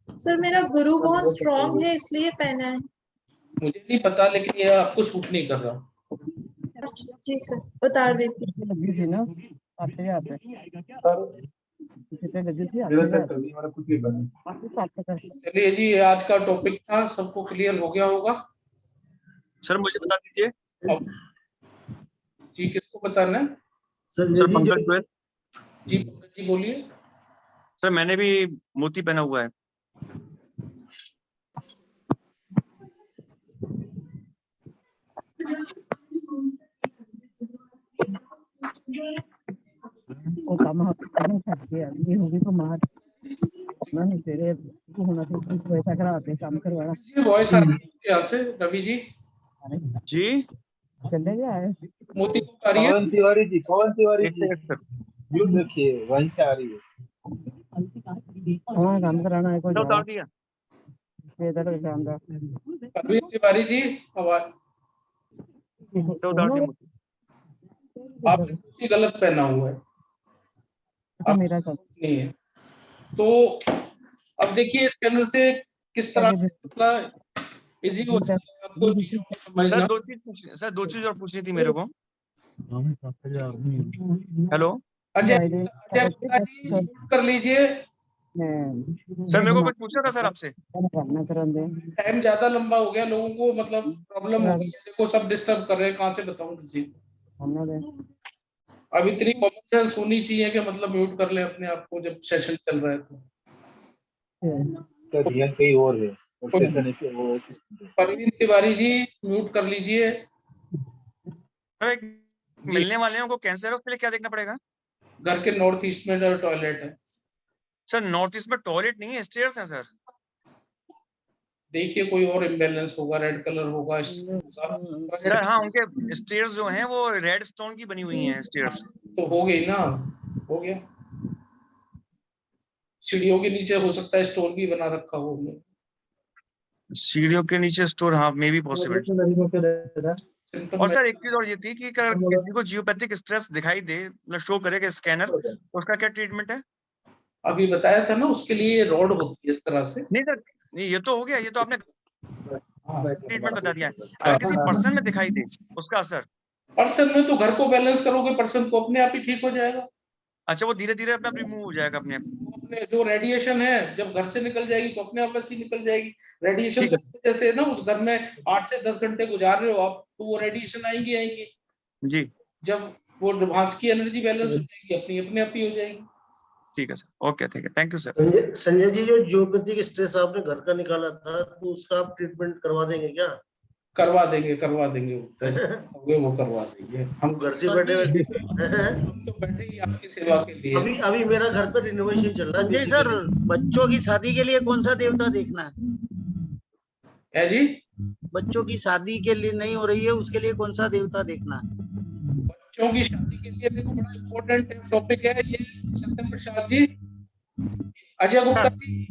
सर मेरा गुरु बहुत स्ट्रॉन्ग है इसलिए पहना है। मुझे नहीं पता, लेकिन ये आपको सूट नहीं कर रहा। अच्छा जी सर, उतार देती चलिए जी, आज का टॉपिक था, सबको क्लियर हो गया होगा। सर मुझे बता दीजिए। जी किसको बताना है? सर पंकज गोयल। जी पंकज जी बोलिए। सर मैंने भी मोती पहना हुआ है। वॉइस आ रही है यहाँ से रवि जी। जी मोती को उतारिए। पवन तिवारी जी, पवन तिवारी जी व्यू देखिए, वहीं से आ रही है। काम कराना है कोई उतार दिया। रवि तिवारी जी आवाज। उतार दिया। आपने मोती गलत पहना हुआ है, मेरा नहीं है। तो अब देखिए स्कैनर से किस तरह से इजी हो जाता है आपको चीजों को समझना। सर दो चीज और पूछनी थी मेरे को। हेलो अजय गुप्ता जी कर लीजिए। सर मेरे को कुछ पूछना था सर आपसे। टाइम ज्यादा लंबा हो गया, लोगों को मतलब प्रॉब्लम हो गई है। देखो सब डिस्टर्ब कर रहे हैं, कहाँ से बताऊं किसी को। अब इतनी कॉमन सेंस होनी चाहिए कि मतलब म्यूट कर ले अपने आप को जब सेशन चल रहा है तो। कहीं और है परवीन तिवारी जी म्यूट कर लीजिए। मिलने वाले हैं उनको कैंसर है, उसके लिए क्या देखना पड़ेगा? घर के नॉर्थ ईस्ट में टॉयलेट है। सर नॉर्थ ईस्ट में टॉयलेट नहीं है, स्टेयर्स हैं सर। देखिए कोई और इम्बैलेंस होगा, रेड कलर होगा। सर हाँ, उनके स्टेयर्स जो हैं वो रेड स्टोन की बनी हुई हैं स्टेयर्स। तो हो गई ना, हो गया। सीढ़ियों के नीचे हो सकता है स्टोर भी बना रखा हो। सीढ़ियों के नीचे स्टोर, हाँ मे बी पॉसिबल। और सर एक चीज और ये थी कि अगर किसी को जियोपैथिक स्ट्रेस दिखाई दे, मतलब शो करे कि स्कैनर, तो उसका क्या ट्रीटमेंट है? अभी बताया था ना, उसके लिए रॉड होती है इस तरह से। नहीं सर, नहीं ये तो हो गया, ये तो आपने ट्रीटमेंट बता दिया। अगर किसी पर्सन में दिखाई दे उसका असर? पर्सन में तो घर को बैलेंस करोगे, पर्सन को अपने आप ही ठीक हो जाएगा। अच्छा, वो धीरे धीरे अपने आप रिमूव हो जाएगा अपने आप? अपने जो रेडिएशन है जब घर से निकल जाएगी तो अपने आप ऐसी निकल जाएगी। रेडिएशन जैसे ना उस घर में 8 से 10 घंटे गुजार रहे हो आप, तो वो रेडिएशन आएंगी जी। जब वो वहां की एनर्जी बैलेंस हो जाएगी, अपने आप ही हो जाएगी। ठीक है सर, ओके, ठीक है, thank you sir. Sanjay ji, जो जियोपैथिक स्ट्रेस आपने घर का निकाला था, तो उसका आप ट्रीटमेंट करवा देंगे क्या? करवा देंगे वो करवा देंगे हम घर से बैठे हम तो बैठे ही आपकी सेवा के लिए। अभी मेरा घर पर रिनोवेशन चल रहा है। संजय सर, बच्चों की शादी के लिए कौन सा देवता देखना है जी? बच्चों की शादी के लिए नहीं हो रही है, उसके लिए कौन सा देवता देखना? बच्चों की शादी के लिए देखो, बड़ा इम्पोर्टेंट टॉपिक है ये। सत्यम प्रसाद जी, अजय गुप्ता जी,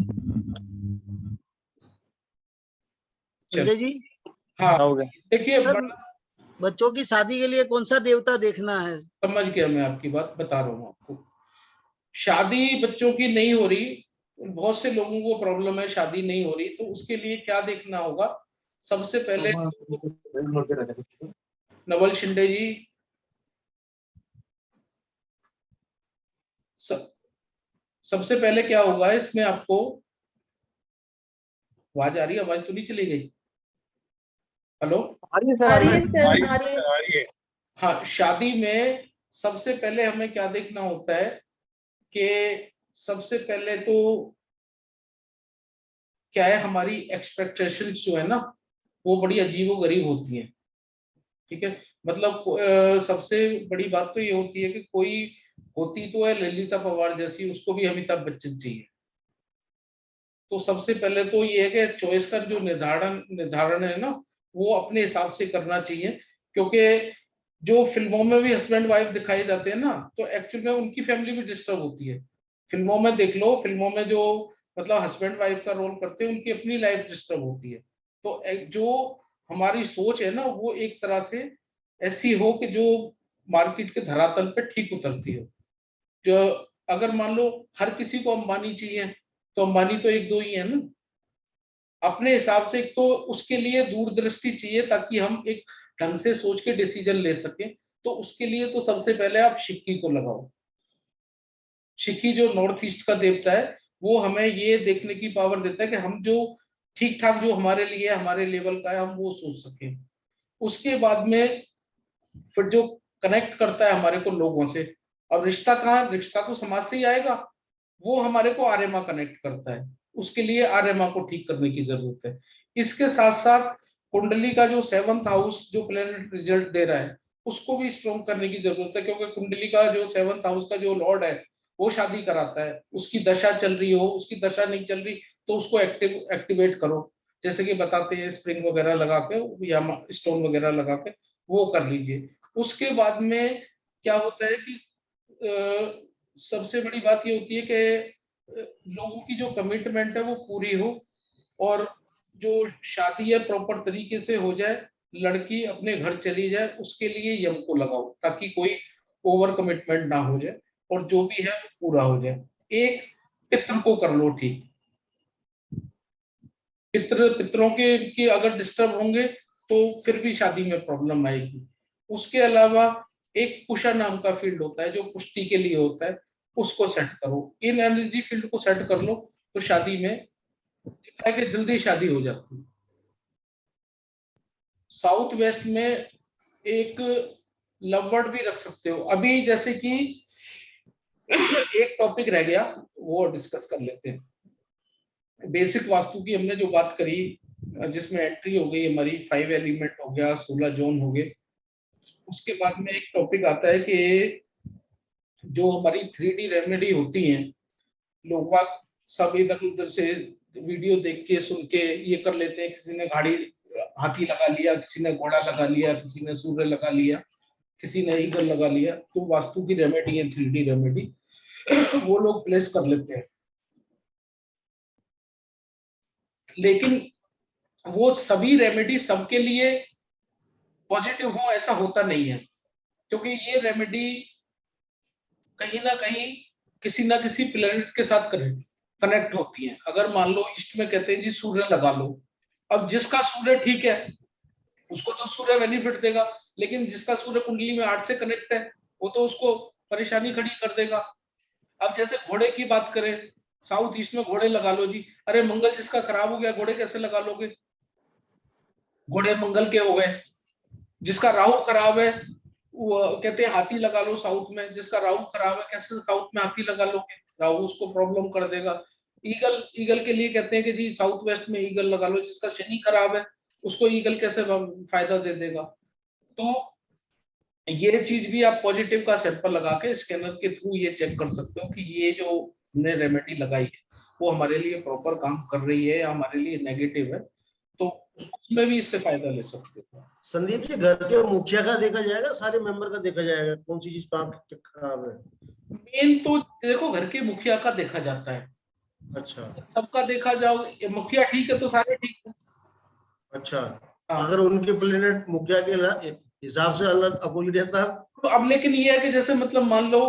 संजय जी, हाँ देखिए, बच्चों की शादी के लिए कौन सा देवता देखना है? समझ गया, मैं आपकी बात बता रहा हूँ आपको। शादी बच्चों की नहीं हो रही, बहुत से लोगों को प्रॉब्लम है, शादी नहीं हो रही, तो उसके लिए क्या देखना होगा? सबसे पहले नवल शिंदे जी, सबसे पहले क्या होगा इसमें? आपको आवाज आ रही है? आवाज तो नहीं चली गई? हेलो, आ रही है। हाँ, शादी में सबसे पहले हमें क्या देखना होता है कि सबसे पहले तो क्या है, हमारी एक्सपेक्टेशंस जो है ना वो बड़ी अजीबोगरीब होती है। ठीक है, मतलब सबसे बड़ी बात तो ये होती है कि कोई होती तो है ललिता पवार जैसी, उसको भी अमिताभ बच्चन चाहिए। तो सबसे पहले तो ये है कि चॉइस का जो निर्धारण है ना वो अपने हिसाब से करना चाहिए, क्योंकि जो फिल्मों में भी हस्बैंड वाइफ दिखाए जाते हैं ना, तो एक्चुअल में उनकी फैमिली भी डिस्टर्ब होती है। फिल्मों में देख लो, फिल्मों में जो मतलब हस्बैंड वाइफ का रोल करते हैं उनकी अपनी लाइफ डिस्टर्ब होती है। तो जो हमारी सोच है ना वो एक तरह से ऐसी हो कि जो मार्केट के धरातल पे ठीक उतरती हो। जो अगर मान लो हर किसी को अंबानी चाहिए, तो अंबानी तो एक दो ही है ना। अपने हिसाब से एक तो उसके लिए दूरदृष्टि चाहिए ताकि हम एक ढंग से सोच के डिसीजन ले सकें। तो उसके लिए तो सबसे पहले आप शिक्की को लगाओ। शिक्की जो नॉर्थ ईस्ट का देवता है वो हमें ये देखने की पावर देता है कि हम जो ठीक ठाक जो हमारे लिए हमारे लेवल का है हम वो सोच सकें। उसके बाद में फिर जो कनेक्ट करता है हमारे को लोगों से, और रिश्ता कहाँ, रिश्ता तो समाज से ही आएगा, वो हमारे को आर्यमा कनेक्ट करता है। उसके लिए आर्यमा को ठीक करने की जरूरत है। इसके साथ साथ कुंडली का जो 7th हाउस जो प्लेनेट रिजल्ट दे रहा है उसको भी स्ट्रॉन्ग करने की जरूरत है, क्योंकि कुंडली का जो 7th हाउस का जो लॉर्ड है वो शादी कराता है। उसकी दशा चल रही हो, उसकी दशा नहीं चल रही तो उसको एक्टिवेट करो, जैसे कि बताते हैं स्प्रिंग वगैरह लगा के या स्टोन वगैरह लगा के वो कर लीजिए। उसके बाद में क्या होता है कि सबसे बड़ी बात ये होती है कि लोगों की जो कमिटमेंट है वो पूरी हो और जो शादी है प्रॉपर तरीके से हो जाए, लड़की अपने घर चली जाए, उसके लिए यम को लगाओ ताकि कोई ओवर कमिटमेंट ना हो जाए और जो भी है वो पूरा हो जाए। एक पितृ को कर लो ठीक, पितरों के अगर डिस्टर्ब होंगे तो फिर भी शादी में प्रॉब्लम आएगी। उसके अलावा एक कुशा नाम का फील्ड होता है जो पुष्टि के लिए होता है, उसको सेट करो। इन एनर्जी फील्ड को सेट कर लो तो शादी में है कि जल्दी शादी हो जाती है। साउथ वेस्ट में एक लव वर्ड भी रख सकते हो। अभी जैसे कि एक टॉपिक रह गया वो डिस्कस कर लेते हैं। बेसिक वास्तु की हमने जो बात करी जिसमें एंट्री हो गई हमारी 5 एलिमेंट हो गया, 16 जोन हो गए। उसके बाद में एक टॉपिक आता है कि जो हमारी 3D रेमेडी होती हैं, लोग सब इधर उधर से वीडियो देख के सुन के ये कर लेते हैं। किसी ने गाड़ी हाथी लगा लिया, किसी ने घोड़ा लगा लिया, किसी ने सूर्य लगा लिया, किसी ने ईगल लगा लिया। तो वास्तु की रेमेडी है 3D रेमेडी वो लोग प्लेस कर लेते हैं, लेकिन वो सभी रेमेडी सबके लिए पॉजिटिव हो ऐसा होता नहीं है, क्योंकि ये रेमेडी कहीं ना कहीं किसी ना किसी प्लेनेट के साथ कनेक्ट होती है। अगर मान लो ईस्ट में कहते हैं जी सूर्य लगा लो, अब जिसका सूर्य ठीक है उसको तो सूर्य बेनिफिट देगा, लेकिन जिसका सूर्य कुंडली में 8 से कनेक्ट है वो तो उसको परेशानी खड़ी कर देगा। अब जैसे घोड़े की बात करें, साउथ ईस्ट में घोड़े लगा लो जी, अरे मंगल जिसका खराब हो गया घोड़े कैसे लगा लोगे? घोड़े मंगल के हो गए। जिसका राहु खराब है वो कहते हैं हाथी लगा लो साउथ में, जिसका राहु खराब है कैसे साउथ में हाथी लगा लोगे? राहु उसको प्रॉब्लम कर देगा। ईगल के लिए कहते हैं कि जी साउथ वेस्ट में ईगल लगा लो, जिसका शनि खराब है उसको ईगल कैसे फायदा दे देगा? तो ये चीज भी आप पॉजिटिव का सैंपल लगा के स्कैनर के थ्रू ये चेक कर सकते हो कि ये जो हमने रेमेडी लगाई है वो हमारे लिए प्रॉपर काम कर रही है या हमारे लिए नेगेटिव है, तो उसमें भी इससे फायदा ले सकते हो। संदीप जी, घर के मुखिया का देखा जाएगा, सारे मेंबर का देखा जाएगा, कौन सी चीज काम खराब है? मेन तो देखो घर के मुखिया का देखा जाता है। अच्छा, सबका देखा जाओ, मुखिया ठीक है तो सारे ठीक है। अच्छा, अगर उनके प्लेनेट मुखिया के हिसाब से अलग अपोजिट है तो अब लेकिन ये है कि जैसे मतलब मान लो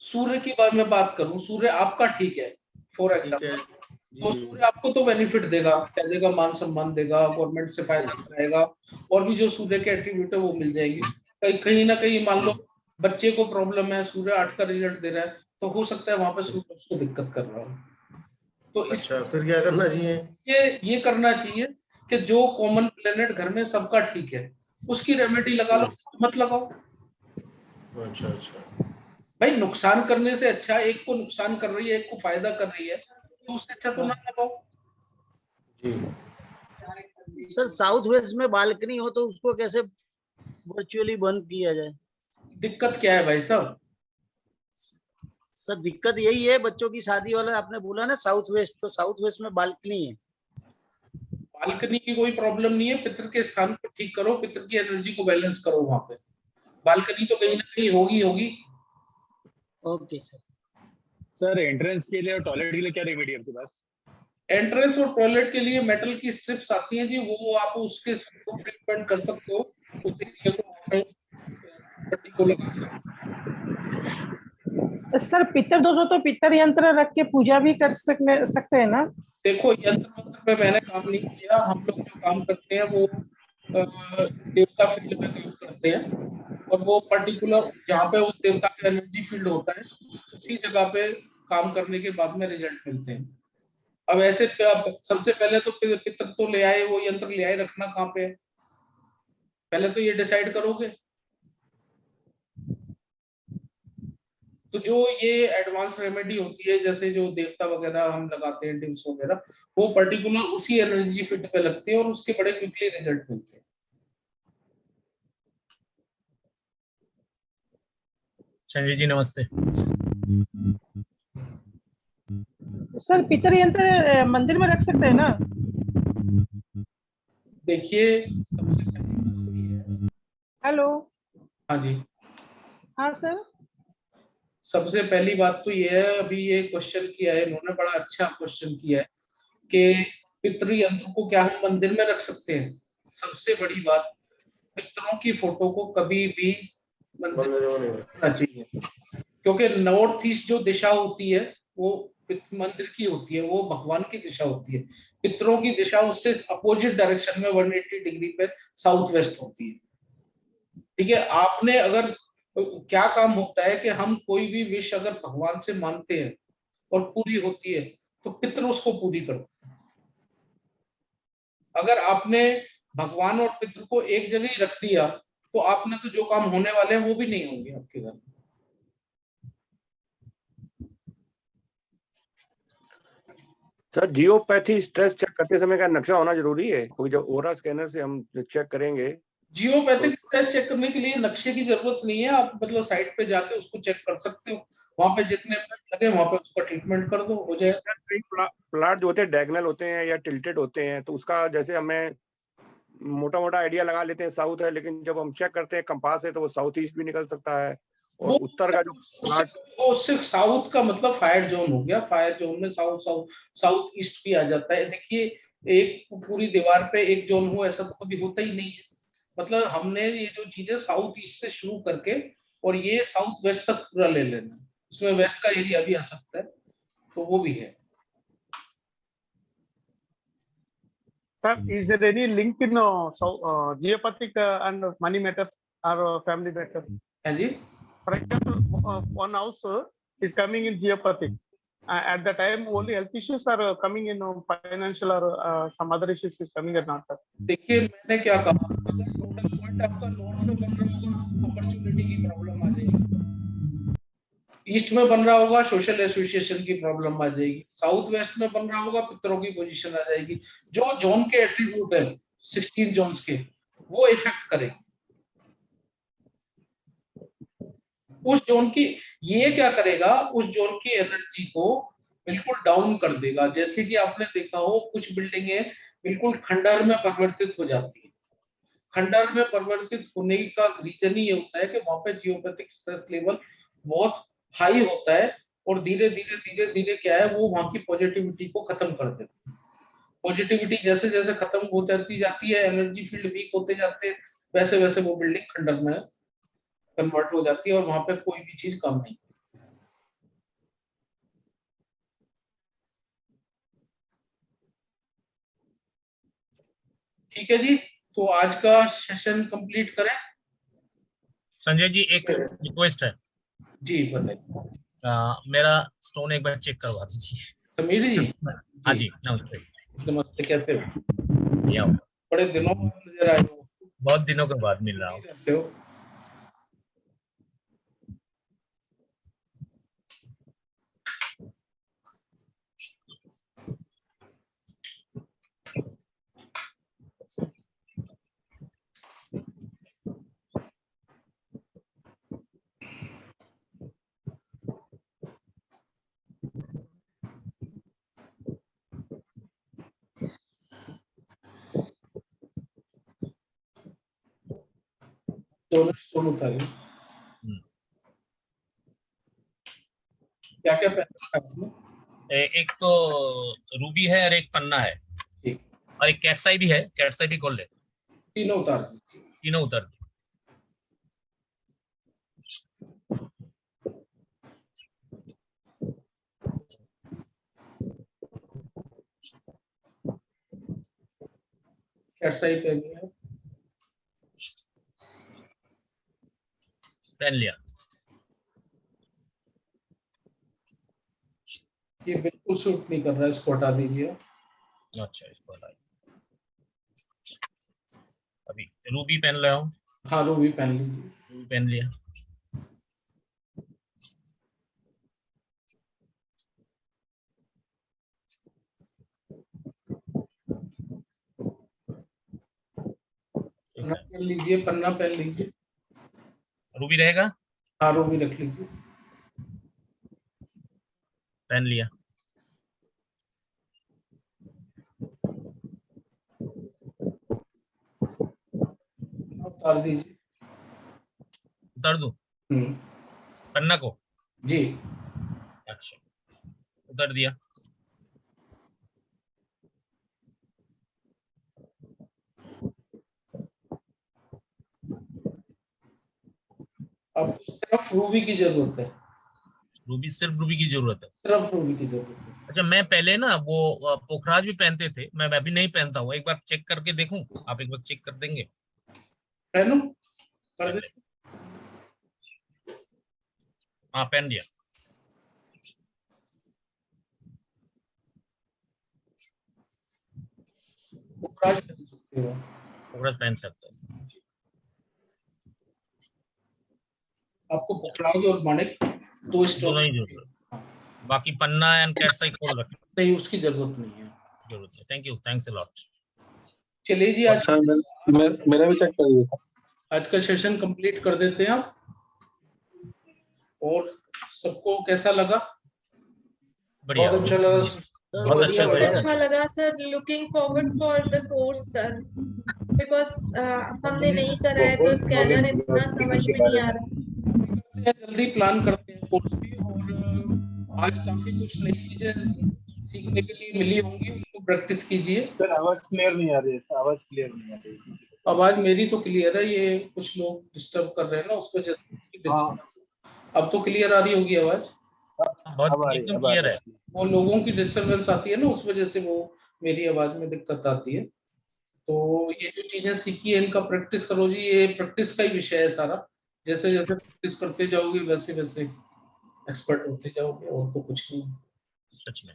सूर्य की बात में बात करूं, सूर्य आपका ठीक है फॉर एग्जाम्पल, तो सूर्य आपको तो बेनिफिट देगा, क्या देगा? मान सम्मान देगा, गवर्नमेंट से फायदा कराएगा, और भी जो सूर्य के एट्रीब्यूट है वो मिल जाएगी। कहीं ना कहीं मान लो बच्चे को प्रॉब्लम है, सूर्य 8 का रिजल्ट दे रहा है, तो हो सकता है वहां पे सूर्य उसको दिक्कत कर रहा हो। तो अच्छा, फिर क्या करना चाहिए? ये करना चाहिए कि जो कॉमन प्लेनेट घर में सबका ठीक है उसकी रेमेडी लगा लो, मत लगाओ। अच्छा अच्छा, भाई नुकसान करने से अच्छा, एक को नुकसान कर रही है एक को फायदा कर रही है, तो उससे अच्छा तो ना लगाओ। जी सर, साउथ वेस्ट में बालकनी हो तो उसको कैसे वर्चुअली बंद किया जाए? दिक्कत क्या है भाई साहब? सर दिक्कत यही है, बच्चों की शादी वाला आपने बोला ना साउथ वेस्ट, तो साउथ वेस्ट में बालकनी है। बालकनी की कोई प्रॉब्लम नहीं है, पितर के स्थान को ठीक करो, पितर की एनर्जी को बैलेंस करो वहां पे। बालकनी तो कहीं ना कहीं होगी। Okay sir. सर एंट्रेंस के लिए और टॉयलेट के लिए क्या रेमेडी है आपके पास? एंट्रेंस और टॉयलेट के लिए मेटल की स्ट्रिप्स आती हैं जी, वो आप उसके ट्रीटमेंट कर सकते हो, उस एरिया को पट्टी को लगा। सर पितर दोष हो तो पितर यंत्र रख के पूजा भी कर सकते हैं ना? देखो यंत्र मंत्र पे मैंने काम नहीं किया, हम लोग जो काम करते हैं वो देवता फील्ड में काम करते हैं, और वो पर्टिकुलर जहाँ पे उस देवता का एनर्जी फील्ड होता है उसी जगह पे काम करने के बाद में रिजल्ट मिलते हैं। अब ऐसे सबसे पहले तो पितर तो ले आए, वो यंत्र ले आए, रखना कहाँ पे है पहले तो ये डिसाइड करोगे। तो जो ये एडवांस रेमेडी होती है जैसे जो देवता वगैरह हम लगाते हैं डिव्स वगैरह, वो पर्टिकुलर उसी एनर्जी फील्ड पे लगते हैं और उसके बड़े क्विकली रिजल्ट मिलते हैं। संजय जी नमस्ते। सर पितर यंत्र मंदिर में रख सकते हैं ना? देखिए सबसे पहले, हेलो, हाँ जी, हाँ सर, सबसे पहली बात तो ये है, अभी ये क्वेश्चन किया है इन्होंने, बड़ा अच्छा क्वेश्चन किया है कि पितृ यंत्र को क्या हम मंदिर में रख सकते हैं? सबसे बड़ी बात, पितरों की फोटो को कभी भी मंदिर में रखना चाहिए, क्योंकि नॉर्थ ईस्ट जो दिशा होती है वो मंदिर की होती है, वो भगवान की दिशा होती है। पितरों की दिशा उससे अपोजिट डायरेक्शन में 180 डिग्री पे साउथ वेस्ट होती है। ठीक है, आपने अगर क्या काम होता है कि हम कोई भी विश अगर भगवान से मांगते हैं और पूरी होती है तो पितर उसको पूरी करते हैं। अगर आपने भगवान और पितर को एक जगह ही रख दिया तो आपने तो जो काम होने वाले हैं वो भी नहीं होंगे आपके घर में। सर जियोपैथी स्ट्रेस चेक करते समय का नक्शा होना जरूरी है, क्योंकि जब ओरा स्कैनर से हम चेक करेंगे। जियोपैथिक स्ट्रेस चेक करने के लिए नक्शे की जरूरत नहीं है, आप मतलब साइट पे जाके उसको चेक कर सकते हो, वहां पे जितने मिनट लगे वहां पे उसका ट्रीटमेंट कर दो, हो जाएगा। कई प्लाट जो होते हैं डायगोनल होते हैं या टिल्टेड होते हैं, तो उसका जैसे हमें मोटा मोटा आइडिया लगा लेते हैं साउथ है, लेकिन जब हम चेक करते हैं कंपास है तो वो साउथ ईस्ट भी निकल सकता है, और उत्तर का जो प्लाट वो सिर्फ साउथ का मतलब फायर जोन हो गया, फायर जोन में साउथ ईस्ट भी आ जाता है। देखिए एक पूरी दीवार पे एक जोन हो ऐसा तो कभी होता ही नहीं है, मतलब हमने ये जो चीजें साउथ ईस्ट से शुरू करके और ये साउथ वेस्ट तक पूरा ले लेना, उसमें वेस्ट का एरिया भी आ सकता है, तो वो भी है। Sir, is there any link in geopathic and money matter or family matter? हाँ जी। For example, one house is coming in geopathic. At the time, only health issues are coming in, financial or some other issues is coming or not, sir? देखिए मैंने क्या कहा, अगर total point आपका north में बन रहा होगा अपॉर्चुनिटी की प्रॉब्लम आ जाएगी, ईस्ट में बन रहा होगा सोशल एसोसिएशन की प्रॉब्लम आ जाएगी, साउथ वेस्ट में बन रहा होगा पितरों की पोजीशन आ जाएगी। जो जोन के एट्रीब्यूट है 16 जोन्स के, वो इफेक्ट करेंगे उस जोन की। ये क्या करेगा, उस जोन की एनर्जी को बिल्कुल डाउन कर देगा। जैसे कि आपने देखा हो कुछ बिल्डिंगें बिल्कुल खंडहर में परिवर्तित हो जाती है। खंडहर में परिवर्तित होने का रीजन ही ये होता है कि वहां पे जियोपैथिक स्ट्रेस लेवल बहुत हाई होता है और धीरे धीरे क्या है, वो वहां की पॉजिटिविटी को खत्म कर देता है। पॉजिटिविटी जैसे जैसे खत्म होती जाती है, एनर्जी फील्ड वीक होते जाते हैं, वैसे वैसे वो बिल्डिंग खंडहर में कन्वर्ट हो जाती है और वहां पे कोई भी चीज कम नहीं। ठीक है जी, तो आज का सेशन कंप्लीट करें। संजय जी एक रिक्वेस्ट है जी बताइए। मेरा स्टोन एक बार चेक करवा दीजिए। समीर जी। हाँ जी नमस्ते। नमस्ते, कैसे हो? बड़े दिनों बाद नजर आए हो। बहुत दिनों के बाद मिल रहा हूँ। दोनों उतारिए। क्या क्या पहना है आपने? एक तो रूबी है और एक पन्ना है और एक कैटसाई भी है। कैटसाई भी खोल ले। तीनों उतार। तीनों उतार। कैटसाई पहन लिया। पहन लिया। ये बिल्कुल सूट नहीं कर रहा है, इसको हटा दीजिए। अच्छा इसको हटा। अभी रूबी पहन रहा हूँ। हाँ रूबी पहन लीजिए। रूबी पहन लिया। पहन लीजिए, पन्ना पहन लीजिए। रूबी रहेगा? हाँ रूबी रख लीजिए। पहन लिया। उतार दीजिए। उतार दूं? पन्ना को? जी। अच्छा उतार दिया। आपको सिर्फ रूबी की जरूरत है। रूबी, सिर्फ रूबी की जरूरत है? सिर्फ रूबी की जरूरत है। अच्छा मैं पहले ना वो पोखराज भी पहनते थे, मैं अभी नहीं पहनता हूँ। एक बार चेक करके देखूं? आप एक बार चेक कर देंगे? पहनो कर दे। हाँ पहन लिया। पोखराज पहन सकते हो। पोखराज पहन सकते हैं। आपको पोखराज और माणिक दो स्टोन नहीं जरूरत। बाकी पन्ना एंड कैटसाई खोल रखें। नहीं उसकी जरूरत नहीं है। जरूरत है। Thank you, thanks a lot. चलिए जी आज मेरा भी चेक कर दीजिए। आज का सेशन कंप्लीट कर देते हैं आप। और सबको कैसा लगा? बढ़िया। बहुत अच्छा लगा। बहुत अच्छा बहुत अच्छा लगा sir. Looking forward for the course sir, because हमने नहीं करा है तो स्कैनर इतना समझ में नहीं आ रहा। जल्दी प्लान करते हैं कोर्स भी। और आज काफी कुछ नई चीजें सीखने के लिए मिली होंगी, उनको प्रैक्टिस कीजिए। सर आवाज क्लियर नहीं आ रही है। आवाज क्लियर नहीं आ रही है। आवाज मेरी तो क्लियर है, ये कुछ लोग डिस्टर्ब कर रहे हैं ना उसको जैसे। अब तो क्लियर आ रही होगी आवाज। बहुत एकदम क्लियर है। वो लोगों की डिस्टरबेंस आती है ना, उस वजह से वो मेरी आवाज में दिक्कत आती है। तो ये जो चीजें सीखी है इनका प्रैक्टिस करो जी। ये प्रैक्टिस का ही विषय है सारा। जैसे जैसे प्रैक्टिस करते जाओगे वैसे वैसे एक्सपर्ट होते जाओगे, और तो कुछ नहीं। सच में।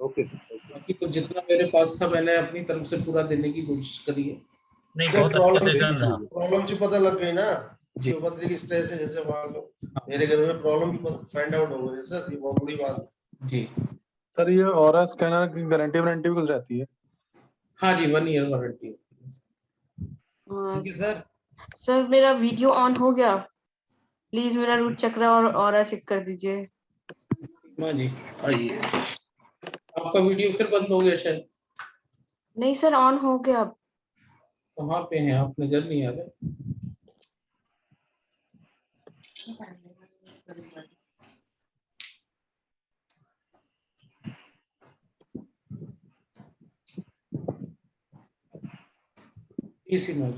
Okay sir. बाकी तो जितना मेरे पास था मैंने अपनी तरफ से पूरा देने की कोशिश करी है। नहीं, बहुत अच्छा सेशन रहा। प्रॉब्लम से पता लग गई ना, जियोपैथी की स्ट्रेस है, जैसे मान लो मेरे घर में प्रॉब्लम फाइंड आउट हो गई सर, ये बहुत बड़ी बात जी। सर ये ऑरा स्कैनर की गारंटी वारंटी भी कुछ रहती है? हाँ जी, 1 ईयर वारंटी। सर मेरा वीडियो ऑन हो गया, प्लीज मेरा रूट चक्र और ऑरा चेक कर दीजिए। हाँ जी, आइए। आपका वीडियो फिर बंद हो गया शायद? नहीं सर, ऑन हो गया। कहाँ पे हैं आप, नजर नहीं आ रहे? इसी में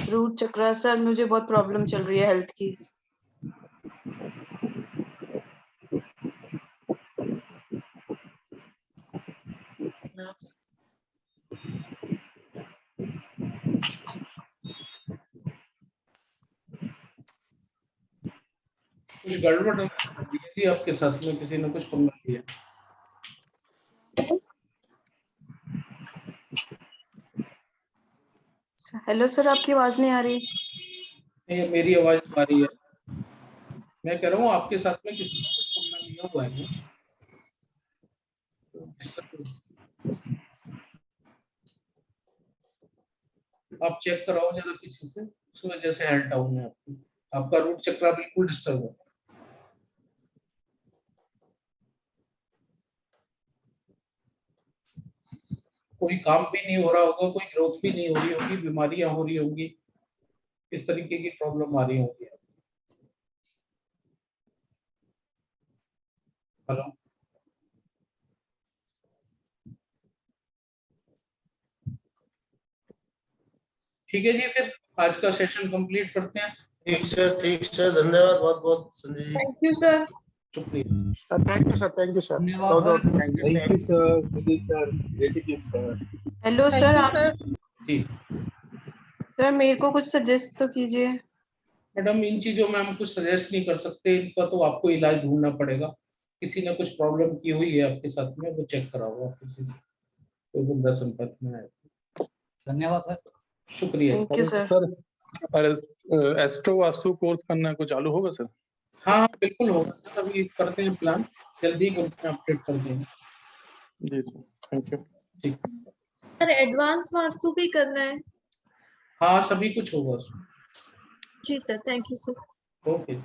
रूट चक्र सर, मुझे बहुत प्रॉब्लम चल रही है हेल्थ की। कुछ गड़बड़ है आपके साथ में, किसी ने कुछ पंगा लिया? हेलो सर, आपकी आवाज नहीं आ रही। नहीं, मेरी आवाज आ रही है। मैं कह रहा हूँ आपके साथ में किसी ने कुछ पंगा लिया हुआ है? आप चेक कराओ जरा किसी से, उस वजह से हेल्थ डाउन है आपकी। आपका रूट चक्र बिल्कुल डिस्टर्ब है। कोई काम भी नहीं हो रहा होगा, कोई ग्रोथ भी नहीं हो रही होगी, बीमारियां हो रही होंगी, इस तरीके की प्रॉब्लम आ रही होगी। हेलो, ठीक है जी, फिर आज का सेशन कंप्लीट करते हैं। ठीक सर, धन्यवाद बहुत बहुत Sanjay ji. Thank you sir. शुक्रिया। Thank you sir, thank you sir. Thank you sir, Sanjay sir, gratitude sir. Hello sir, आप जी सर मेरे को कुछ सजेस्ट तो कीजिए। मैडम, इन चीजों में हम कुछ सजेस्ट नहीं कर सकते, इनका तो आपको इलाज ढूंढना पड़ेगा। किसी ने कुछ प्रॉब्लम की हुई है आपके साथ में, वो चेक कराओ आप किसी से, कोई बंदा संपर्क में आए। धन्यवाद सर। शुक्रिया। Thank you sir. Sir astro vastu course करना कुछ चालू होगा सर? हाँ बिल्कुल होगा सर, अभी करते हैं प्लान, जल्दी ग्रुप में अपडेट कर देंगे। जी सर, थैंक यू। ठीक सर, एडवांस वास्तु भी करना है? हाँ, सभी कुछ होगा। जी sir, thank you sir. Okay.